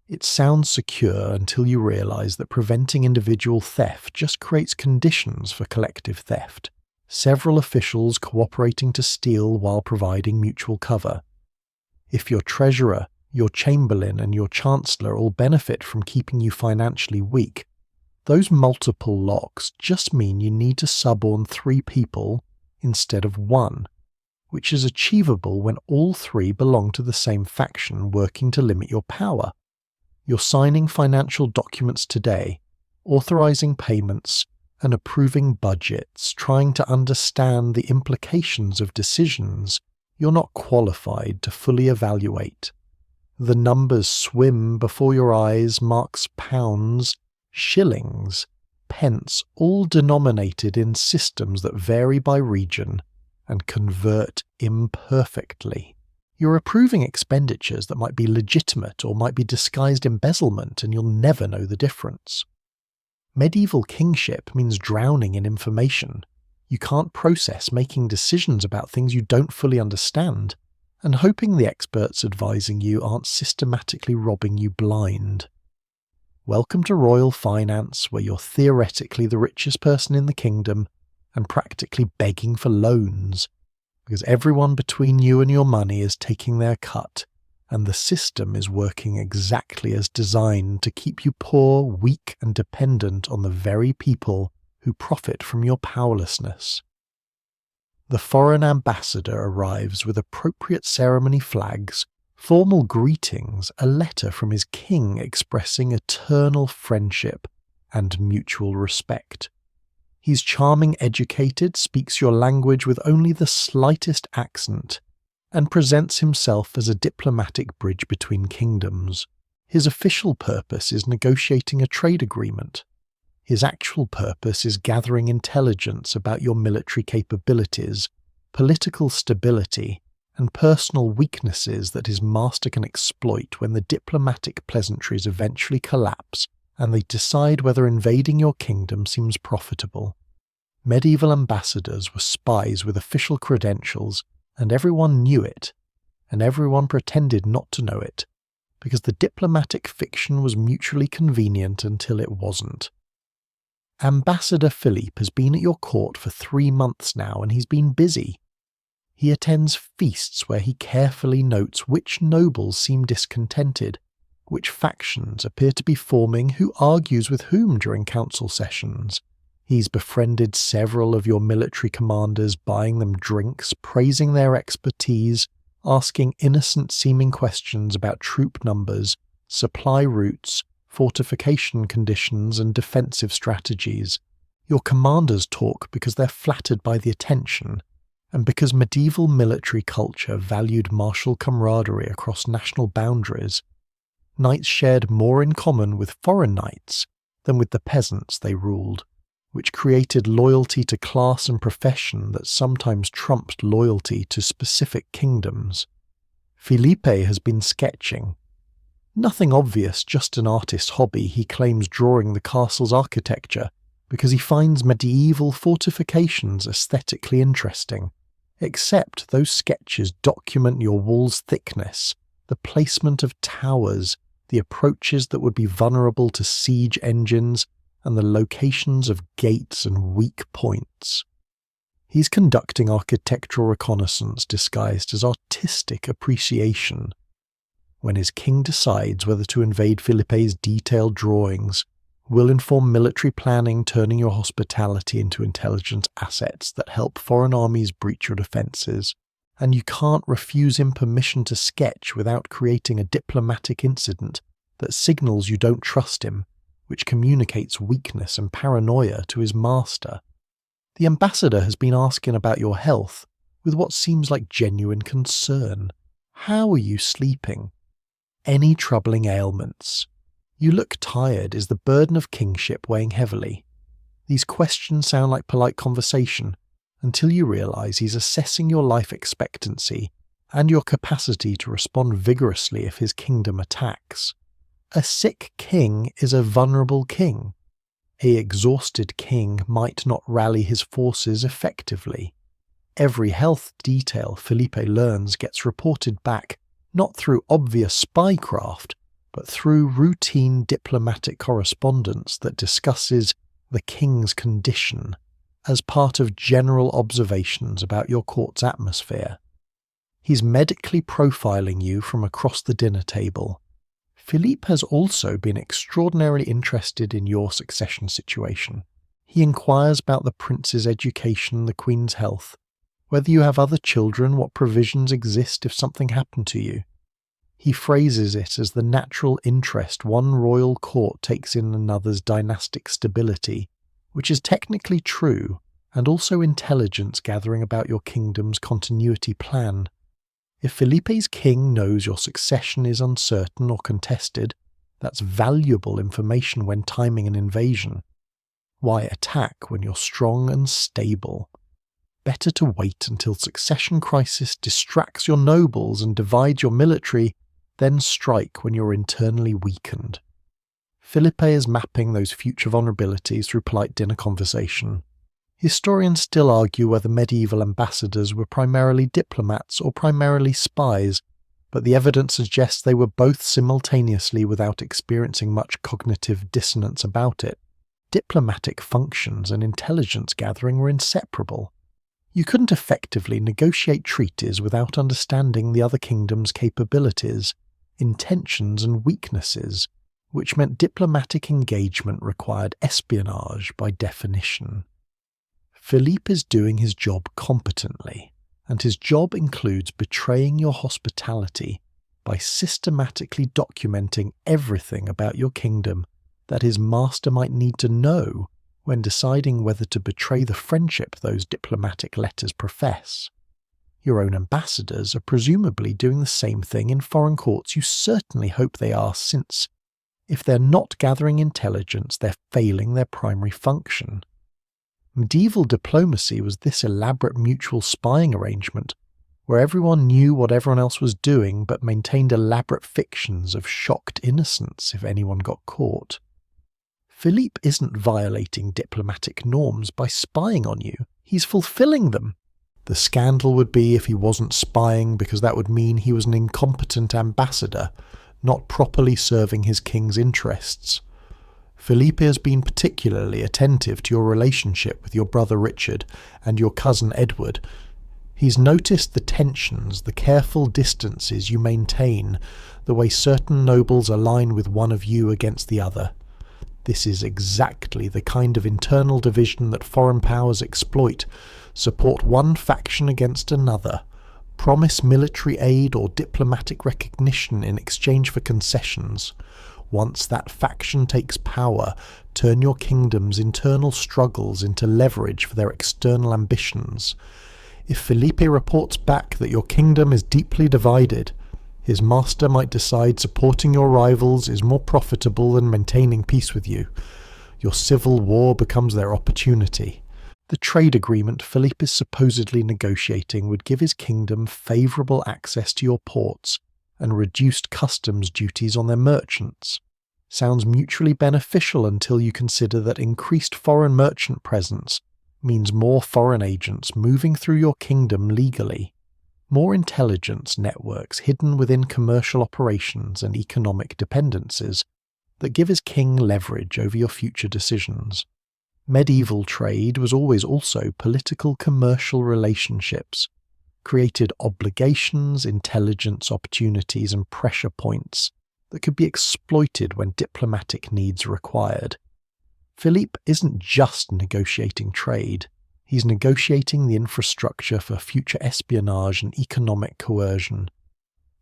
It sounds secure until you realize that preventing individual theft just creates conditions for collective theft, several officials cooperating to steal while providing mutual cover. If your treasurer, your chamberlain, and your chancellor all benefit from keeping you financially weak, those multiple locks just mean you need to suborn 3 people instead of 1, which is achievable when all 3 belong to the same faction working to limit your power. You're signing financial documents today, authorizing payments and approving budgets, trying to understand the implications of decisions you're not qualified to fully evaluate. The numbers swim before your eyes, marks pounds, shillings, pence, all denominated in systems that vary by region and convert imperfectly. You're approving expenditures that might be legitimate or might be disguised embezzlement, and you'll never know the difference. Medieval kingship means drowning in information. You can't process making decisions about things you don't fully understand, and hoping the experts advising you aren't systematically robbing you blind. Welcome to royal finance, where you're theoretically the richest person in the kingdom and practically begging for loans, because everyone between you and your money is taking their cut, and the system is working exactly as designed to keep you poor, weak, and dependent on the very people who profit from your powerlessness. The foreign ambassador arrives with appropriate ceremony flags, formal greetings, a letter from his king expressing eternal friendship and mutual respect. He's charming, educated, speaks your language with only the slightest accent, and presents himself as a diplomatic bridge between kingdoms. His official purpose is negotiating a trade agreement. His actual purpose is gathering intelligence about your military capabilities, political stability, and personal weaknesses that his master can exploit when the diplomatic pleasantries eventually collapse and they decide whether invading your kingdom seems profitable. Medieval ambassadors were spies with official credentials, and everyone knew it, and everyone pretended not to know it, because the diplomatic fiction was mutually convenient until it wasn't. Ambassador Philippe has been at your court for 3 months now, and he's been busy. He attends feasts where he carefully notes which nobles seem discontented, which factions appear to be forming, who argues with whom during council sessions. He's befriended several of your military commanders, buying them drinks, praising their expertise, asking innocent-seeming questions about troop numbers, supply routes, fortification conditions, and defensive strategies. Your commanders talk because they're flattered by the attention, and because medieval military culture valued martial camaraderie across national boundaries. Knights shared more in common with foreign knights than with the peasants they ruled, which created loyalty to class and profession that sometimes trumped loyalty to specific kingdoms. Felipe has been sketching. Nothing obvious, just an artist's hobby. He claims drawing the castle's architecture because he finds medieval fortifications aesthetically interesting. Except those sketches document your wall's thickness, the placement of towers, the approaches that would be vulnerable to siege engines, and the locations of gates and weak points. He's conducting architectural reconnaissance disguised as artistic appreciation. When his king decides whether to invade Felipe's detailed drawings, will inform military planning, turning your hospitality into intelligence assets that help foreign armies breach your defences, and you can't refuse him permission to sketch without creating a diplomatic incident that signals you don't trust him, which communicates weakness and paranoia to his master. The ambassador has been asking about your health with what seems like genuine concern. How are you sleeping? Any troubling ailments? You look tired. Is the burden of kingship weighing heavily? These questions sound like polite conversation until you realise he's assessing your life expectancy and your capacity to respond vigorously if his kingdom attacks. A sick king is a vulnerable king. An exhausted king might not rally his forces effectively. Every health detail Felipe learns gets reported back, not through obvious spycraft, but through routine diplomatic correspondence that discusses the king's condition as part of general observations about your court's atmosphere. He's medically profiling you from across the dinner table. Philippe has also been extraordinarily interested in your succession situation. He inquires about the prince's education, the queen's health, whether you have other children, what provisions exist if something happened to you. He phrases it as the natural interest one royal court takes in another's dynastic stability, which is technically true, and also intelligence gathering about your kingdom's continuity plan. If Felipe's king knows your succession is uncertain or contested, that's valuable information when timing an invasion. Why attack when you're strong and stable? Better to wait until succession crisis distracts your nobles and divides your military, then strike when you're internally weakened. Felipe is mapping those future vulnerabilities through polite dinner conversation. Historians still argue whether medieval ambassadors were primarily diplomats or primarily spies, but the evidence suggests they were both simultaneously without experiencing much cognitive dissonance about it. Diplomatic functions and intelligence gathering were inseparable. You couldn't effectively negotiate treaties without understanding the other kingdom's capabilities, intentions and weaknesses, which meant diplomatic engagement required espionage by definition. Philippe is doing his job competently, and his job includes betraying your hospitality by systematically documenting everything about your kingdom that his master might need to know when deciding whether to betray the friendship those diplomatic letters profess. Your own ambassadors are presumably doing the same thing in foreign courts. You certainly hope they are, since if they're not gathering intelligence, they're failing their primary function. Medieval diplomacy was this elaborate mutual spying arrangement, where everyone knew what everyone else was doing but maintained elaborate fictions of shocked innocence if anyone got caught. Philippe isn't violating diplomatic norms by spying on you, he's fulfilling them. The scandal would be if he wasn't spying, because that would mean he was an incompetent ambassador, not properly serving his king's interests. Felipe has been particularly attentive to your relationship with your brother Richard and your cousin Edward. He's noticed the tensions, the careful distances you maintain, the way certain nobles align with one of you against the other. This is exactly the kind of internal division that foreign powers exploit, support one faction against another, promise military aid or diplomatic recognition in exchange for concessions. Once that faction takes power, turn your kingdom's internal struggles into leverage for their external ambitions. If Felipe reports back that your kingdom is deeply divided, his master might decide supporting your rivals is more profitable than maintaining peace with you. Your civil war becomes their opportunity. The trade agreement Felipe is supposedly negotiating would give his kingdom favourable access to your ports and reduced customs duties on their merchants. Sounds mutually beneficial until you consider that increased foreign merchant presence means more foreign agents moving through your kingdom legally, more intelligence networks hidden within commercial operations and economic dependencies that give his king leverage over your future decisions. Medieval trade was always also political commercial relationships, created obligations, intelligence opportunities and pressure points that could be exploited when diplomatic needs required. Philippe isn't just negotiating trade, he's negotiating the infrastructure for future espionage and economic coercion.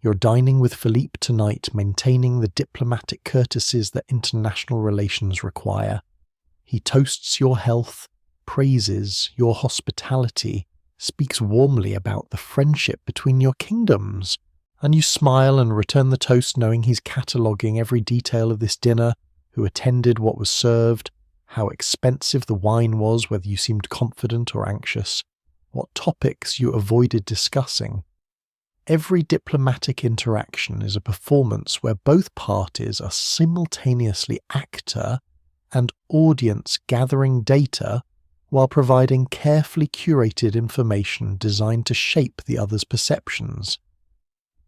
You're dining with Philippe tonight, maintaining the diplomatic courtesies that international relations require. He toasts your health, praises your hospitality, speaks warmly about the friendship between your kingdoms, and you smile and return the toast knowing he's cataloguing every detail of this dinner, who attended what was served, how expensive the wine was, whether you seemed confident or anxious, what topics you avoided discussing. Every diplomatic interaction is a performance where both parties are simultaneously actor and audience gathering data while providing carefully curated information designed to shape the other's perceptions.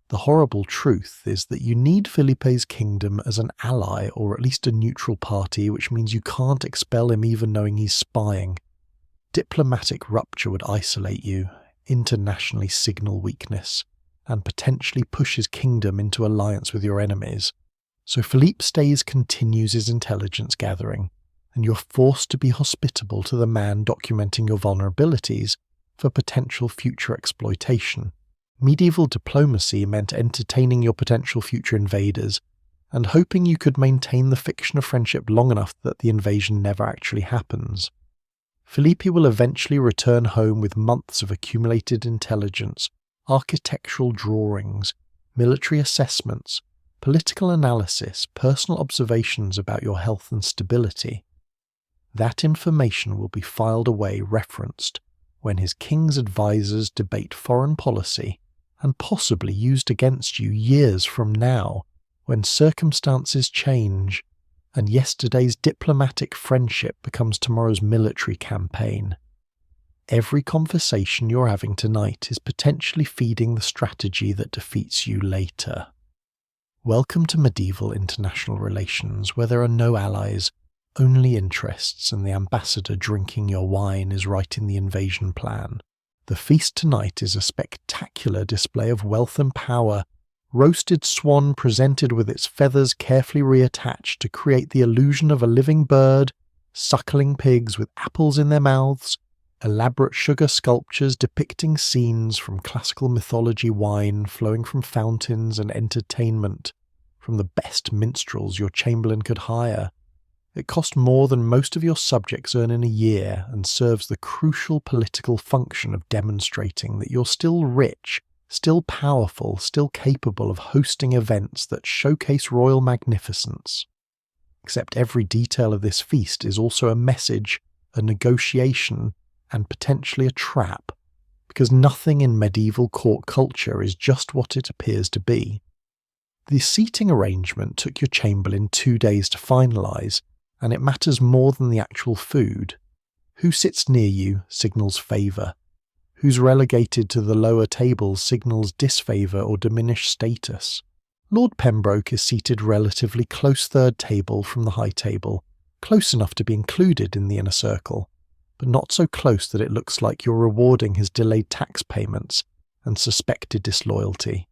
The horrible truth is that you need Felipe's kingdom as an ally or at least a neutral party, which means you can't expel him even knowing he's spying. Diplomatic rupture would isolate you, internationally signal weakness, and potentially push his kingdom into alliance with your enemies. So Philippe continues his intelligence gathering, and you're forced to be hospitable to the man documenting your vulnerabilities for potential future exploitation. Medieval diplomacy meant entertaining your potential future invaders and hoping you could maintain the fiction of friendship long enough that the invasion never actually happens. Felipe will eventually return home with months of accumulated intelligence, architectural drawings, military assessments, political analysis, personal observations about your health and stability. That information will be filed away referenced when his king's advisors debate foreign policy and possibly used against you years from now when circumstances change and yesterday's diplomatic friendship becomes tomorrow's military campaign. Every conversation you're having tonight is potentially feeding the strategy that defeats you later. Welcome to medieval international relations, where there are no allies, only interests, and the ambassador drinking your wine is writing the invasion plan. The feast tonight is a spectacular display of wealth and power, roasted swan presented with its feathers carefully reattached to create the illusion of a living bird, suckling pigs with apples in their mouths, elaborate sugar sculptures depicting scenes from classical mythology, wine flowing from fountains, and entertainment from the best minstrels your chamberlain could hire. It cost more than most of your subjects earn in a year and serves the crucial political function of demonstrating that you're still rich, still powerful, still capable of hosting events that showcase royal magnificence. Except every detail of this feast is also a message, a negotiation, and potentially a trap, because nothing in medieval court culture is just what it appears to be. The seating arrangement took your chamberlain 2 days to finalise, and it matters more than the actual food. Who sits near you signals favour. Who's relegated to the lower table signals disfavour or diminished status. Lord Pembroke is seated relatively close third table from the high table, close enough to be included in the inner circle. but not so close that it looks like you're rewarding his delayed tax payments and suspected disloyalty.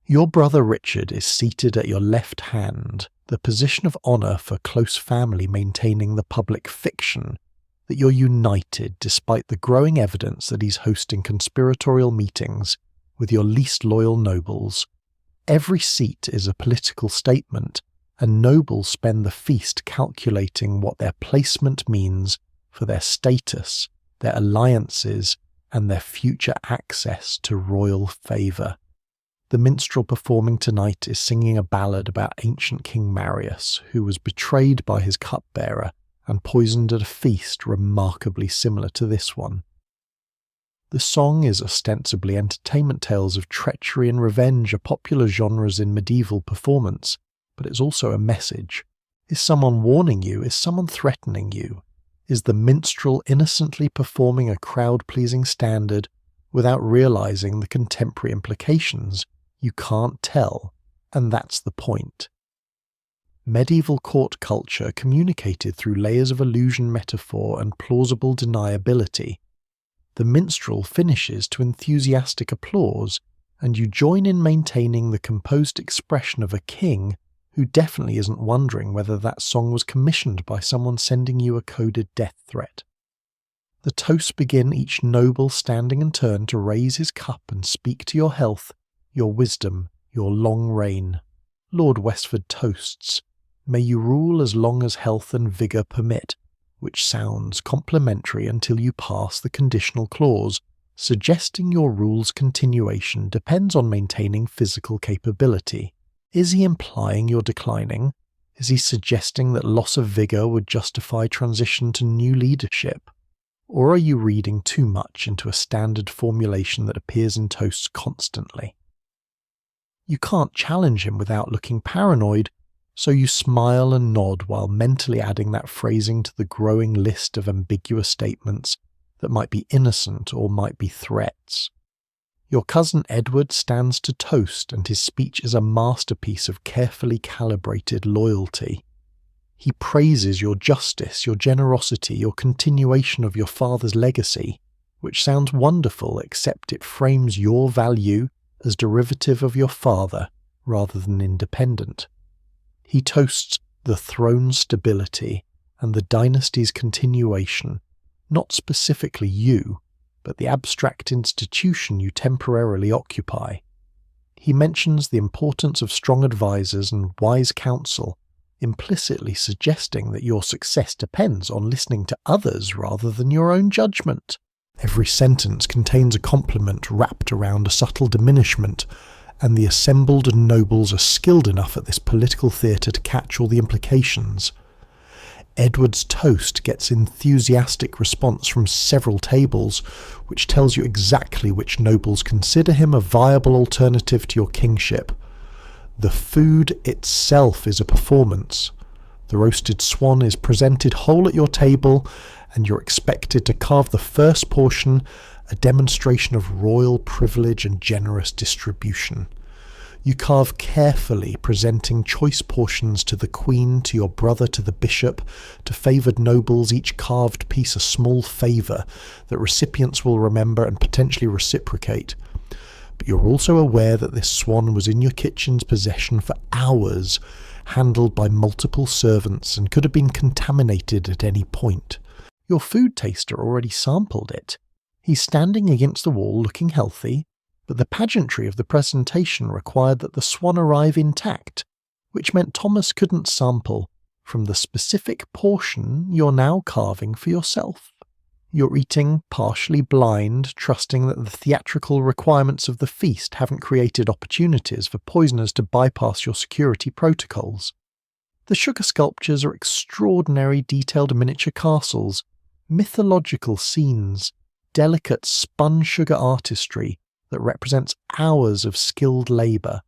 Your brother Richard is seated at your left hand, the position of honour for close family maintaining the public fiction that you're united despite the growing evidence that he's hosting conspiratorial meetings with your least loyal nobles. Every seat is a political statement, and nobles spend the feast calculating what their placement means for their status, their alliances, and their future access to royal favour. The minstrel performing tonight is singing a ballad about ancient King Marius, who was betrayed by his cupbearer and poisoned at a feast remarkably similar to this one. The song is ostensibly entertainment tales of treachery and revenge, are popular genres in medieval performance, but it's also a message. Is someone warning you? Is someone threatening you? Is the minstrel innocently performing a crowd-pleasing standard without realising the contemporary implications? You can't tell, and that's the point. Medieval court culture communicated through layers of illusion, metaphor, and plausible deniability. The minstrel finishes to enthusiastic applause, and you join in maintaining the composed expression of a king who definitely isn't wondering whether that song was commissioned by someone sending you a coded death threat. The toasts begin, each noble standing in turn to raise his cup and speak to your health, your wisdom, your long reign. Lord Westford toasts, "May you rule as long as health and vigour permit," which sounds complimentary until you pass the conditional clause, suggesting your rule's continuation depends on maintaining physical capability. Is he implying you're declining? Is he suggesting that loss of vigour would justify transition to new leadership? Or are you reading too much into a standard formulation that appears in toasts constantly? You can't challenge him without looking paranoid, so you smile and nod while mentally adding that phrasing to the growing list of ambiguous statements that might be innocent or might be threats. Your cousin Edward stands to toast, and his speech is a masterpiece of carefully calibrated loyalty. He praises your justice, your generosity, your continuation of your father's legacy, which sounds wonderful except it frames your value as derivative of your father rather than independent. He toasts the throne's stability and the dynasty's continuation, not specifically you, but the abstract institution you temporarily occupy. He mentions the importance of strong advisors and wise counsel, implicitly suggesting that your success depends on listening to others rather than your own judgment. Every sentence contains a compliment wrapped around a subtle diminishment, and the assembled nobles are skilled enough at this political theatre to catch all the implications. Edward's toast gets enthusiastic response from several tables, which tells you exactly which nobles consider him a viable alternative to your kingship. The food itself is a performance. The roasted swan is presented whole at your table, and you're expected to carve the first portion, a demonstration of royal privilege and generous distribution. You carve carefully, presenting choice portions to the queen, to your brother, to the bishop, to favoured nobles, each carved piece a small favour that recipients will remember and potentially reciprocate. But you're also aware that this swan was in your kitchen's possession for hours, handled by multiple servants, and could have been contaminated at any point. Your food taster already sampled it. He's standing against the wall looking healthy, but the pageantry of the presentation required that the swan arrive intact, which meant Thomas couldn't sample from the specific portion you're now carving for yourself. You're eating partially blind, trusting that the theatrical requirements of the feast haven't created opportunities for poisoners to bypass your security protocols. The sugar sculptures are extraordinary detailed miniature castles, mythological scenes, delicate spun sugar artistry that represents hours of skilled labour.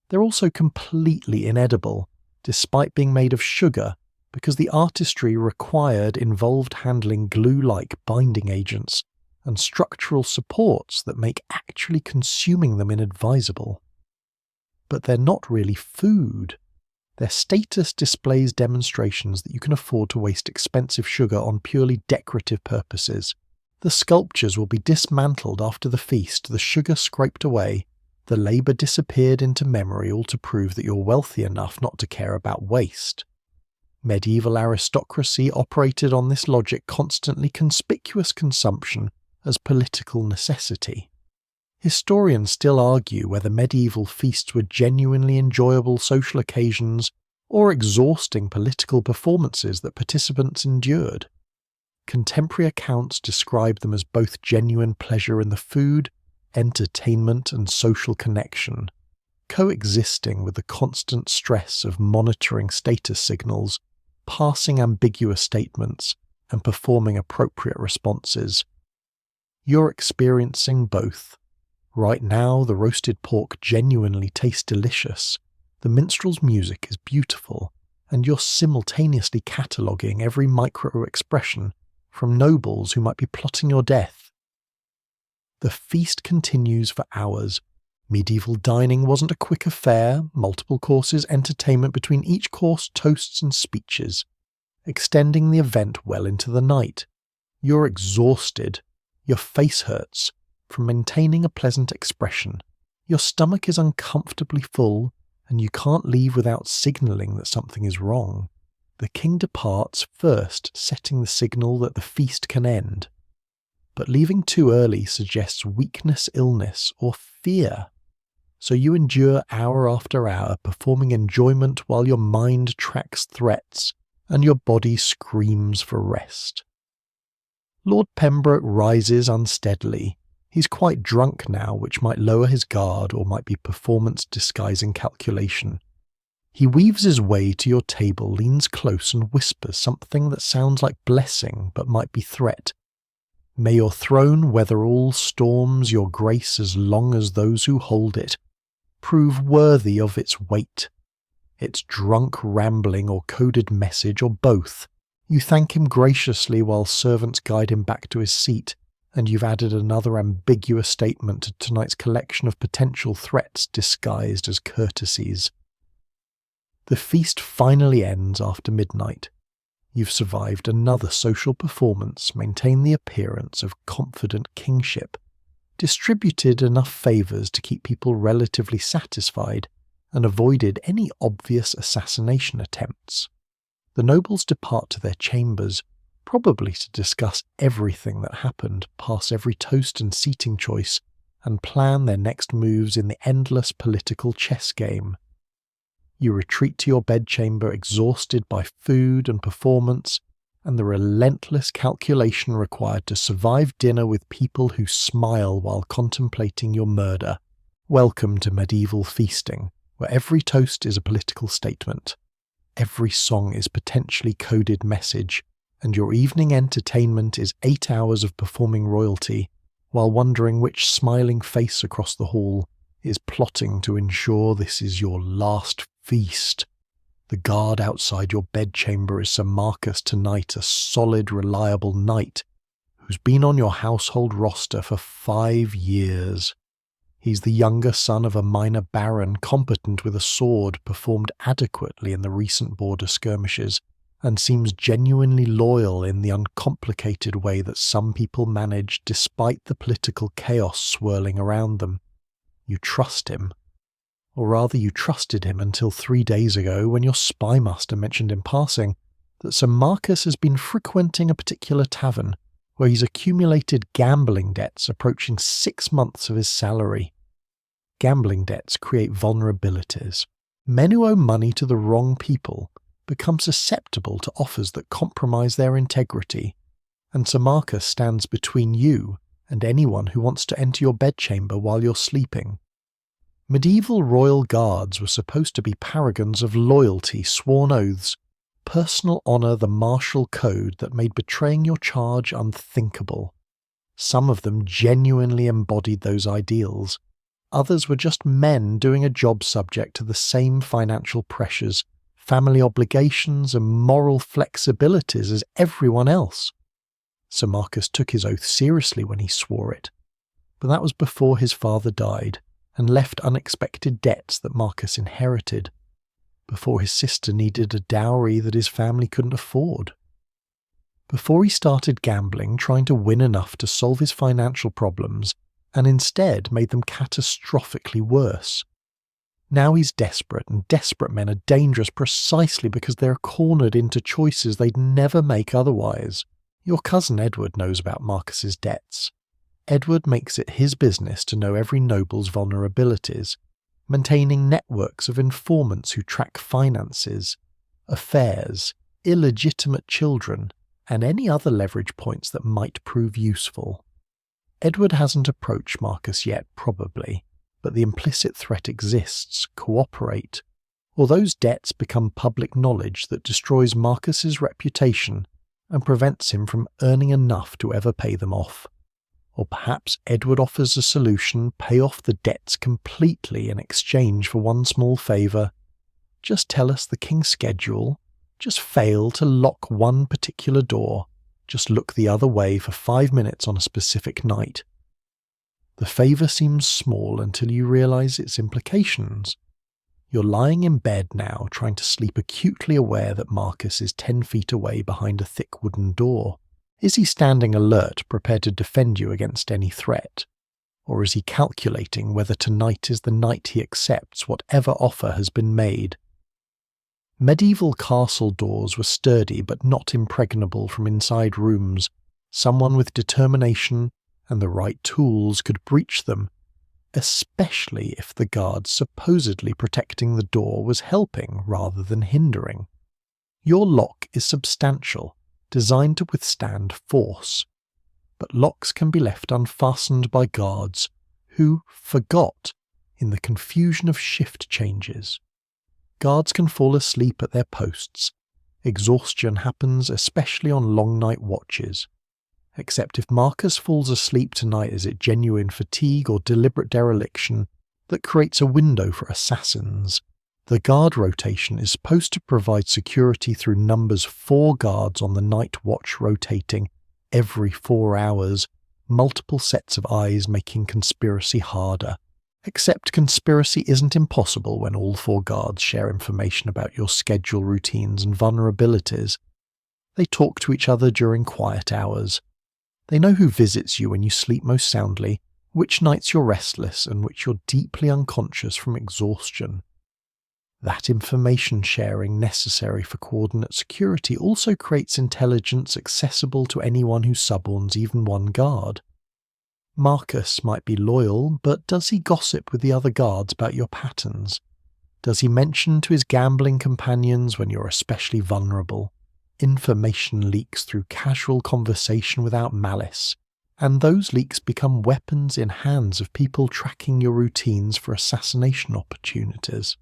They're also completely inedible, despite being made of sugar, because the artistry required involved handling glue-like binding agents and structural supports that make actually consuming them inadvisable. But they're not really food. Their status displays demonstrations that you can afford to waste expensive sugar on purely decorative purposes. The sculptures will be dismantled after the feast, the sugar scraped away, the labour disappeared into memory, all to prove that you're wealthy enough not to care about waste. Medieval aristocracy operated on this logic, constantly conspicuous consumption as political necessity. Historians still argue whether medieval feasts were genuinely enjoyable social occasions or exhausting political performances that participants endured. Contemporary accounts describe them as both genuine pleasure in the food, entertainment, and social connection, coexisting with the constant stress of monitoring status signals, passing ambiguous statements, and performing appropriate responses. You're experiencing both. Right now, the roasted pork genuinely tastes delicious, the minstrel's music is beautiful, and you're simultaneously cataloguing every micro-expression from nobles who might be plotting your death. The feast continues for hours. Medieval dining wasn't a quick affair, multiple courses, entertainment between each course, toasts and speeches, extending the event well into the night. You're exhausted, your face hurts from maintaining a pleasant expression, your stomach is uncomfortably full, and you can't leave without signalling that something is wrong. The king departs first, setting the signal that the feast can end. But leaving too early suggests weakness, illness, or fear. So you endure hour after hour, performing enjoyment while your mind tracks threats and your body screams for rest. Lord Pembroke rises unsteadily. He's quite drunk now, which might lower his guard or might be performance disguising calculation. He weaves his way to your table, leans close and whispers something that sounds like blessing but might be threat. May your throne weather all storms, your grace as long as those who hold it. Prove worthy of its weight. Its drunk rambling or coded message, or both. You thank him graciously while servants guide him back to his seat, and you've added another ambiguous statement to tonight's collection of potential threats disguised as courtesies. The feast finally ends after midnight. You've survived another social performance, maintained the appearance of confident kingship, distributed enough favours to keep people relatively satisfied, and avoided any obvious assassination attempts. The nobles depart to their chambers, probably to discuss everything that happened, pass every toast and seating choice, and plan their next moves in the endless political chess game. You retreat to your bedchamber exhausted by food and performance, and the relentless calculation required to survive dinner with people who smile while contemplating your murder. Welcome to medieval feasting, where every toast is a political statement. Every song is potentially coded message, and your evening entertainment is 8 hours of performing royalty, while wondering which smiling face across the hall is plotting to ensure this is your last feast. The guard outside your bedchamber is Sir Marcus tonight, a solid, reliable knight who's been on your household roster for 5 years. He's the younger son of a minor baron, competent with a sword, performed adequately in the recent border skirmishes, and seems genuinely loyal in the uncomplicated way that some people manage despite the political chaos swirling around them. You trust him. Or rather, you trusted him until 3 days ago when your spymaster mentioned in passing that Sir Marcus has been frequenting a particular tavern where he's accumulated gambling debts approaching 6 months of his salary. Gambling debts create vulnerabilities. Men who owe money to the wrong people become susceptible to offers that compromise their integrity, and Sir Marcus stands between you and anyone who wants to enter your bedchamber while you're sleeping. Medieval royal guards were supposed to be paragons of loyalty, sworn oaths, personal honour, the martial code that made betraying your charge unthinkable. Some of them genuinely embodied those ideals. Others were just men doing a job subject to the same financial pressures, family obligations and moral flexibilities as everyone else. Sir Marcus took his oath seriously when he swore it, but that was before his father died and left unexpected debts that Marcus inherited. before his sister needed a dowry that his family couldn't afford. Before he started gambling, trying to win enough to solve his financial problems, and instead made them catastrophically worse. Now he's desperate, and desperate men are dangerous precisely because they're cornered into choices they'd never make otherwise. Your cousin Edward knows about Marcus's debts. Edward makes it his business to know every noble's vulnerabilities, maintaining networks of informants who track finances, affairs, illegitimate children, and any other leverage points that might prove useful. Edward hasn't approached Marcus yet, probably, but the implicit threat exists. Cooperate, or those debts become public knowledge that destroys Marcus's reputation and prevents him from earning enough to ever pay them off. Or perhaps Edward offers a solution: pay off the debts completely in exchange for one small favour. Just tell us the king's schedule. Just fail to lock one particular door. Just look the other way for 5 minutes on a specific night. The favour seems small until you realise its implications. You're lying in bed now, trying to sleep, acutely aware that Marcus is 10 feet away behind a thick wooden door. Is he standing alert, prepared to defend you against any threat? Or is he calculating whether tonight is the night he accepts whatever offer has been made? Medieval castle doors were sturdy but not impregnable from inside rooms. Someone with determination and the right tools could breach them, especially if the guard supposedly protecting the door was helping rather than hindering. Your lock is substantial, designed to withstand force, but locks can be left unfastened by guards who forgot in the confusion of shift changes. Guards can fall asleep at their posts. Exhaustion happens especially on long night watches. Except if Marcus falls asleep tonight, is it genuine fatigue or deliberate dereliction that creates a window for assassins? The guard rotation is supposed to provide security through numbers 4 guards on the night watch rotating every 4 hours, multiple sets of eyes making conspiracy harder. Except conspiracy isn't impossible when all 4 guards share information about your schedule, routines, and vulnerabilities. They talk to each other during quiet hours. They know who visits you when you sleep most soundly, which nights you're restless, and which you're deeply unconscious from exhaustion. That information sharing necessary for coordinate security also creates intelligence accessible to anyone who suborns even one guard. Marcus might be loyal, but does he gossip with the other guards about your patterns? Does he mention to his gambling companions when you're especially vulnerable? Information leaks through casual conversation without malice, and those leaks become weapons in hands of people tracking your routines for assassination opportunities.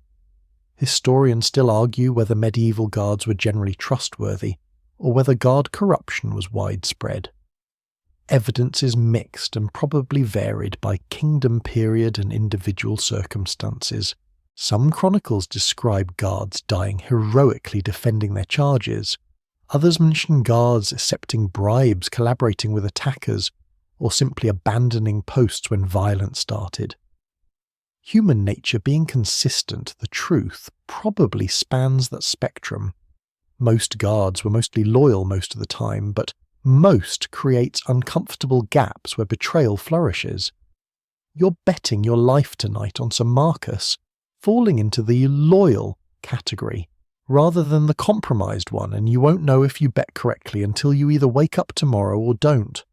Historians still argue whether medieval guards were generally trustworthy, or whether guard corruption was widespread. Evidence is mixed and probably varied by kingdom period and individual circumstances. Some chronicles describe guards dying heroically defending their charges. Others mention guards accepting bribes, collaborating with attackers, or simply abandoning posts when violence started. Human nature being consistent, the truth probably spans that spectrum. Most guards were mostly loyal most of the time, but most creates uncomfortable gaps where betrayal flourishes. You're betting your life tonight on Sir Marcus falling into the loyal category rather than the compromised one, and you won't know if you bet correctly until you either wake up tomorrow or don't.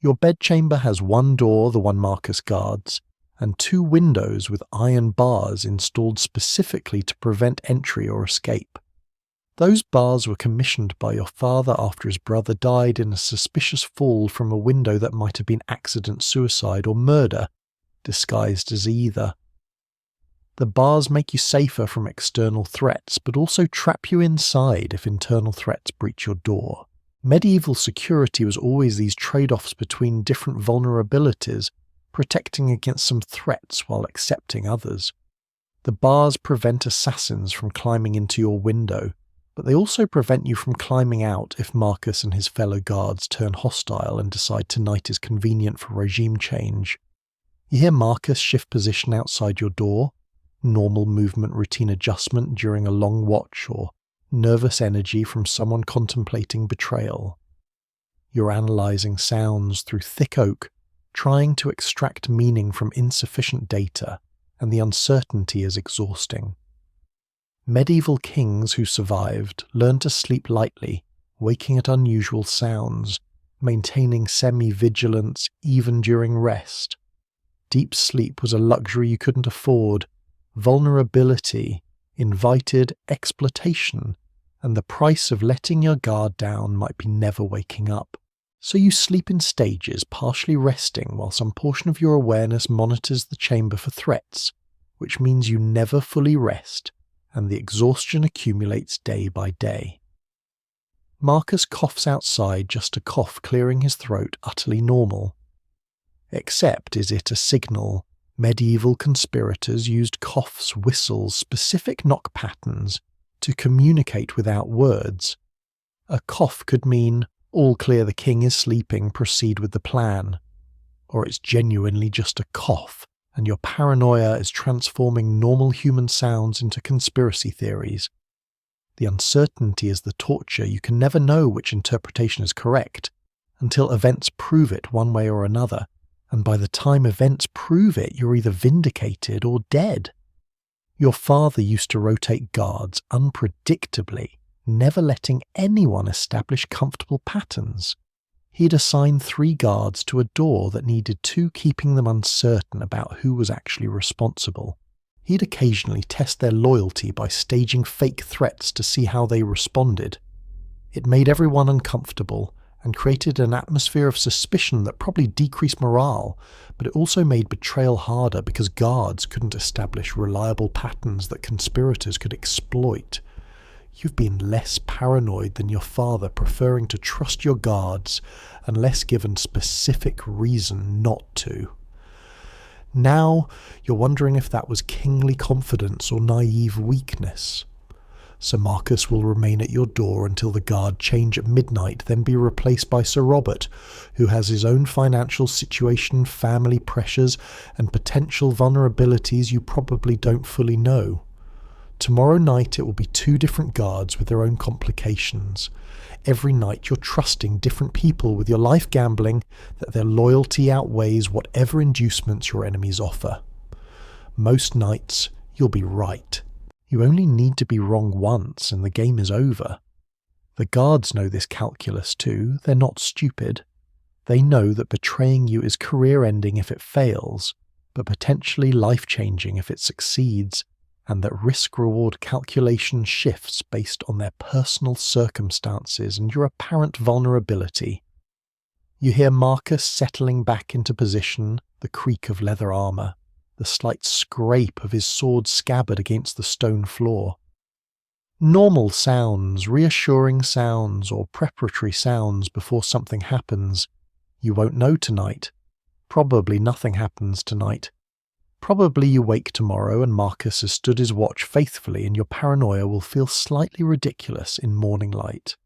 Your bedchamber has 1 door, the one Marcus guards, and 2 windows with iron bars installed specifically to prevent entry or escape. Those bars were commissioned by your father after his brother died in a suspicious fall from a window that might have been accident suicide or murder, disguised as either. The bars make you safer from external threats, but also trap you inside if internal threats breach your door. Medieval security was always these trade-offs between different vulnerabilities, protecting against some threats while accepting others. The bars prevent assassins from climbing into your window, but they also prevent you from climbing out if Marcus and his fellow guards turn hostile and decide tonight is convenient for regime change. You hear Marcus shift position outside your door. normal movement routine adjustment during a long watch, or nervous energy from someone contemplating betrayal. You're analysing sounds through thick oak, trying to extract meaning from insufficient data, and the uncertainty is exhausting. Medieval kings who survived learned to sleep lightly, waking at unusual sounds, maintaining semi-vigilance even during rest. Deep sleep was a luxury you couldn't afford. Vulnerability invited exploitation, and the price of letting your guard down might be never waking up. So you sleep in stages, partially resting while some portion of your awareness monitors the chamber for threats, which means you never fully rest, and the exhaustion accumulates day by day. Marcus coughs outside just to cough, clearing his throat, utterly normal. Except is it a signal? Medieval conspirators used coughs, whistles, specific knock patterns to communicate without words. A cough could mean, "All clear, the king is sleeping, proceed with the plan." Or it's genuinely just a cough, and your paranoia is transforming normal human sounds into conspiracy theories. The uncertainty is the torture. You can never know which interpretation is correct until events prove it one way or another, and by the time events prove it, you're either vindicated or dead. Your father used to rotate guards unpredictably, never letting anyone establish comfortable patterns. He'd assign 3 guards to a door that needed 2, keeping them uncertain about who was actually responsible. He'd occasionally test their loyalty by staging fake threats to see how they responded. It made everyone uncomfortable and created an atmosphere of suspicion that probably decreased morale, but it also made betrayal harder because guards couldn't establish reliable patterns that conspirators could exploit. You've been less paranoid than your father, preferring to trust your guards unless given specific reason not to. Now you're wondering if that was kingly confidence or naive weakness. Sir Marcus will remain at your door until the guard change at midnight, then be replaced by Sir Robert, who has his own financial situation, family pressures, and potential vulnerabilities you probably don't fully know. Tomorrow night it will be 2 different guards with their own complications. Every night you're trusting different people with your life, gambling that their loyalty outweighs whatever inducements your enemies offer. Most nights you'll be right. You only need to be wrong once and the game is over. The guards know this calculus too. They're not stupid. They know that betraying you is career-ending if it fails, but potentially life-changing if it succeeds, and that risk-reward calculation shifts based on their personal circumstances and your apparent vulnerability. You hear Marcus settling back into position, the creak of leather armour, the slight scrape of his sword scabbard against the stone floor. Normal sounds, reassuring sounds, or preparatory sounds before something happens. You won't know tonight. Probably nothing happens tonight. Probably you wake tomorrow and Marcus has stood his watch faithfully, and your paranoia will feel slightly ridiculous in morning light.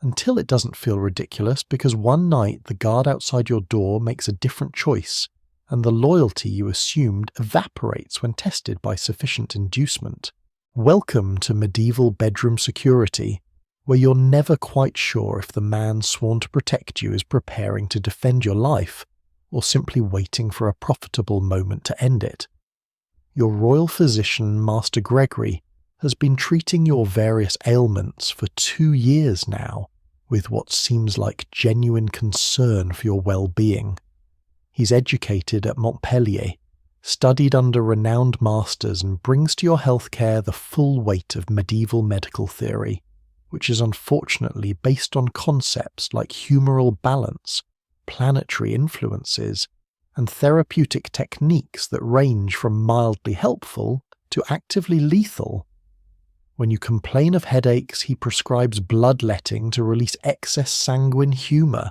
Until it doesn't feel ridiculous, because one night the guard outside your door makes a different choice, and the loyalty you assumed evaporates when tested by sufficient inducement. Welcome to medieval bedroom security, where you're never quite sure if the man sworn to protect you is preparing to defend your life, or simply waiting for a profitable moment to end it. Your royal physician, Master Gregory, has been treating your various ailments for 2 years now, with what seems like genuine concern for your well-being. He's educated at Montpellier, studied under renowned masters, and brings to your healthcare the full weight of medieval medical theory, which is unfortunately based on concepts like humoral balance, planetary influences, and therapeutic techniques that range from mildly helpful to actively lethal. When you complain of headaches, he prescribes bloodletting to release excess sanguine humour.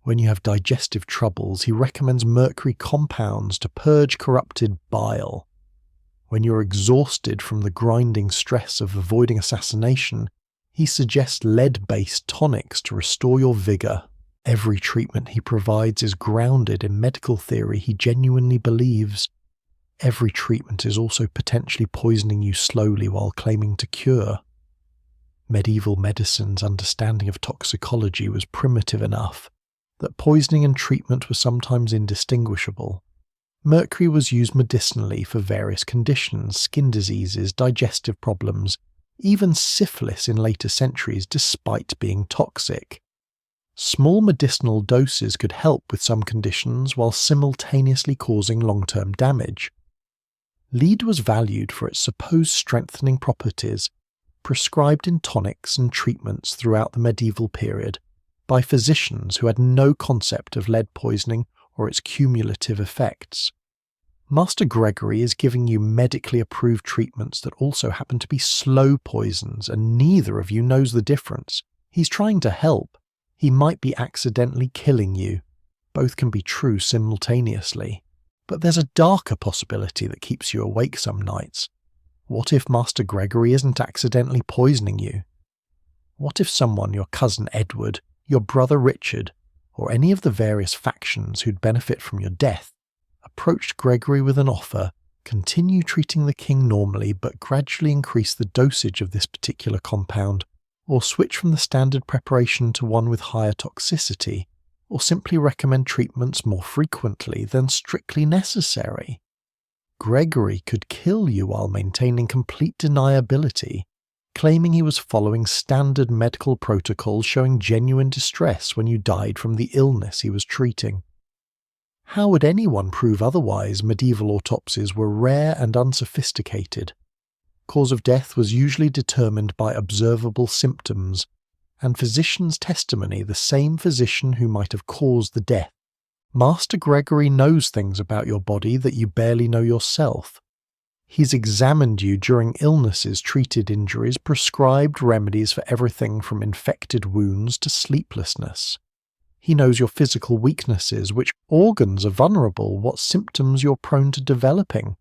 When you have digestive troubles, he recommends mercury compounds to purge corrupted bile. When you're exhausted from the grinding stress of avoiding assassination, he suggests lead-based tonics to restore your vigour. Every treatment he provides is grounded in medical theory he genuinely believes. Every treatment is also potentially poisoning you slowly while claiming to cure. Medieval medicine's understanding of toxicology was primitive enough that poisoning and treatment were sometimes indistinguishable. Mercury was used medicinally for various conditions, skin diseases, digestive problems, even syphilis in later centuries, despite being toxic. Small medicinal doses could help with some conditions while simultaneously causing long-term damage. Lead was valued for its supposed strengthening properties, prescribed in tonics and treatments throughout the medieval period by physicians who had no concept of lead poisoning or its cumulative effects. Master Gregory is giving you medically approved treatments that also happen to be slow poisons, and neither of you knows the difference. He's trying to help. He might be accidentally killing you. Both can be true simultaneously. But there's a darker possibility that keeps you awake some nights. What if Master Gregory isn't accidentally poisoning you? What if someone, your cousin Edward, your brother Richard, or any of the various factions who'd benefit from your death, approached Gregory with an offer, continue treating the king normally but gradually increase the dosage of this particular compound, or switch from the standard preparation to one with higher toxicity, or simply recommend treatments more frequently than strictly necessary? Gregory could kill you while maintaining complete deniability, claiming he was following standard medical protocols showing genuine distress when you died from the illness he was treating. How would anyone prove otherwise? Medieval autopsies were rare and unsophisticated. Cause of death was usually determined by observable symptoms, and physician's testimony the same physician who might have caused the death. Master Gregory knows things about your body that you barely know yourself. He's examined you during illnesses, treated injuries, prescribed remedies for everything from infected wounds to sleeplessness. He knows your physical weaknesses, which organs are vulnerable, what symptoms you're prone to developing.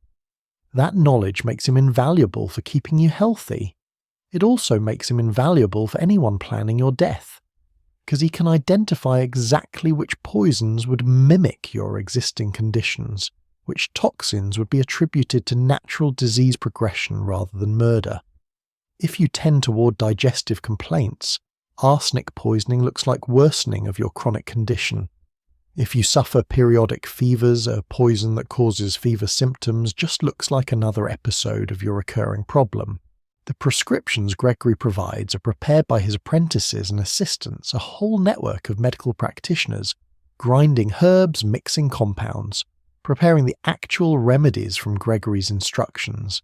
That knowledge makes him invaluable for keeping you healthy. It also makes him invaluable for anyone planning your death, because he can identify exactly which poisons would mimic your existing conditions, which toxins would be attributed to natural disease progression rather than murder. If you tend toward digestive complaints, arsenic poisoning looks like worsening of your chronic condition. If you suffer periodic fevers, a poison that causes fever symptoms just looks like another episode of your recurring problem. The prescriptions Gregory provides are prepared by his apprentices and assistants, a whole network of medical practitioners, grinding herbs, mixing compounds, preparing the actual remedies from Gregory's instructions.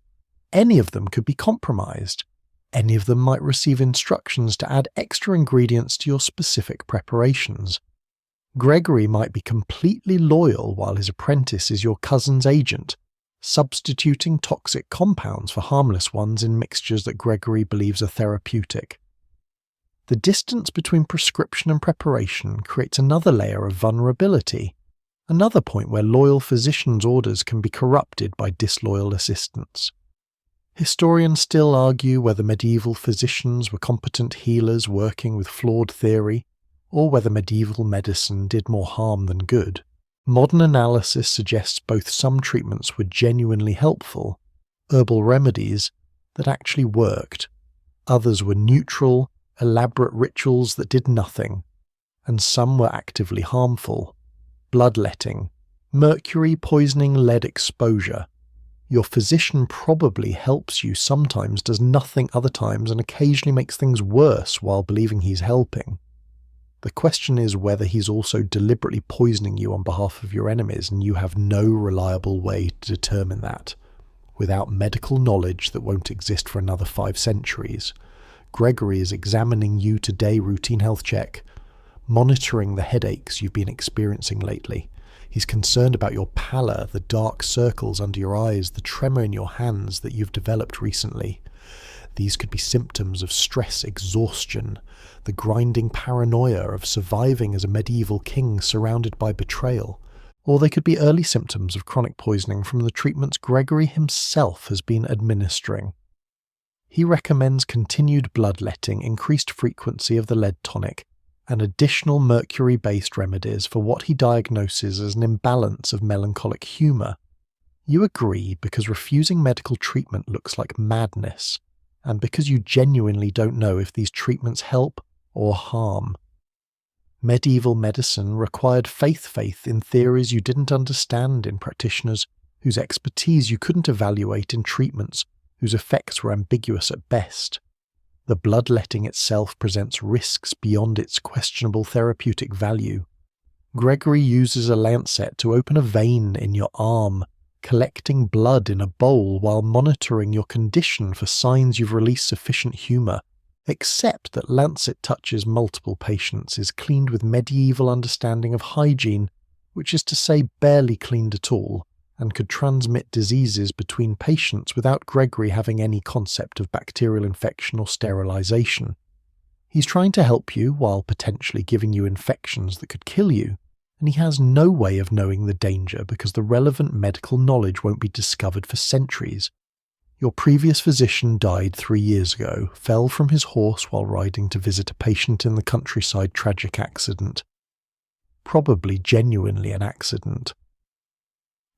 Any of them could be compromised. Any of them might receive instructions to add extra ingredients to your specific preparations. Gregory might be completely loyal while his apprentice is your cousin's agent, substituting toxic compounds for harmless ones in mixtures that Gregory believes are therapeutic. The distance between prescription and preparation creates another layer of vulnerability, another point where loyal physicians' orders can be corrupted by disloyal assistants. Historians still argue whether medieval physicians were competent healers working with flawed theory, or whether medieval medicine did more harm than good. Modern analysis suggests both some treatments were genuinely helpful, herbal remedies that actually worked, others were neutral, elaborate rituals that did nothing, and some were actively harmful. Bloodletting, mercury poisoning, lead exposure. Your physician probably helps you, sometimes does nothing other times, and occasionally makes things worse while believing he's helping. The question is whether he's also deliberately poisoning you on behalf of your enemies, and you have no reliable way to determine that. Without medical knowledge that won't exist for another 5 centuries, Gregory is examining you today, routine health check, monitoring the headaches you've been experiencing lately. He's concerned about your pallor, the dark circles under your eyes, the tremor in your hands that you've developed recently. These could be symptoms of stress, exhaustion, the grinding paranoia of surviving as a medieval king surrounded by betrayal. Or they could be early symptoms of chronic poisoning from the treatments Gregory himself has been administering. He recommends continued bloodletting, increased frequency of the lead tonic, and additional mercury-based remedies for what he diagnoses as an imbalance of melancholic humour. You agree because refusing medical treatment looks like madness, and because you genuinely don't know if these treatments help or harm. Medieval medicine required faith in theories you didn't understand in practitioners whose expertise you couldn't evaluate in treatments whose effects were ambiguous at best. The bloodletting itself presents risks beyond its questionable therapeutic value. Gregory uses a lancet to open a vein in your arm, collecting blood in a bowl while monitoring your condition for signs you've released sufficient humour, except that lancet touches multiple patients is cleaned with medieval understanding of hygiene, which is to say barely cleaned at all, and could transmit diseases between patients without Gregory having any concept of bacterial infection or sterilisation. He's trying to help you while potentially giving you infections that could kill you, and he has no way of knowing the danger because the relevant medical knowledge won't be discovered for centuries. Your previous physician died 3 years ago, fell from his horse while riding to visit a patient in the countryside. Tragic accident. Probably genuinely an accident.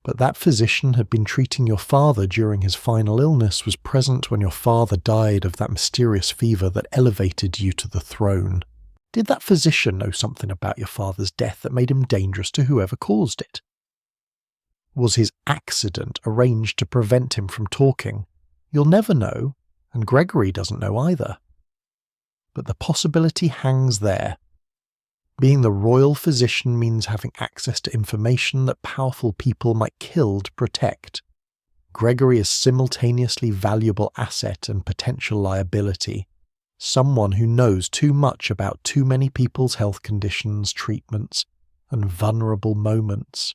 But that physician had been treating your father during his final illness, was present when your father died of that mysterious fever that elevated you to the throne. Did that physician know something about your father's death that made him dangerous to whoever caused it? Was his accident arranged to prevent him from talking? You'll never know, and Gregory doesn't know either. But the possibility hangs there. Being the royal physician means having access to information that powerful people might kill to protect. Gregory is simultaneously valuable asset and potential liability. Someone who knows too much about too many people's health conditions, treatments, and vulnerable moments.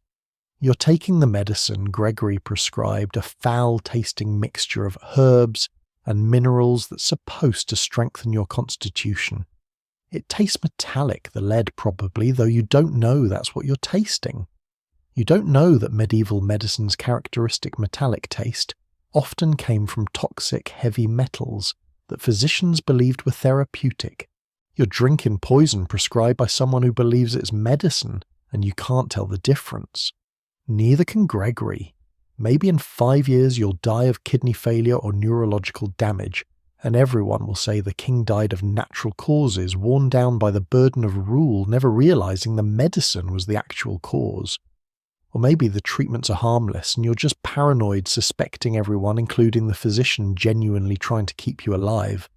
You're taking the medicine Gregory prescribed, a foul-tasting mixture of herbs and minerals that's supposed to strengthen your constitution. It tastes metallic, the lead probably, though you don't know that's what you're tasting. You don't know that medieval medicine's characteristic metallic taste often came from toxic heavy metals that physicians believed were therapeutic. You're drinking poison prescribed by someone who believes it's medicine, and you can't tell the difference. Neither can Gregory. Maybe in 5 years you'll die of kidney failure or neurological damage, and everyone will say the king died of natural causes, worn down by the burden of rule, never realizing the medicine was the actual cause. Or maybe the treatments are harmless and you're just paranoid, suspecting everyone, including the physician, genuinely trying to keep you alive.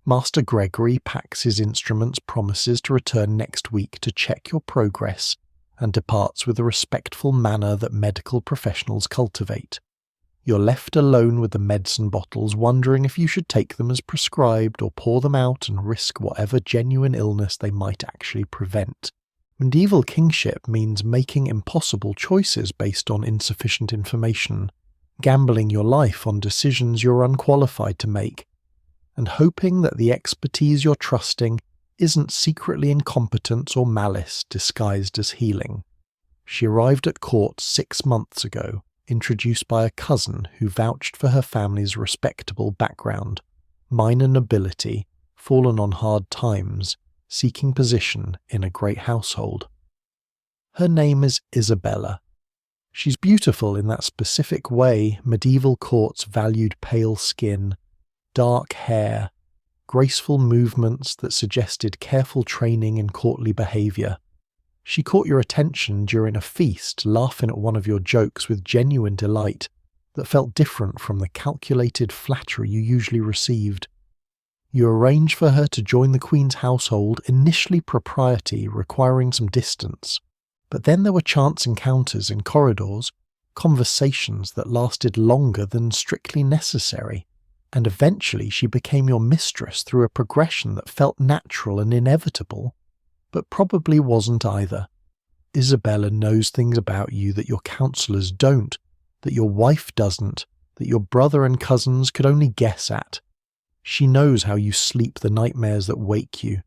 Master Gregory packs his instruments, promises to return next week to check your progress, and departs with the respectful manner that medical professionals cultivate. You're left alone with the medicine bottles, wondering if you should take them as prescribed or pour them out and risk whatever genuine illness they might actually prevent. Medieval kingship means making impossible choices based on insufficient information, gambling your life on decisions you're unqualified to make, and hoping that the expertise you're trusting isn't secretly incompetence or malice disguised as healing. She arrived at court 6 months ago, introduced by a cousin who vouched for her family's respectable background, minor nobility, fallen on hard times, seeking position in a great household. Her name is Isabella. She's beautiful in that specific way medieval courts valued: pale skin, dark hair, graceful movements that suggested careful training in courtly behaviour. She caught your attention during a feast, laughing at one of your jokes with genuine delight that felt different from the calculated flattery you usually received. You arranged for her to join the Queen's household, initially propriety, requiring some distance. But then there were chance encounters in corridors, conversations that lasted longer than strictly necessary, and eventually she became your mistress through a progression that felt natural and inevitable, but probably wasn't either. Isabella knows things about you that your counsellors don't, that your wife doesn't, that your brother and cousins could only guess at. She knows how you sleep the nightmares that wake you,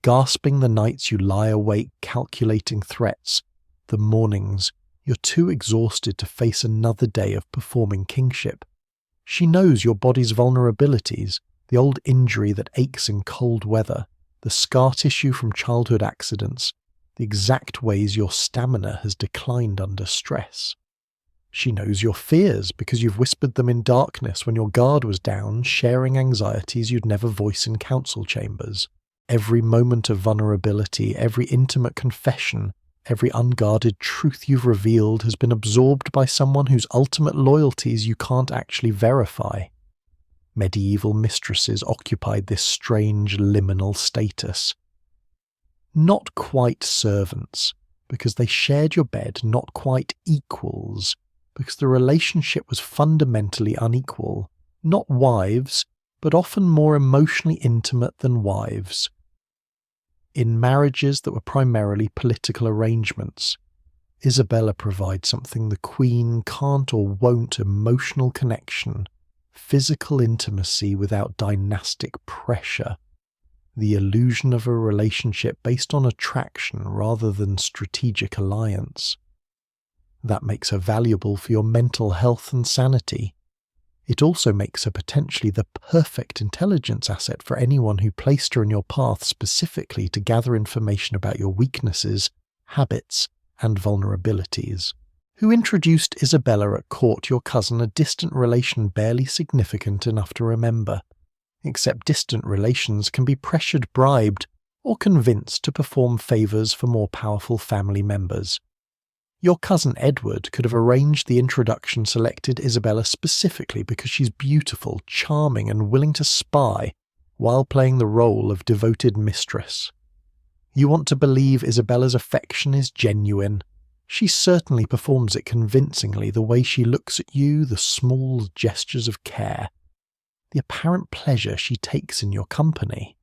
gasping the nights you lie awake calculating threats, the mornings you're too exhausted to face another day of performing kingship. She knows your body's vulnerabilities, the old injury that aches in cold weather, the scar tissue from childhood accidents, the exact ways your stamina has declined under stress. She knows your fears because you've whispered them in darkness when your guard was down, sharing anxieties you'd never voice in council chambers. Every moment of vulnerability, every intimate confession, every unguarded truth you've revealed has been absorbed by someone whose ultimate loyalties you can't actually verify. Medieval mistresses occupied this strange liminal status. Not quite servants, because they shared your bed, not quite equals, because the relationship was fundamentally unequal. Not wives, but often more emotionally intimate than wives. In marriages that were primarily political arrangements, Isabella provides something the Queen can't or won't: emotional connection, physical intimacy without dynastic pressure, the illusion of a relationship based on attraction rather than strategic alliance. That makes her valuable for your mental health and sanity. It also makes her potentially the perfect intelligence asset for anyone who placed her in your path specifically to gather information about your weaknesses, habits, and vulnerabilities. Who introduced Isabella at court, your cousin, a distant relation barely significant enough to remember? Except distant relations can be pressured, bribed, or convinced to perform favours for more powerful family members. Your cousin Edward could have arranged the introduction, selected Isabella specifically because she's beautiful, charming, and willing to spy while playing the role of devoted mistress. You want to believe Isabella's affection is genuine. She certainly performs it convincingly, the way she looks at you, the small gestures of care, the apparent pleasure she takes in your company.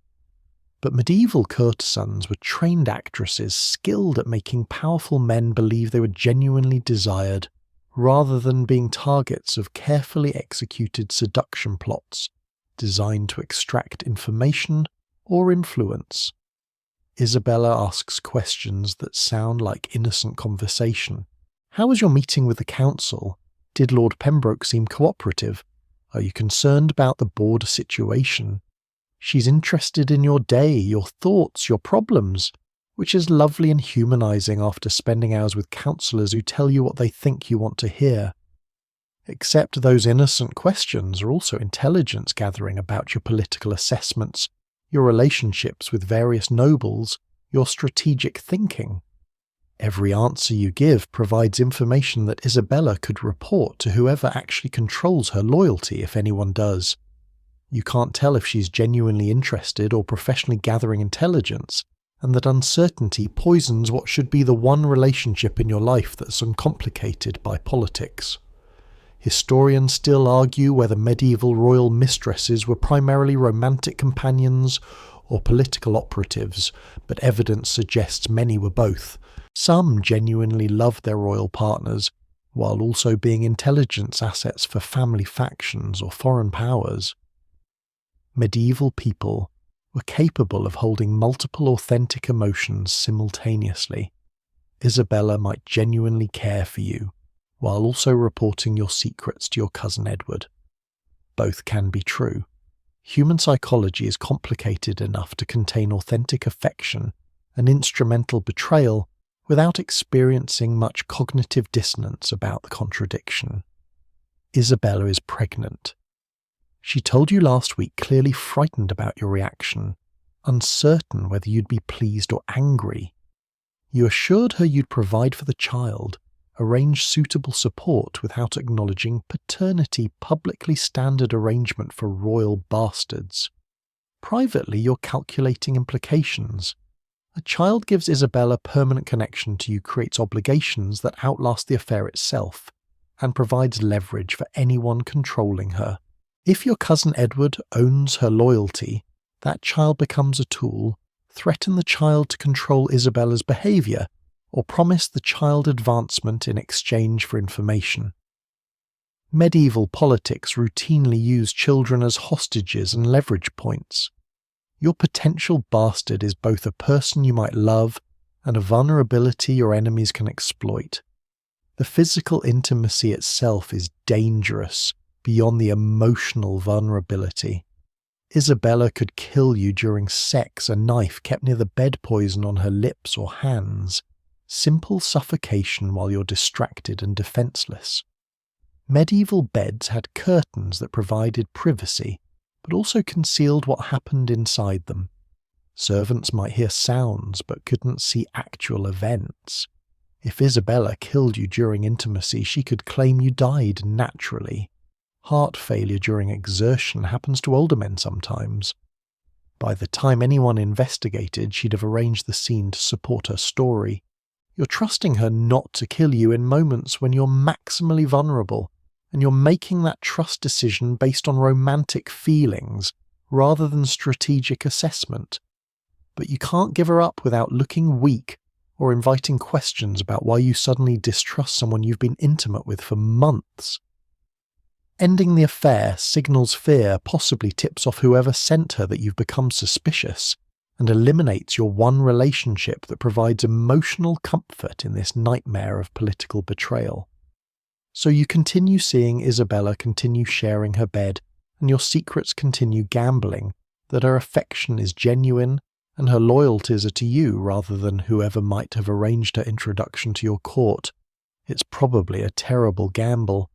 But medieval courtesans were trained actresses skilled at making powerful men believe they were genuinely desired, rather than being targets of carefully executed seduction plots designed to extract information or influence. Isabella asks questions that sound like innocent conversation. How was your meeting with the council? Did Lord Pembroke seem cooperative? Are you concerned about the border situation? She's interested in your day, your thoughts, your problems, which is lovely and humanizing after spending hours with counsellors who tell you what they think you want to hear. Except those innocent questions are also intelligence gathering about your political assessments, your relationships with various nobles, your strategic thinking. Every answer you give provides information that Isabella could report to whoever actually controls her loyalty, if anyone does. You can't tell if she's genuinely interested or professionally gathering intelligence, and that uncertainty poisons what should be the one relationship in your life that's uncomplicated by politics. Historians still argue whether medieval royal mistresses were primarily romantic companions or political operatives, but evidence suggests many were both. Some genuinely loved their royal partners, while also being intelligence assets for family factions or foreign powers. Medieval people were capable of holding multiple authentic emotions simultaneously. Isabella might genuinely care for you, while also reporting your secrets to your cousin Edward. Both can be true. Human psychology is complicated enough to contain authentic affection and instrumental betrayal without experiencing much cognitive dissonance about the contradiction. Isabella is pregnant. She told you last week, clearly frightened about your reaction, uncertain whether you'd be pleased or angry. You assured her you'd provide for the child, arrange suitable support without acknowledging paternity, publicly standard arrangement for royal bastards. Privately, you're calculating implications. A child gives Isabella permanent connection to you, creates obligations that outlast the affair itself, and provides leverage for anyone controlling her. If your cousin Edward owns her loyalty, that child becomes a tool. Threaten the child to control Isabella's behaviour, or promise the child advancement in exchange for information. Medieval politics routinely used children as hostages and leverage points. Your potential bastard is both a person you might love and a vulnerability your enemies can exploit. The physical intimacy itself is dangerous beyond the emotional vulnerability. Isabella could kill you during sex, a knife kept near the bed poison on her lips or hands. Simple suffocation while you're distracted and defenseless. Medieval beds had curtains that provided privacy, but also concealed what happened inside them. Servants might hear sounds but couldn't see actual events. If Isabella killed you during intimacy, she could claim you died naturally. Heart failure during exertion happens to older men sometimes. By the time anyone investigated, she'd have arranged the scene to support her story. You're trusting her not to kill you in moments when you're maximally vulnerable, and you're making that trust decision based on romantic feelings rather than strategic assessment. But you can't give her up without looking weak or inviting questions about why you suddenly distrust someone you've been intimate with for months. Ending the affair signals fear, possibly tips off whoever sent her that you've become suspicious, and eliminates your one relationship that provides emotional comfort in this nightmare of political betrayal. So you continue seeing Isabella continue sharing her bed, and your secrets continue gambling that her affection is genuine and her loyalties are to you rather than whoever might have arranged her introduction to your court. It's probably a terrible gamble,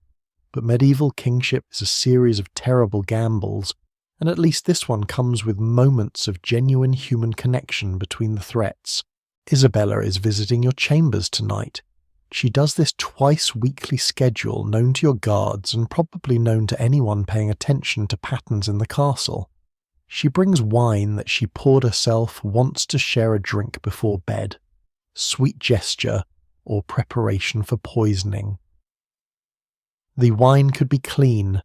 but medieval kingship is a series of terrible gambles, and at least this one comes with moments of genuine human connection between the threats. Isabella is visiting your chambers tonight. She does this twice-weekly schedule known to your guards and probably known to anyone paying attention to patterns in the castle. She brings wine that she poured herself, wants to share a drink before bed. Sweet gesture or preparation for poisoning. The wine could be clean,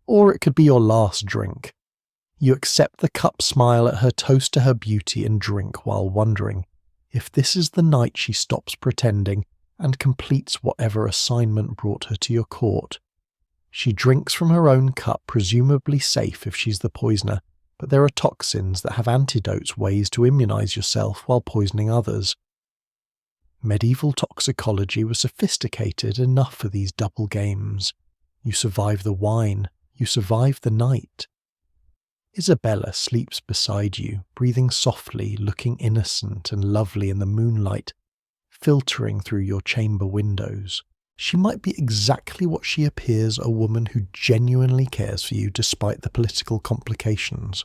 or it could be your last drink. You accept the cup, smile at her, toast to her beauty and drink while wondering if this is the night she stops pretending and completes whatever assignment brought her to your court. She drinks from her own cup, presumably safe if she's the poisoner, but there are toxins that have antidotes, ways to immunize yourself while poisoning others. Medieval toxicology was sophisticated enough for these double games. You survive the wine, you survive the night. Isabella sleeps beside you, breathing softly, looking innocent and lovely in the moonlight, filtering through your chamber windows. She might be exactly what she appears, a woman who genuinely cares for you despite the political complications.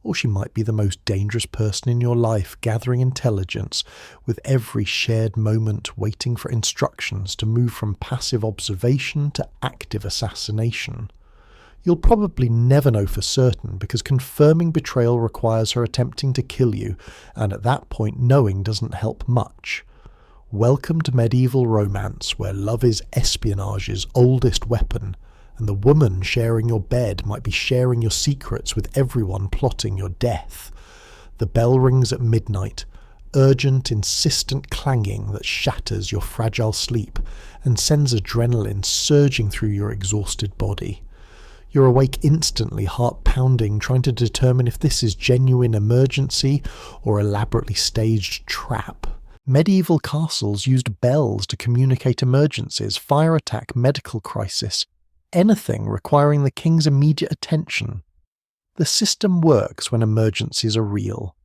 Or she might be the most dangerous person in your life, gathering intelligence, with every shared moment waiting for instructions to move from passive observation to active assassination. You'll probably never know for certain because confirming betrayal requires her attempting to kill you, and at that point knowing doesn't help much. Welcome to medieval romance, where love is espionage's oldest weapon, and the woman sharing your bed might be sharing your secrets with everyone plotting your death. The bell rings at midnight, urgent, insistent clanging that shatters your fragile sleep and sends adrenaline surging through your exhausted body. You're awake instantly, heart pounding, trying to determine if this is genuine emergency or elaborately staged trap. Medieval castles used bells to communicate emergencies, fire attack, medical crisis, anything requiring the king's immediate attention. The system works when emergencies are real.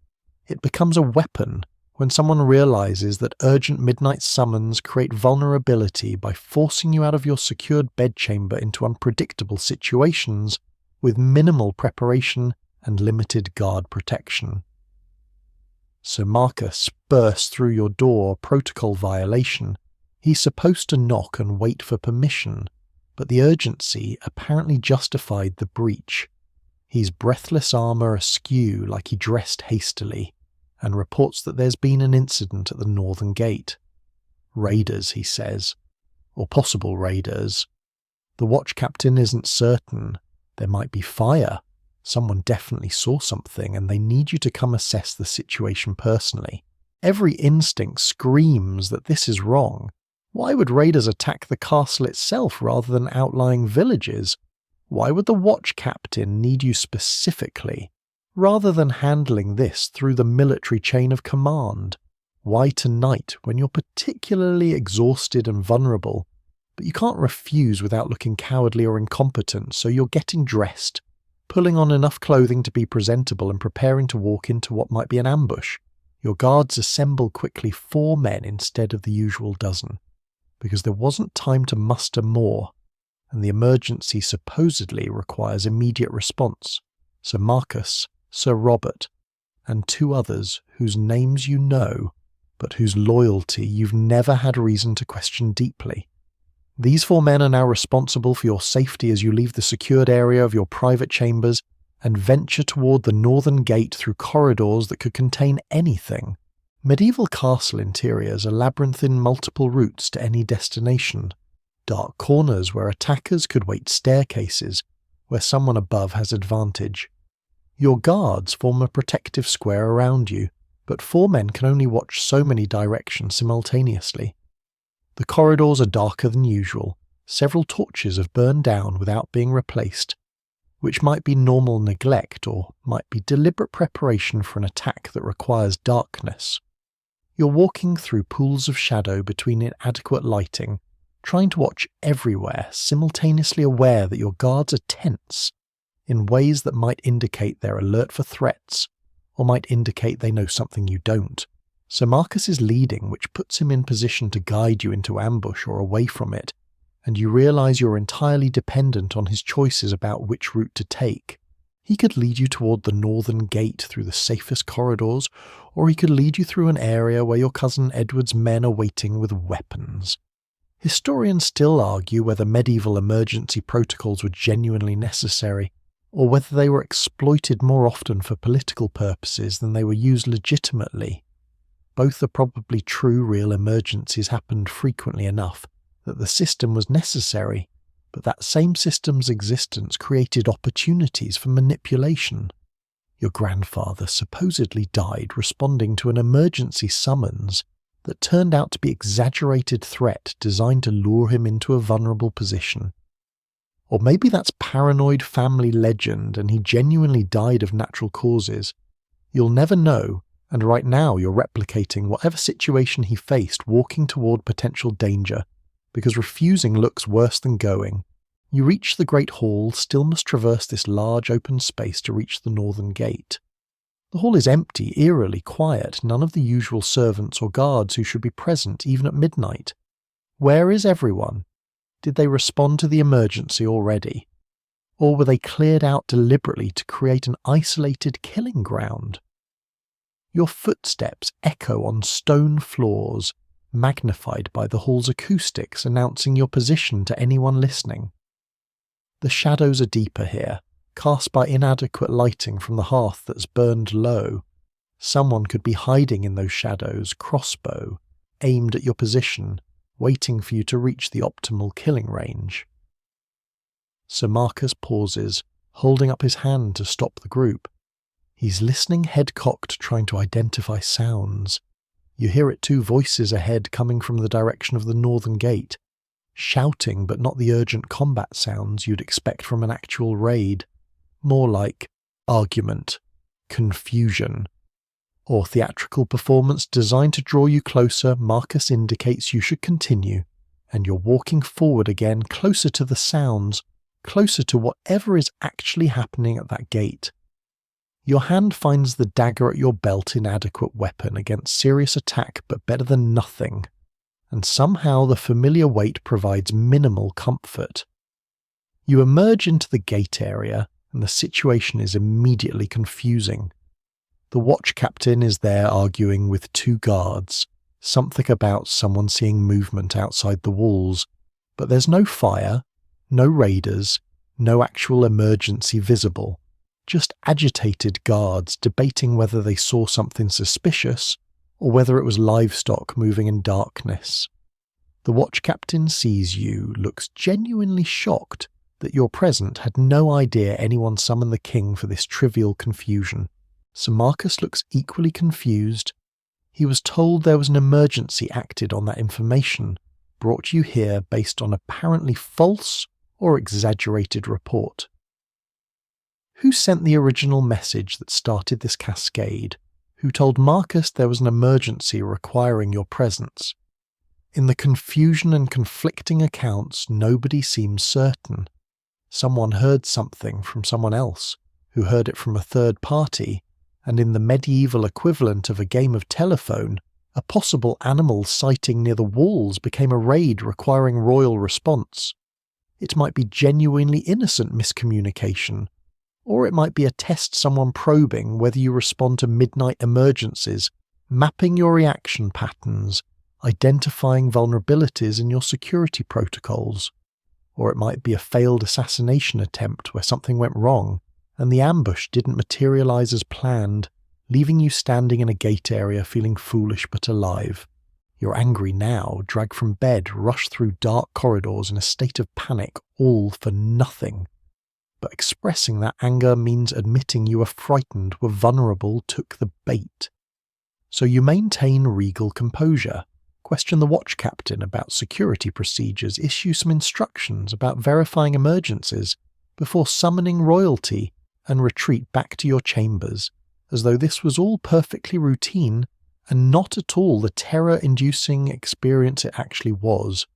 It becomes a weapon when someone realizes that urgent midnight summons create vulnerability by forcing you out of your secured bedchamber into unpredictable situations with minimal preparation and limited guard protection. Sir Marcus bursts through your door, protocol violation. He's supposed to knock and wait for permission, but the urgency apparently justified the breach. He's breathless armour askew like he dressed hastily, and reports that there's been an incident at the northern gate. Raiders, he says, or possible raiders. The watch captain isn't certain. There might be fire. Someone definitely saw something, and they need you to come assess the situation personally. Every instinct screams that this is wrong. Why would raiders attack the castle itself rather than outlying villages? Why would the watch captain need you specifically, rather than handling this through the military chain of command? Why tonight, when you're particularly exhausted and vulnerable, but you can't refuse without looking cowardly or incompetent, so you're getting dressed, pulling on enough clothing to be presentable and preparing to walk into what might be an ambush. Your guards assemble quickly 4 men instead of the usual dozen, because there wasn't time to muster more, and the emergency supposedly requires immediate response. Sir Marcus, Sir Robert, and 2 others whose names you know, but whose loyalty you've never had reason to question deeply. These 4 men are now responsible for your safety as you leave the secured area of your private chambers and venture toward the northern gate through corridors that could contain anything. Medieval castle interiors are labyrinthine multiple routes to any destination, dark corners where attackers could wait staircases, where someone above has advantage. Your guards form a protective square around you, but 4 men can only watch so many directions simultaneously. The corridors are darker than usual. Several torches have burned down without being replaced, which might be normal neglect or might be deliberate preparation for an attack that requires darkness. You're walking through pools of shadow between inadequate lighting, trying to watch everywhere, simultaneously aware that your guards are tense in ways that might indicate they're alert for threats, or might indicate they know something you don't. Sir Marcus is leading, which puts him in position to guide you into ambush or away from it, and you realise you're entirely dependent on his choices about which route to take. He could lead you toward the northern gate through the safest corridors, or he could lead you through an area where your cousin Edward's men are waiting with weapons. Historians still argue whether medieval emergency protocols were genuinely necessary, or whether they were exploited more often for political purposes than they were used legitimately. Both are probably true. Real emergencies happened frequently enough that the system was necessary, but that same system's existence created opportunities for manipulation. Your grandfather supposedly died responding to an emergency summons that turned out to be an exaggerated threat designed to lure him into a vulnerable position. Or maybe that's paranoid family legend and he genuinely died of natural causes. You'll never know, and right now you're replicating whatever situation he faced, walking toward potential danger, because refusing looks worse than going. You reach the Great Hall, still must traverse this large open space to reach the northern gate. The hall is empty, eerily quiet, none of the usual servants or guards who should be present even at midnight. Where is everyone? Did they respond to the emergency already? Or were they cleared out deliberately to create an isolated killing ground? Your footsteps echo on stone floors, magnified by the hall's acoustics announcing your position to anyone listening. The shadows are deeper here, cast by inadequate lighting from the hearth that's burned low. Someone could be hiding in those shadows, crossbow, aimed at your position, waiting for you to reach the optimal killing range. Sir Marcus pauses, holding up his hand to stop the group. He's listening head-cocked, trying to identify sounds. You hear it too, voices ahead coming from the direction of the northern gate. Shouting, but not the urgent combat sounds you'd expect from an actual raid. More like argument, confusion, or theatrical performance designed to draw you closer. Marcus indicates you should continue, and you're walking forward again, closer to the sounds, closer to whatever is actually happening at that gate. Your hand finds the dagger at your belt, inadequate weapon against serious attack, but better than nothing. And somehow the familiar weight provides minimal comfort. You emerge into the gate area, and the situation is immediately confusing. The watch captain is there arguing with 2 guards, something about someone seeing movement outside the walls, but there's no fire, no raiders, no actual emergency visible, just agitated guards debating whether they saw something suspicious or whether it was livestock moving in darkness. The watch captain sees you, looks genuinely shocked that you're present, had no idea anyone summoned the king for this trivial confusion. Sir Marcus looks equally confused. He was told there was an emergency, acted on that information, brought you here based on apparently false or exaggerated report. Who sent the original message that started this cascade? Who told Marcus there was an emergency requiring your presence? In the confusion and conflicting accounts, nobody seems certain. Someone heard something from someone else, who heard it from a third party, and in the medieval equivalent of a game of telephone, a possible animal sighting near the walls became a raid requiring royal response. It might be genuinely innocent miscommunication, or it might be a test someone probing whether you respond to midnight emergencies, mapping your reaction patterns, identifying vulnerabilities in your security protocols. Or it might be a failed assassination attempt where something went wrong and the ambush didn't materialize as planned, leaving you standing in a gate area feeling foolish but alive. You're angry now, dragged from bed, rushed through dark corridors in a state of panic, all for nothing. But expressing that anger means admitting you were frightened, were vulnerable, took the bait. So you maintain regal composure, question the watch captain about security procedures, issue some instructions about verifying emergencies before summoning royalty and retreat back to your chambers, as though this was all perfectly routine and not at all the terror-inducing experience it actually was.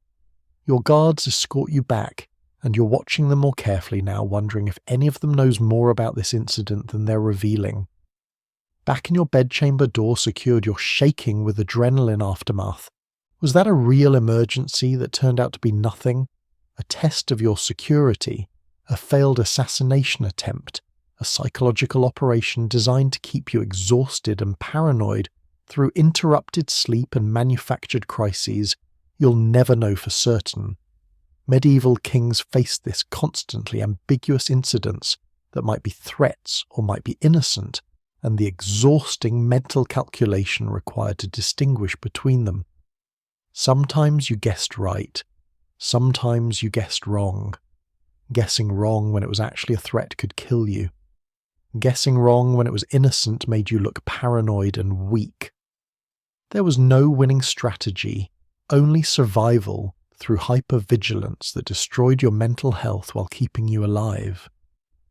Your guards escort you back, and you're watching them more carefully now, wondering if any of them knows more about this incident than they're revealing. Back in your bedchamber, door secured, you're shaking with adrenaline aftermath. Was that a real emergency that turned out to be nothing? A test of your security? A failed assassination attempt? A psychological operation designed to keep you exhausted and paranoid through interrupted sleep and manufactured crises? You'll never know for certain. Medieval kings faced this constantly ambiguous incidents that might be threats or might be innocent, and the exhausting mental calculation required to distinguish between them. Sometimes you guessed right, sometimes you guessed wrong. Guessing wrong when it was actually a threat could kill you. Guessing wrong when it was innocent made you look paranoid and weak. There was no winning strategy, only survival through hypervigilance that destroyed your mental health while keeping you alive.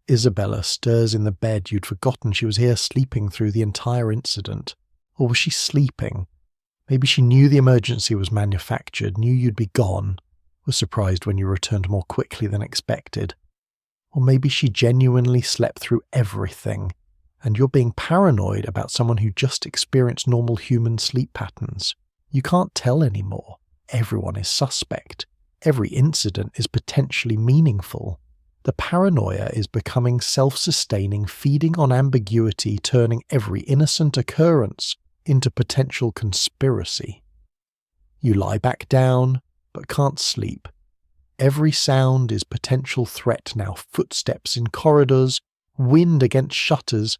Isabella stirs in the bed. You'd forgotten she was here sleeping through the entire incident. Or was she sleeping? Maybe she knew the emergency was manufactured, knew you'd be gone, was surprised when you returned more quickly than expected. Or maybe she genuinely slept through everything, and you're being paranoid about someone who just experienced normal human sleep patterns. You can't tell anymore. Everyone is suspect. Every incident is potentially meaningful. The paranoia is becoming self-sustaining, feeding on ambiguity, turning every innocent occurrence into potential conspiracy. You lie back down, but can't sleep. Every sound is potential threat now. Footsteps in corridors, wind against shutters,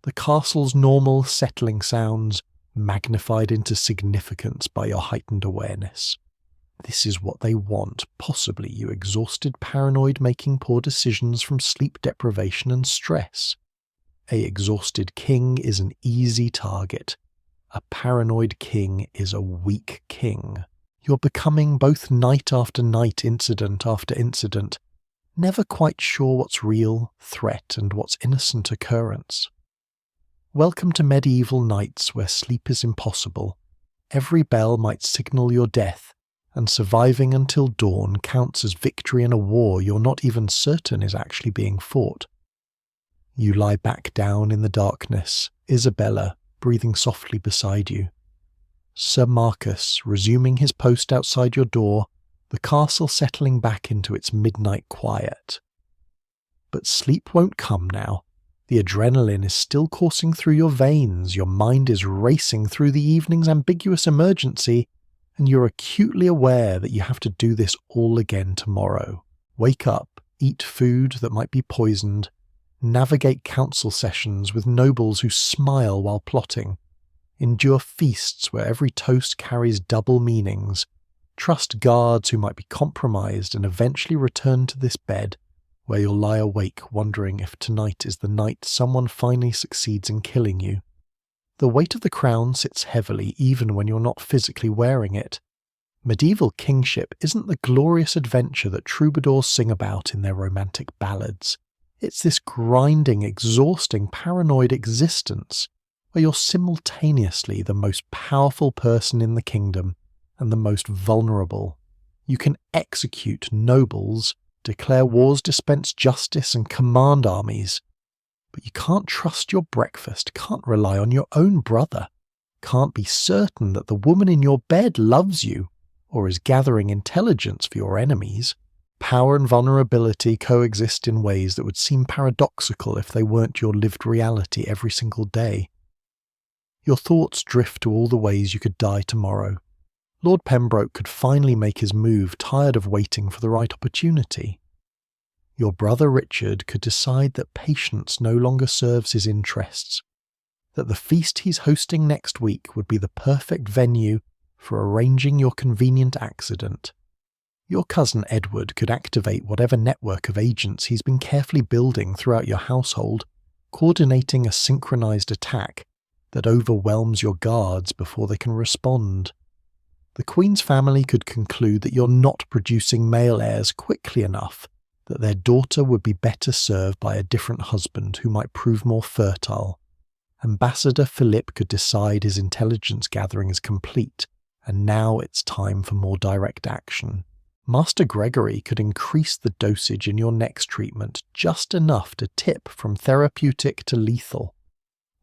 the castle's normal settling sounds magnified into significance by your heightened awareness. This is what they want, possibly, you exhausted paranoid making poor decisions from sleep deprivation and stress. A exhausted king is an easy target. A paranoid king is a weak king. You're becoming both night after night, incident after incident, never quite sure what's real threat and what's innocent occurrence. Welcome to medieval nights where sleep is impossible. Every bell might signal your death, and surviving until dawn counts as victory in a war you're not even certain is actually being fought. You lie back down in the darkness, Isabella breathing softly beside you. Sir Marcus resuming his post outside your door, the castle settling back into its midnight quiet. But sleep won't come now. The adrenaline is still coursing through your veins, your mind is racing through the evening's ambiguous emergency, and you're acutely aware that you have to do this all again tomorrow. Wake up, eat food that might be poisoned, navigate council sessions with nobles who smile while plotting, endure feasts where every toast carries double meanings, trust guards who might be compromised, and eventually return to this bed where you'll lie awake wondering if tonight is the night someone finally succeeds in killing you. The weight of the crown sits heavily even when you're not physically wearing it. Medieval kingship isn't the glorious adventure that troubadours sing about in their romantic ballads. It's this grinding, exhausting, paranoid existence where you're simultaneously the most powerful person in the kingdom and the most vulnerable. You can execute nobles, declare wars, dispense justice, and command armies. But you can't trust your breakfast, can't rely on your own brother, can't be certain that the woman in your bed loves you or is gathering intelligence for your enemies. Power and vulnerability coexist in ways that would seem paradoxical if they weren't your lived reality every single day. Your thoughts drift to all the ways you could die tomorrow. Lord Pembroke could finally make his move, tired of waiting for the right opportunity. Your brother Richard could decide that patience no longer serves his interests, that the feast he's hosting next week would be the perfect venue for arranging your convenient accident. Your cousin Edward could activate whatever network of agents he's been carefully building throughout your household, coordinating a synchronized attack that overwhelms your guards before they can respond. The Queen's family could conclude that you're not producing male heirs quickly enough, that their daughter would be better served by a different husband who might prove more fertile. Ambassador Philip could decide his intelligence gathering is complete, and now it's time for more direct action. Master Gregory could increase the dosage in your next treatment just enough to tip from therapeutic to lethal.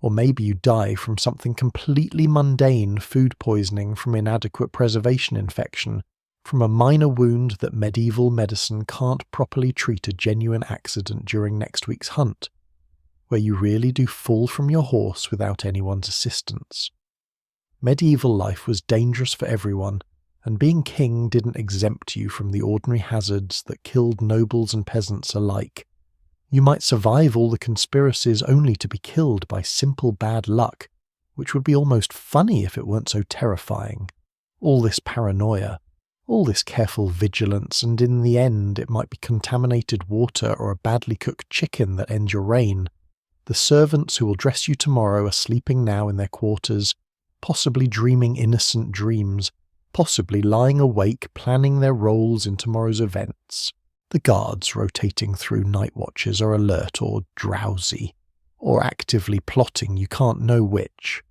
Or maybe you die from something completely mundane, food poisoning from inadequate preservation infection, from a minor wound that medieval medicine can't properly treat a genuine accident during next week's hunt, where you really do fall from your horse without anyone's assistance. Medieval life was dangerous for everyone, and being king didn't exempt you from the ordinary hazards that killed nobles and peasants alike. You might survive all the conspiracies only to be killed by simple bad luck, which would be almost funny if it weren't so terrifying. All this paranoia, all this careful vigilance, and in the end it might be contaminated water or a badly cooked chicken that ends your reign. The servants who will dress you tomorrow are sleeping now in their quarters, possibly dreaming innocent dreams, possibly lying awake planning their roles in tomorrow's events. The guards rotating through night watches are alert or drowsy, or actively plotting, you can't know which.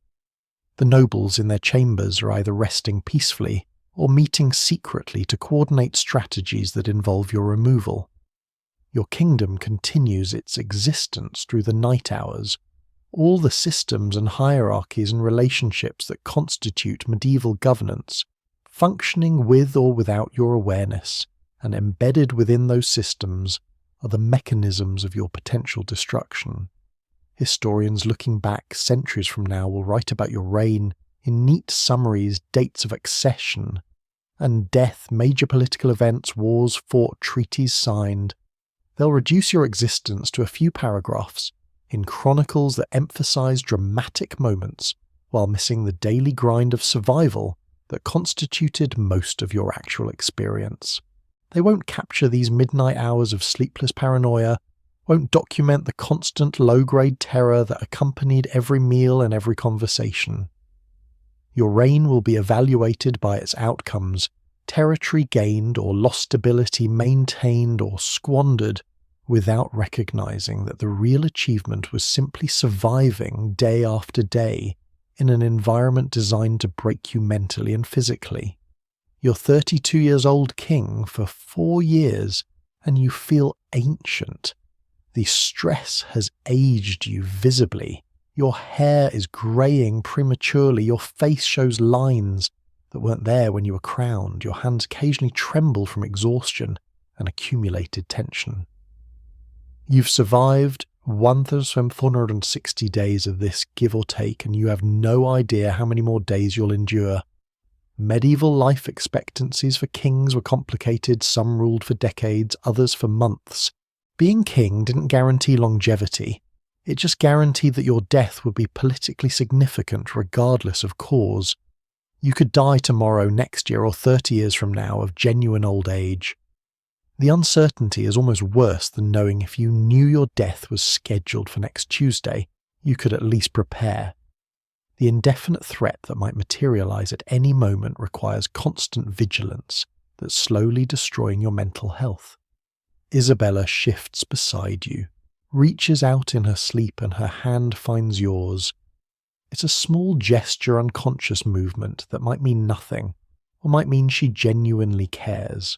The nobles in their chambers are either resting peacefully or meeting secretly to coordinate strategies that involve your removal. Your kingdom continues its existence through the night hours. All the systems and hierarchies and relationships that constitute medieval governance, functioning with or without your awareness, and embedded within those systems are the mechanisms of your potential destruction. Historians looking back centuries from now will write about your reign in neat summaries, dates of accession and death, major political events, wars fought, treaties signed. They'll reduce your existence to a few paragraphs in chronicles that emphasize dramatic moments while missing the daily grind of survival that constituted most of your actual experience. They won't capture these midnight hours of sleepless paranoia, won't document the constant low-grade terror that accompanied every meal and every conversation. Your reign will be evaluated by its outcomes, territory gained or lost stability maintained or squandered, without recognizing that the real achievement was simply surviving day after day in an environment designed to break you mentally and physically. You're 32 years old king for 4 years, and you feel ancient. The stress has aged you visibly. Your hair is greying prematurely. Your face shows lines that weren't there when you were crowned. Your hands occasionally tremble from exhaustion and accumulated tension. You've survived 1,460 days of this, give or take, and you have no idea how many more days you'll endure. Medieval life expectancies for kings were complicated, some ruled for decades, others for months. Being king didn't guarantee longevity. It just guaranteed that your death would be politically significant regardless of cause. You could die tomorrow, next year, or 30 years from now of genuine old age. The uncertainty is almost worse than knowing if you knew your death was scheduled for next Tuesday, you could at least prepare. The indefinite threat that might materialize at any moment requires constant vigilance that's slowly destroying your mental health. Isabella shifts beside you, reaches out in her sleep, and her hand finds yours. It's a small gesture, unconscious movement that might mean nothing, or might mean she genuinely cares.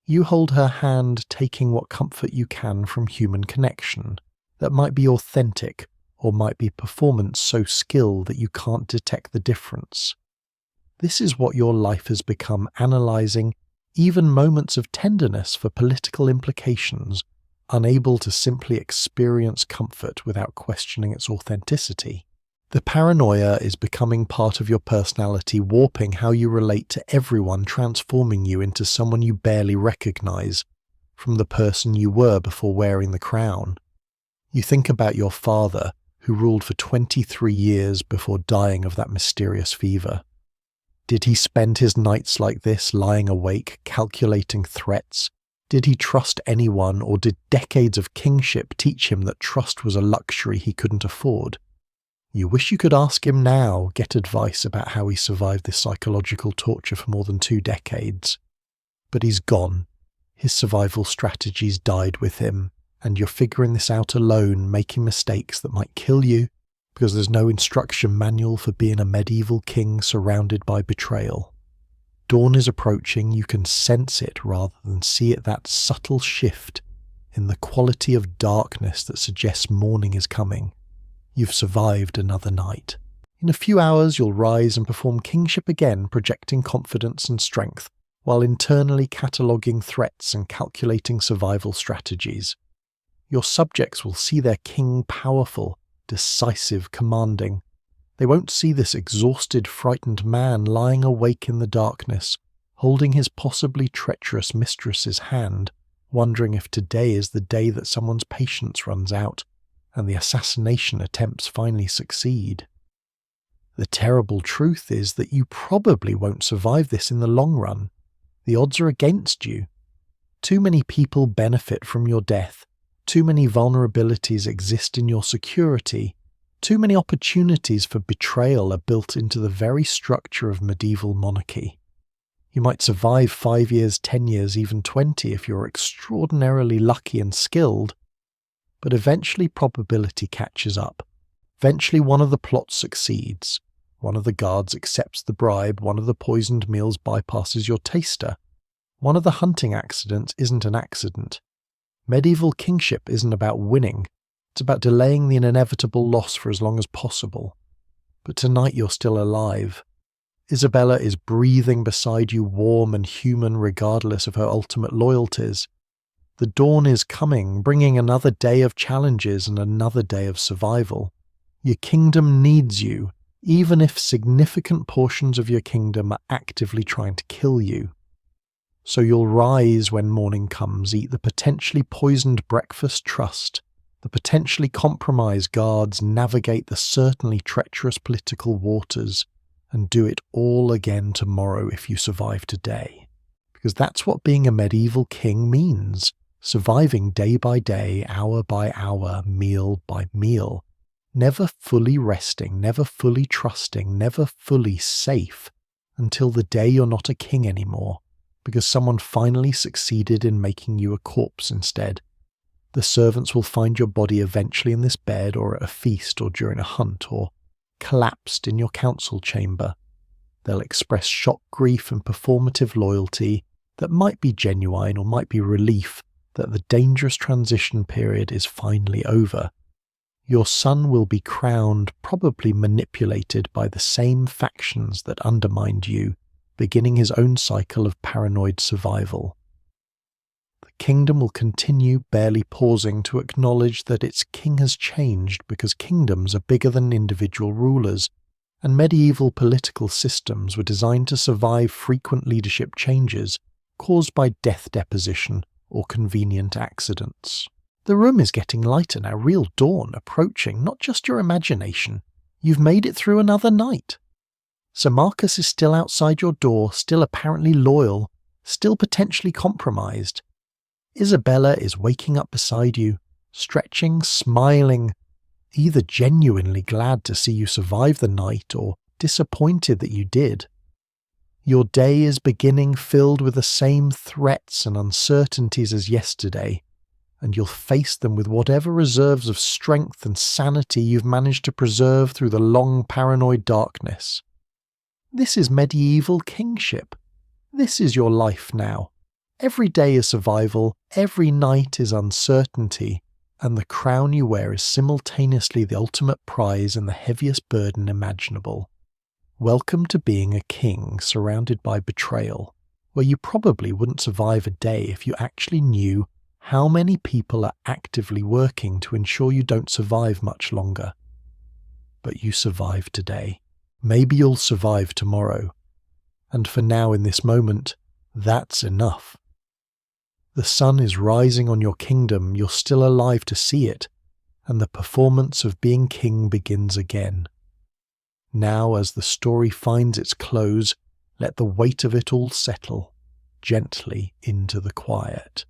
You hold her hand, taking what comfort you can from human connection that might be authentic, or might be performance so skilled that you can't detect the difference. This is what your life has become, analysing even moments of tenderness for political implications, unable to simply experience comfort without questioning its authenticity. The paranoia is becoming part of your personality, warping how you relate to everyone, transforming you into someone you barely recognize from the person you were before wearing the crown. You think about your father, who ruled for 23 years before dying of that mysterious fever. Did he spend his nights like this, lying awake, calculating threats? Did he trust anyone, or did decades of kingship teach him that trust was a luxury he couldn't afford? You wish you could ask him now, get advice about how he survived this psychological torture for more than 2 decades. But he's gone. His survival strategies died with him, and you're figuring this out alone, making mistakes that might kill you, because there's no instruction manual for being a medieval king surrounded by betrayal. Dawn is approaching, you can sense it rather than see it, that subtle shift in the quality of darkness that suggests morning is coming. You've survived another night. In a few hours you'll rise and perform kingship again, projecting confidence and strength, while internally cataloguing threats and calculating survival strategies. Your subjects will see their king powerful, decisive, commanding. They won't see this exhausted, frightened man lying awake in the darkness, holding his possibly treacherous mistress's hand, wondering if today is the day that someone's patience runs out and the assassination attempts finally succeed. The terrible truth is that you probably won't survive this in the long run. The odds are against you. Too many people benefit from your death. Too many vulnerabilities exist in your security. Too many opportunities for betrayal are built into the very structure of medieval monarchy. You might survive 5 years, 10 years, even 20 if you're extraordinarily lucky and skilled, but eventually probability catches up. Eventually one of the plots succeeds. One of the guards accepts the bribe, one of the poisoned meals bypasses your taster. One of the hunting accidents isn't an accident. Medieval kingship isn't about winning, it's about delaying the inevitable loss for as long as possible. But tonight you're still alive. Isabella is breathing beside you, warm and human regardless of her ultimate loyalties. The dawn is coming, bringing another day of challenges and another day of survival. Your kingdom needs you, even if significant portions of your kingdom are actively trying to kill you. So you'll rise when morning comes, eat the potentially poisoned breakfast, trust the potentially compromised guards, navigate the certainly treacherous political waters, and do it all again tomorrow if you survive today. Because that's what being a medieval king means. Surviving day by day, hour by hour, meal by meal. Never fully resting, never fully trusting, never fully safe, until the day you're not a king anymore, because someone finally succeeded in making you a corpse instead. The servants will find your body eventually in this bed, or at a feast, or during a hunt, or collapsed in your council chamber. They'll express shock, grief, and performative loyalty that might be genuine or might be relief that the dangerous transition period is finally over. Your son will be crowned, probably manipulated by the same factions that undermined you, beginning his own cycle of paranoid survival. The kingdom will continue, barely pausing to acknowledge that its king has changed, because kingdoms are bigger than individual rulers, and medieval political systems were designed to survive frequent leadership changes caused by death deposition or convenient accidents. The room is getting lighter now, real dawn approaching, not just your imagination. You've made it through another night. Sir Marcus is still outside your door, still apparently loyal, still potentially compromised. Isabella is waking up beside you, stretching, smiling, either genuinely glad to see you survive the night or disappointed that you did. Your day is beginning, filled with the same threats and uncertainties as yesterday, and you'll face them with whatever reserves of strength and sanity you've managed to preserve through the long paranoid darkness. This is medieval kingship. This is your life now. Every day is survival, every night is uncertainty, and the crown you wear is simultaneously the ultimate prize and the heaviest burden imaginable. Welcome to being a king surrounded by betrayal. where you probably wouldn't survive a day if you actually knew how many people are actively working to ensure you don't survive much longer. But you survived today. Maybe you'll survive tomorrow. And for now, in this moment, that's enough. The sun is rising on your kingdom, you're still alive to see it, and the performance of being king begins again. Now, as the story finds its close, let the weight of it all settle gently into the quiet.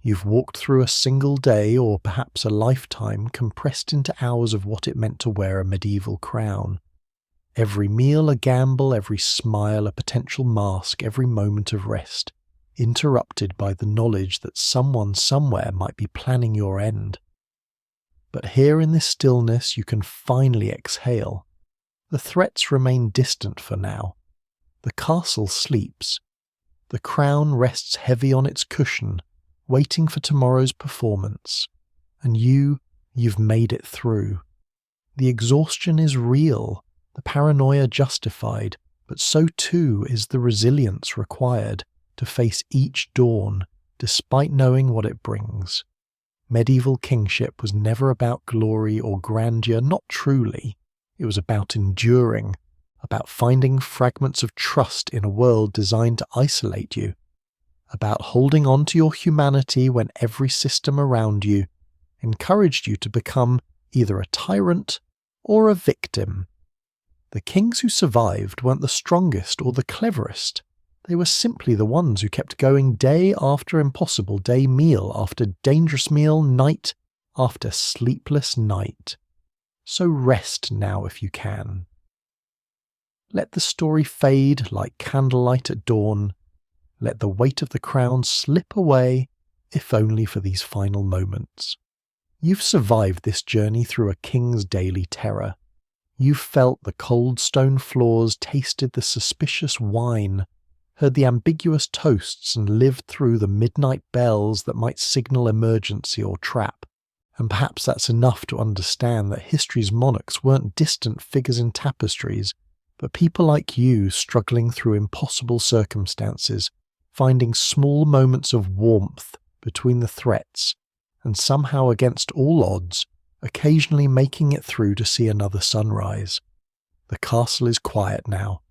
You've walked through a single day, or perhaps a lifetime, compressed into hours of what it meant to wear a medieval crown. Every meal a gamble, every smile a potential mask, every moment of rest, interrupted by the knowledge that someone somewhere might be planning your end. But here in this stillness you can finally exhale. The threats remain distant for now. The castle sleeps. The crown rests heavy on its cushion, waiting for tomorrow's performance. And you've made it through. The exhaustion is real, the paranoia justified, but so too is the resilience required to face each dawn, despite knowing what it brings. Medieval kingship was never about glory or grandeur, not truly. It was about enduring, about finding fragments of trust in a world designed to isolate you, about holding on to your humanity when every system around you encouraged you to become either a tyrant or a victim. The kings who survived weren't the strongest or the cleverest. They were simply the ones who kept going day after impossible day, meal after dangerous meal, night after sleepless night. So rest now if you can. Let the story fade like candlelight at dawn. Let the weight of the crown slip away, if only for these final moments. You've survived this journey through a king's daily terror. You've felt the cold stone floors, tasted the suspicious wine, heard the ambiguous toasts, and lived through the midnight bells that might signal emergency or trap. And perhaps that's enough to understand that history's monarchs weren't distant figures in tapestries, but people like you struggling through impossible circumstances, finding small moments of warmth between the threats, and somehow against all odds, occasionally making it through to see another sunrise. The castle is quiet now.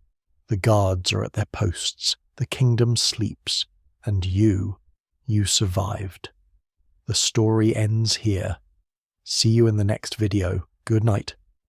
The guards are at their posts. The kingdom sleeps. And you survived. The story ends here. See you in the next video. Good night.